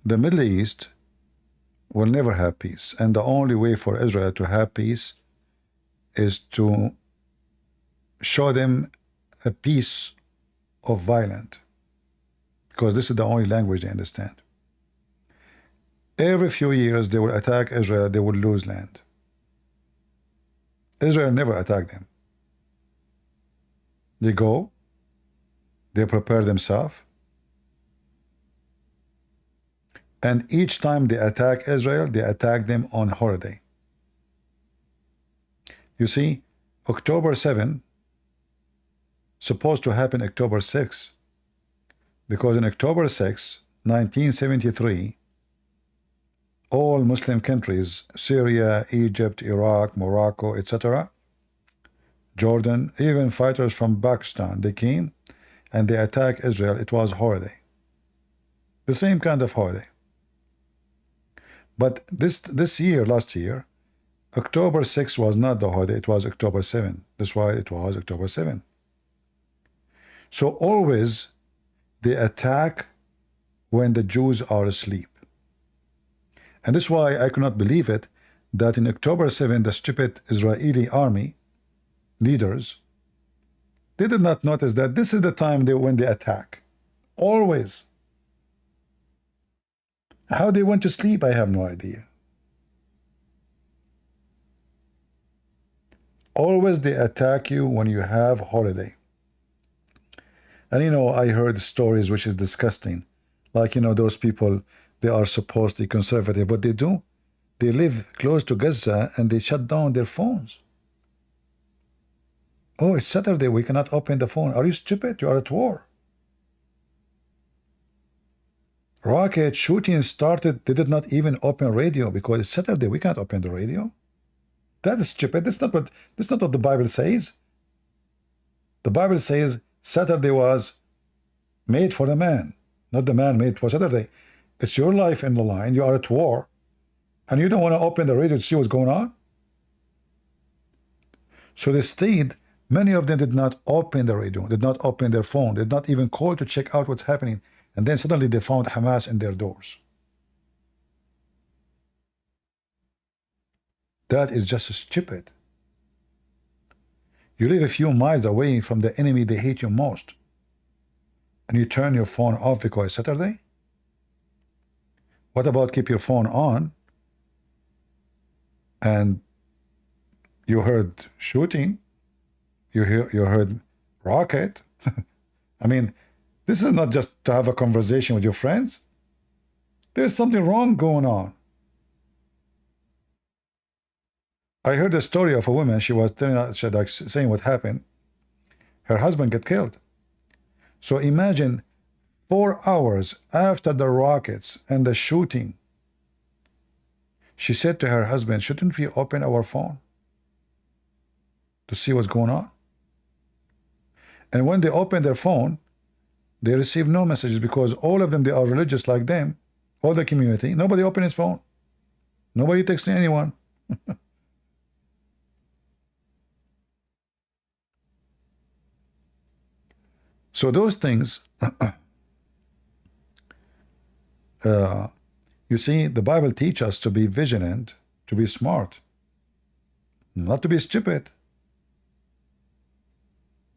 the Middle East will never have peace. And the only way for Israel to have peace is to show them a peace of violence. Because this is the only language they understand. Every few years they will attack Israel, they will lose land. Israel never attacked them. They go, they prepare themselves, and each time they attack Israel, they attack them on holiday. You see, October 7 supposed to happen October 6, because in October 6, 1973, all Muslim countries, Syria, Egypt, Iraq, Morocco, etc., Jordan, even fighters from Pakistan, they came and they attacked Israel. It was holiday. The same kind of holiday. But this year, last year, October 6 was not the holiday, it was October 7. That's why it was October 7. So always they attack when the Jews are asleep. And that's why I cannot believe it that in October 7, the stupid Israeli army leaders, they did not notice that this is the time when they attack. Always. How they went to sleep, I have no idea. Always they attack you when you have holiday. And you know, I heard stories which is disgusting. Like, you know, those people, they are supposed to be conservative. What they do, they live close to Gaza and they shut down their phones. Oh, it's Saturday, we cannot open the phone. Are you stupid? You are at war. Rocket shooting started, they did not even open radio because it's Saturday, we can't open the radio. That is stupid. That's not what the Bible says. The Bible says Saturday was made for the man, not the man made for Saturday. It's your life in the line. You are at war, and you don't want to open the radio to see what's going on? So they stayed. Many of them did not open the radio, did not open their phone, did not even call to check out what's happening. And then suddenly they found Hamas in their doors. That is just stupid. You live a few miles away from the enemy they hate you most, and you turn your phone off because it's Saturday? What about keep your phone on and you heard shooting, you heard rocket? I mean, this is not just to have a conversation with your friends. There's something wrong going on. I heard a story of a woman. She was telling us, like, saying what happened. Her husband got killed. So imagine 4 hours after the rockets and the shooting, she said to her husband, shouldn't we open our phone to see what's going on? And when they opened their phone, they received no messages, because all of them, they are religious like them, all the community. Nobody opened his phone. Nobody texting anyone. So those things, you see, the Bible teaches us to be vigilant, to be smart, not to be stupid.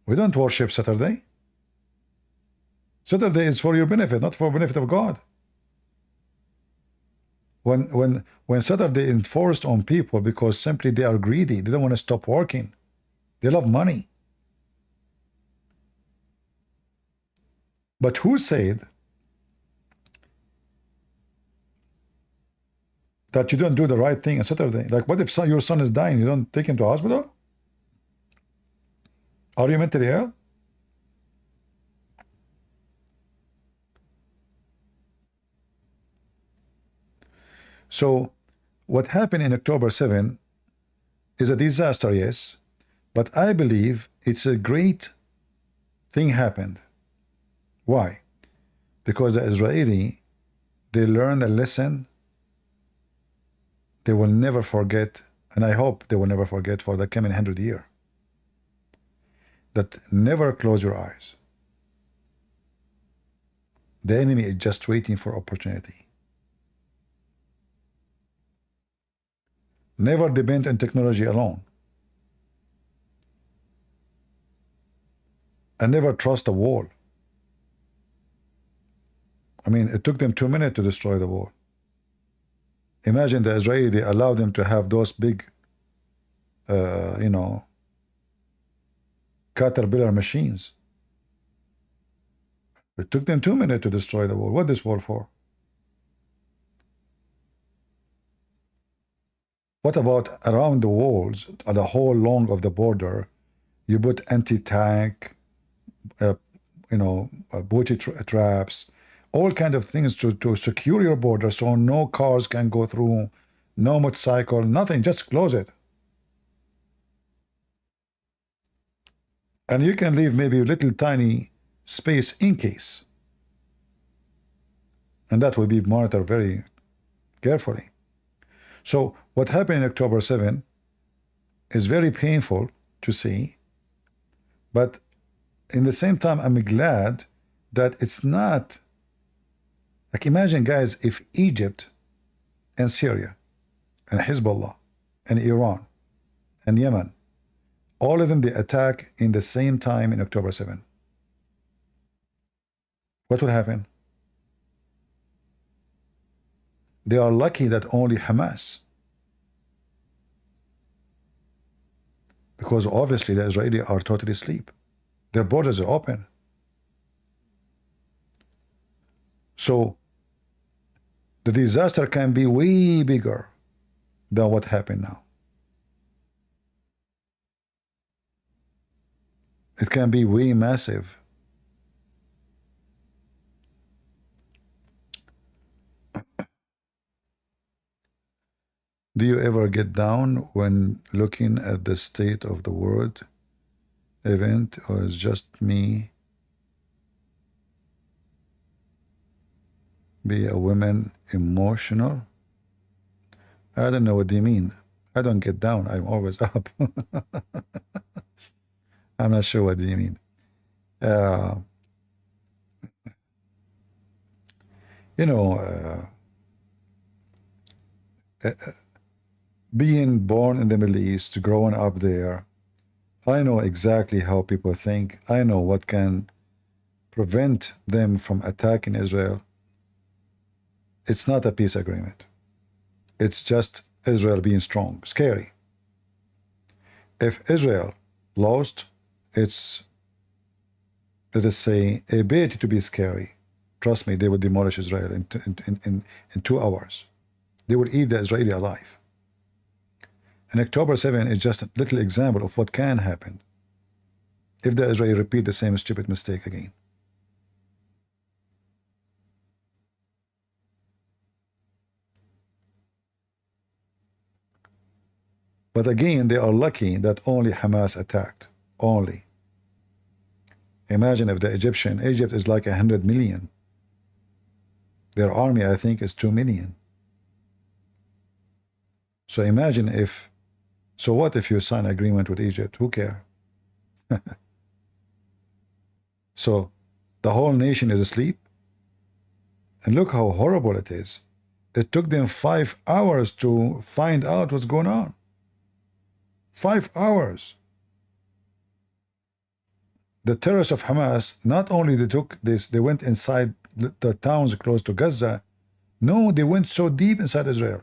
We don't worship Saturday. Saturday is for your benefit, not for benefit of God. When Saturday is enforced on people because simply they are greedy, they don't want to stop working, they love money. But who said that you don't do the right thing on Saturday? Like, what if your son is dying? You don't take him to hospital? Are you mentally ill? So what happened in October 7 is a disaster, yes, but I believe it's a great thing happened. Why? Because the Israeli, they learned a lesson they will never forget, and I hope they will never forget for the coming 100 years. That never close your eyes. The enemy is just waiting for opportunity. Never depend on technology alone. And never trust a wall. I mean, it took them 2 minutes to destroy the wall. Imagine the Israeli, they allowed them to have those big, caterpillar machines. It took them 2 minutes to destroy the wall. What this wall for? What about around the walls, the whole long of the border, you put anti-tank, booty traps, all kind of things to secure your border so no cars can go through, no motorcycle, nothing, just close it. And you can leave maybe a little tiny space in case. And that will be monitored very carefully. So what happened in October 7 is very painful to see, but in the same time, I'm glad that it's not, like, imagine, guys, if Egypt and Syria and Hezbollah and Iran and Yemen, all of them, they attack in the same time in October 7. What will happen? They are lucky that only Hamas, because obviously the Israelis are totally asleep. Their borders are open. So the disaster can be way bigger than what happened now. It can be way massive. Do you ever get down when looking at the state of the world event, or is just me? Be a woman emotional? I don't know what they mean. I don't get down. I'm always up. I'm not sure what do you mean. Uh, you know, being born in the Middle East, growing up there, I know exactly how people think. I know what can prevent them from attacking Israel. It's not a peace agreement. It's just Israel being strong, scary. If Israel lost its, let us say, ability to be scary, trust me, they would demolish Israel in 2 hours. They would eat the Israeli alive. And October 7 is just a little example of what can happen if the Israeli repeat the same stupid mistake again. But again, they are lucky that only Hamas attacked. Only. Imagine if the Egypt is like 100 million. Their army, I think, is 2 million. So imagine if, so what if you sign agreement with Egypt? Who cares? So the whole nation is asleep. And look how horrible it is. It took them 5 hours to find out what's going on. 5 hours. The terrorists of Hamas, not only they took this, they went inside the towns close to Gaza. No, they went so deep inside Israel.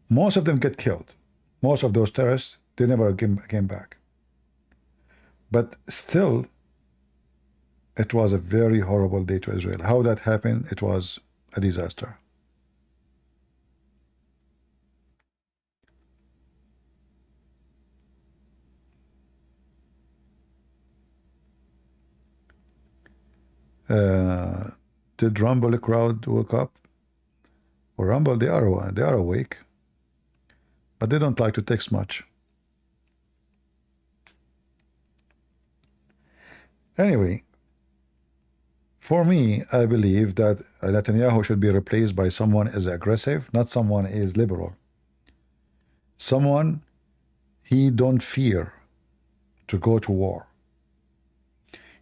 Most of them get killed. Most of those terrorists, they never came back. But still, it was a very horrible day to Israel. How that happened, it was a disaster. Did Rumble crowd wake up? Or Rumble, they are awake, but they don't like to text much. Anyway, for me, I believe that Netanyahu should be replaced by someone is aggressive, not someone is liberal. Someone he don't fear to go to war.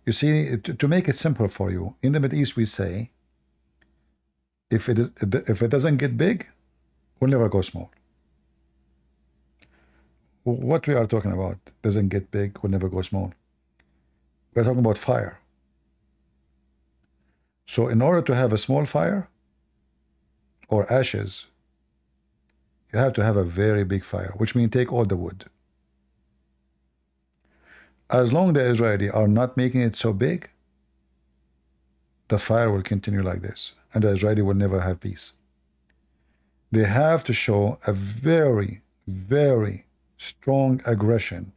You see, to make it simple for you, in the Middle East we say, if it doesn't get big, we'll never go small. What we are talking about doesn't get big, we'll never go small. We're talking about fire. So in order to have a small fire or ashes, you have to have a very big fire, which means take all the wood. As long as the Israeli are not making it so big, the fire will continue like this, and the Israeli will never have peace. They have to show a very, very strong aggression.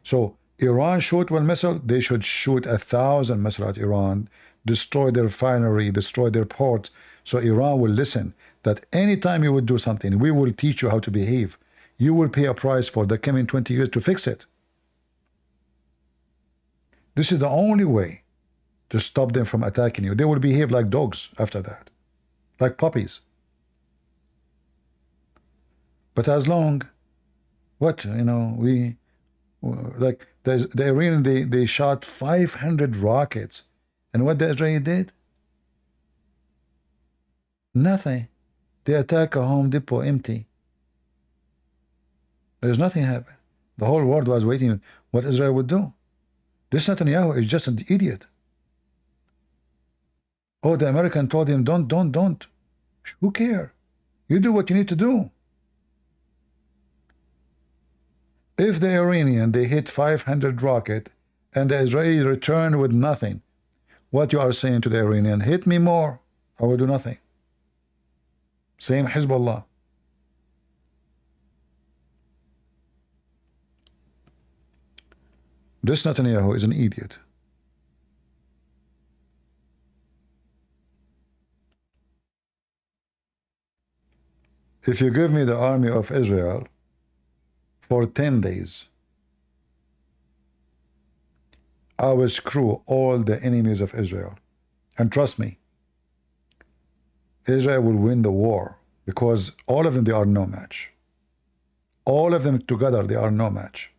So Iran shoot one missile, they should shoot 1,000 missiles at Iran, destroy their refinery, destroy their ports, so Iran will listen that anytime you would do something, we will teach you how to behave. You will pay a price for the coming 20 years to fix it. This is the only way to stop them from attacking you. They will behave like dogs after that, like puppies. But as long, what, like the Iranian, they shot 500 rockets. And what the Israeli did? Nothing. They attack a Home Depot empty. There's nothing happened. The whole world was waiting what Israel would do. This Netanyahu is just an idiot. Oh, the American told him, don't. Who cares? You do what you need to do. If the Iranian, they hit 500 rocket and the Israeli return with nothing, what you are saying to the Iranian, hit me more, I will do nothing. Same Hezbollah. This Netanyahu is an idiot. If you give me the army of Israel for 10 days, I will screw all the enemies of Israel. And trust me, Israel will win the war because all of them, they are no match. All of them together, they are no match.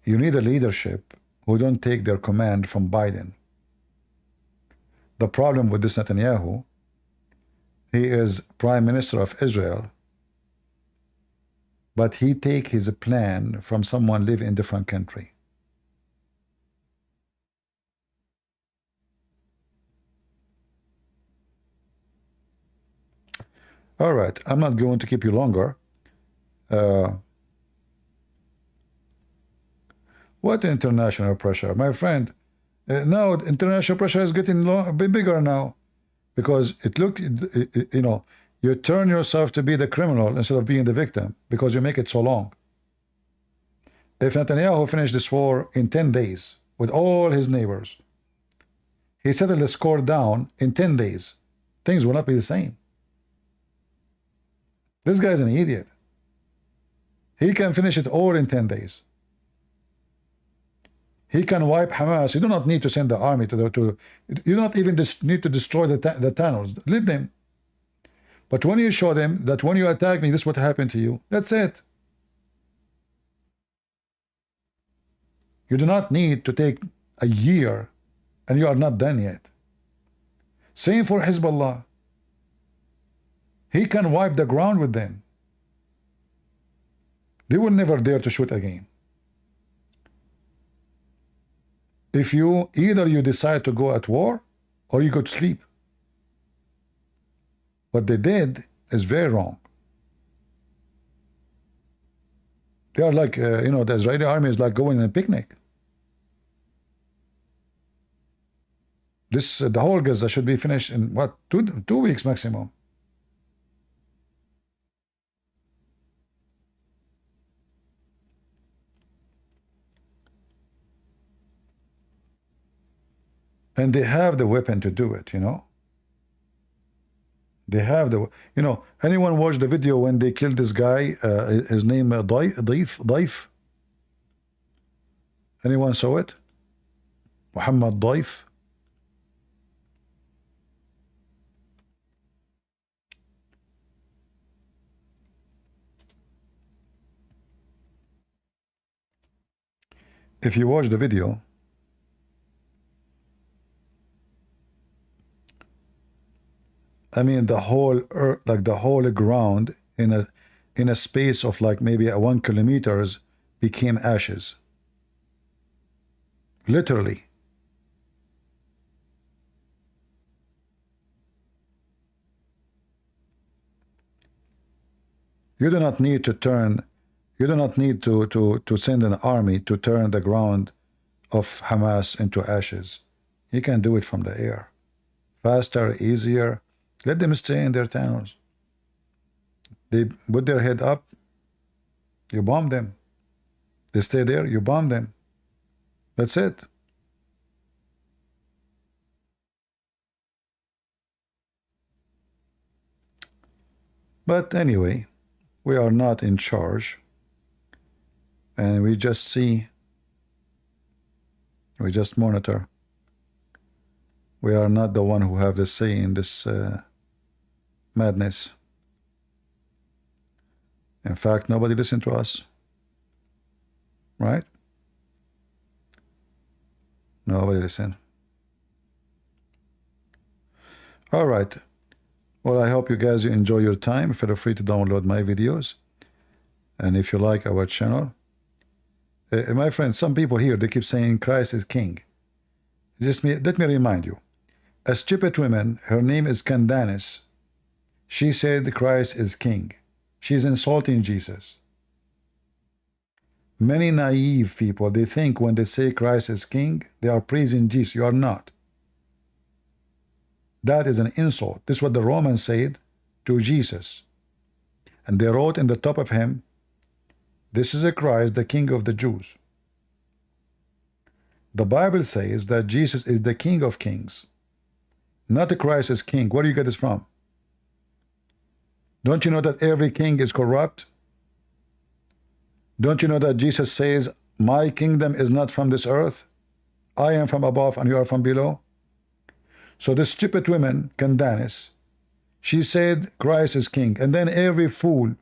You need a leadership who don't take their command from Biden. The problem with this Netanyahu, he is Prime Minister of Israel, but he take his plan from someone live in different country. All right, I'm not going to keep you longer. What international pressure? My friend, now international pressure is getting bigger now, because you know, you turn yourself to be the criminal instead of being the victim because you make it so long. If Netanyahu finished this war in 10 days with all his neighbors, he settled the score down in 10 days, things will not be the same. This guy is an idiot. He can finish it all in 10 days. He can wipe Hamas. You do not need to send the army you do not even need to destroy the tunnels. Leave them. But when you show them that when you attack me, this is what happened to you, that's it. You do not need to take a year, and you are not done yet. Same for Hezbollah. He can wipe the ground with them. They will never dare to shoot again. If either you decide to go at war or you go to sleep. What they did is very wrong. They are like, you know, the Israeli army is like going on a picnic. The whole Gaza should be finished in what, two weeks maximum. And they have the weapon to do it, you know. They have you know, anyone watched the video when they killed this guy, his name Daif? Anyone saw it? Muhammad Daif? If you watch the video, I mean, the whole earth, like the whole ground in a space of like maybe 1 kilometers became ashes. Literally. You do not need to turn, you do not need to send an army to turn the ground of Hamas into ashes. You can do it from the air. Faster, easier. Let them stay in their tunnels. They put their head up, you bomb them. They stay there, you bomb them. That's it. But anyway, we are not in charge. And we just see, we just monitor. We are not the one who have the say in this madness. In fact, nobody listened to us. Right? Nobody listened. All right. Well, I hope you guys enjoy your time. Feel free to download my videos. And if you like our channel, my friends, some people here, they keep saying Christ is king. Let me remind you. A stupid woman, her name is Candace. She said Christ is king. She's insulting Jesus. Many naive people, they think when they say Christ is king, they are praising Jesus. You are not. That is an insult. This is what the Romans said to Jesus. And they wrote in the top of him, this is a Christ, the King of the Jews. The Bible says that Jesus is the King of kings. Not the Christ is king. Where do you get this from? Don't you know that every king is corrupt? Don't you know that Jesus says, my kingdom is not from this earth? I am from above and you are from below. So the stupid woman, Candace, she said Christ is king. And then every fool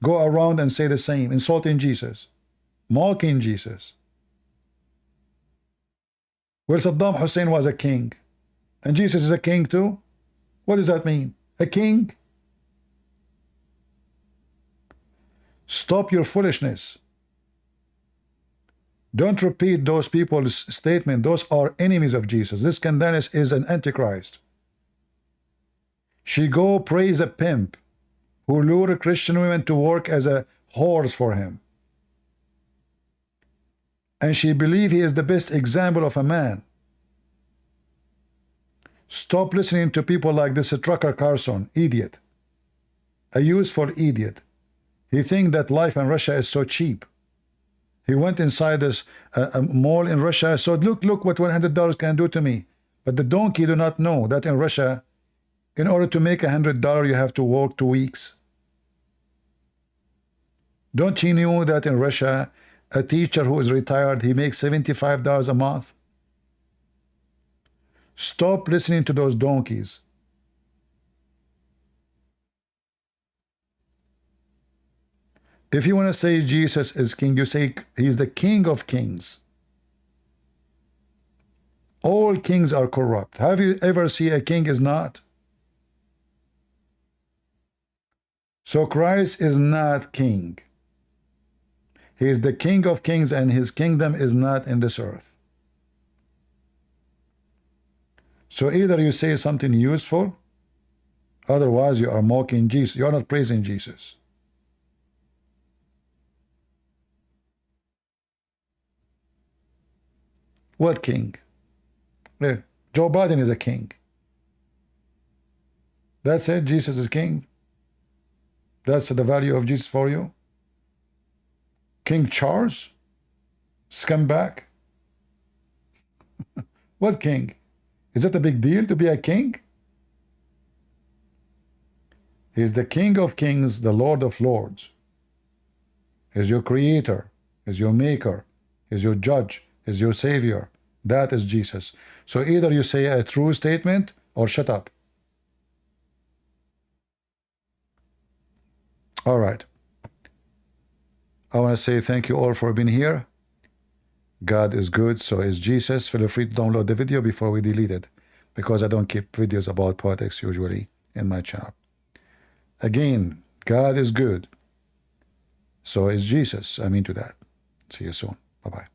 go around and say the same, insulting Jesus, mocking Jesus. Well, Saddam Hussein was a king. And Jesus is a king too? What does that mean? A king? Stop your foolishness. Don't repeat those people's statement. Those are enemies of Jesus. This Candace is an antichrist. She go praise a pimp who lure Christian women to work as a whores for him. And she believe he is the best example of a man. Stop listening to people like this Trucker Carson, idiot. A useful idiot. He think that life in Russia is so cheap. He went inside this mall in Russia, so look what $100 can do to me. But the donkey do not know that in Russia, in order to make $100, you have to work 2 weeks. Don't you know that in Russia, a teacher who is retired, he makes $75 a month? Stop listening to those donkeys. If you want to say Jesus is king, you say he's the king of kings. All kings are corrupt. Have you ever seen a king is not? So Christ is not king. He is the king of kings, and his kingdom is not in this earth. So either you say something useful, otherwise you are mocking Jesus. You are not praising Jesus. What king? Joe Biden is a king. That's it. Jesus is king. That's the value of Jesus for you. King Charles? Scumbag? What king? Is that a big deal to be a king? He's the King of Kings, the Lord of Lords. He's your creator. He's your maker. He's your judge. He's your savior. That is Jesus. So either you say a true statement or shut up. All right. I want to say thank you all for being here. God is good, so is Jesus. Feel free to download the video before we delete it, because I don't keep videos about politics usually in my channel. Again, God is good, so is Jesus. I'm into that. See you soon. Bye-bye.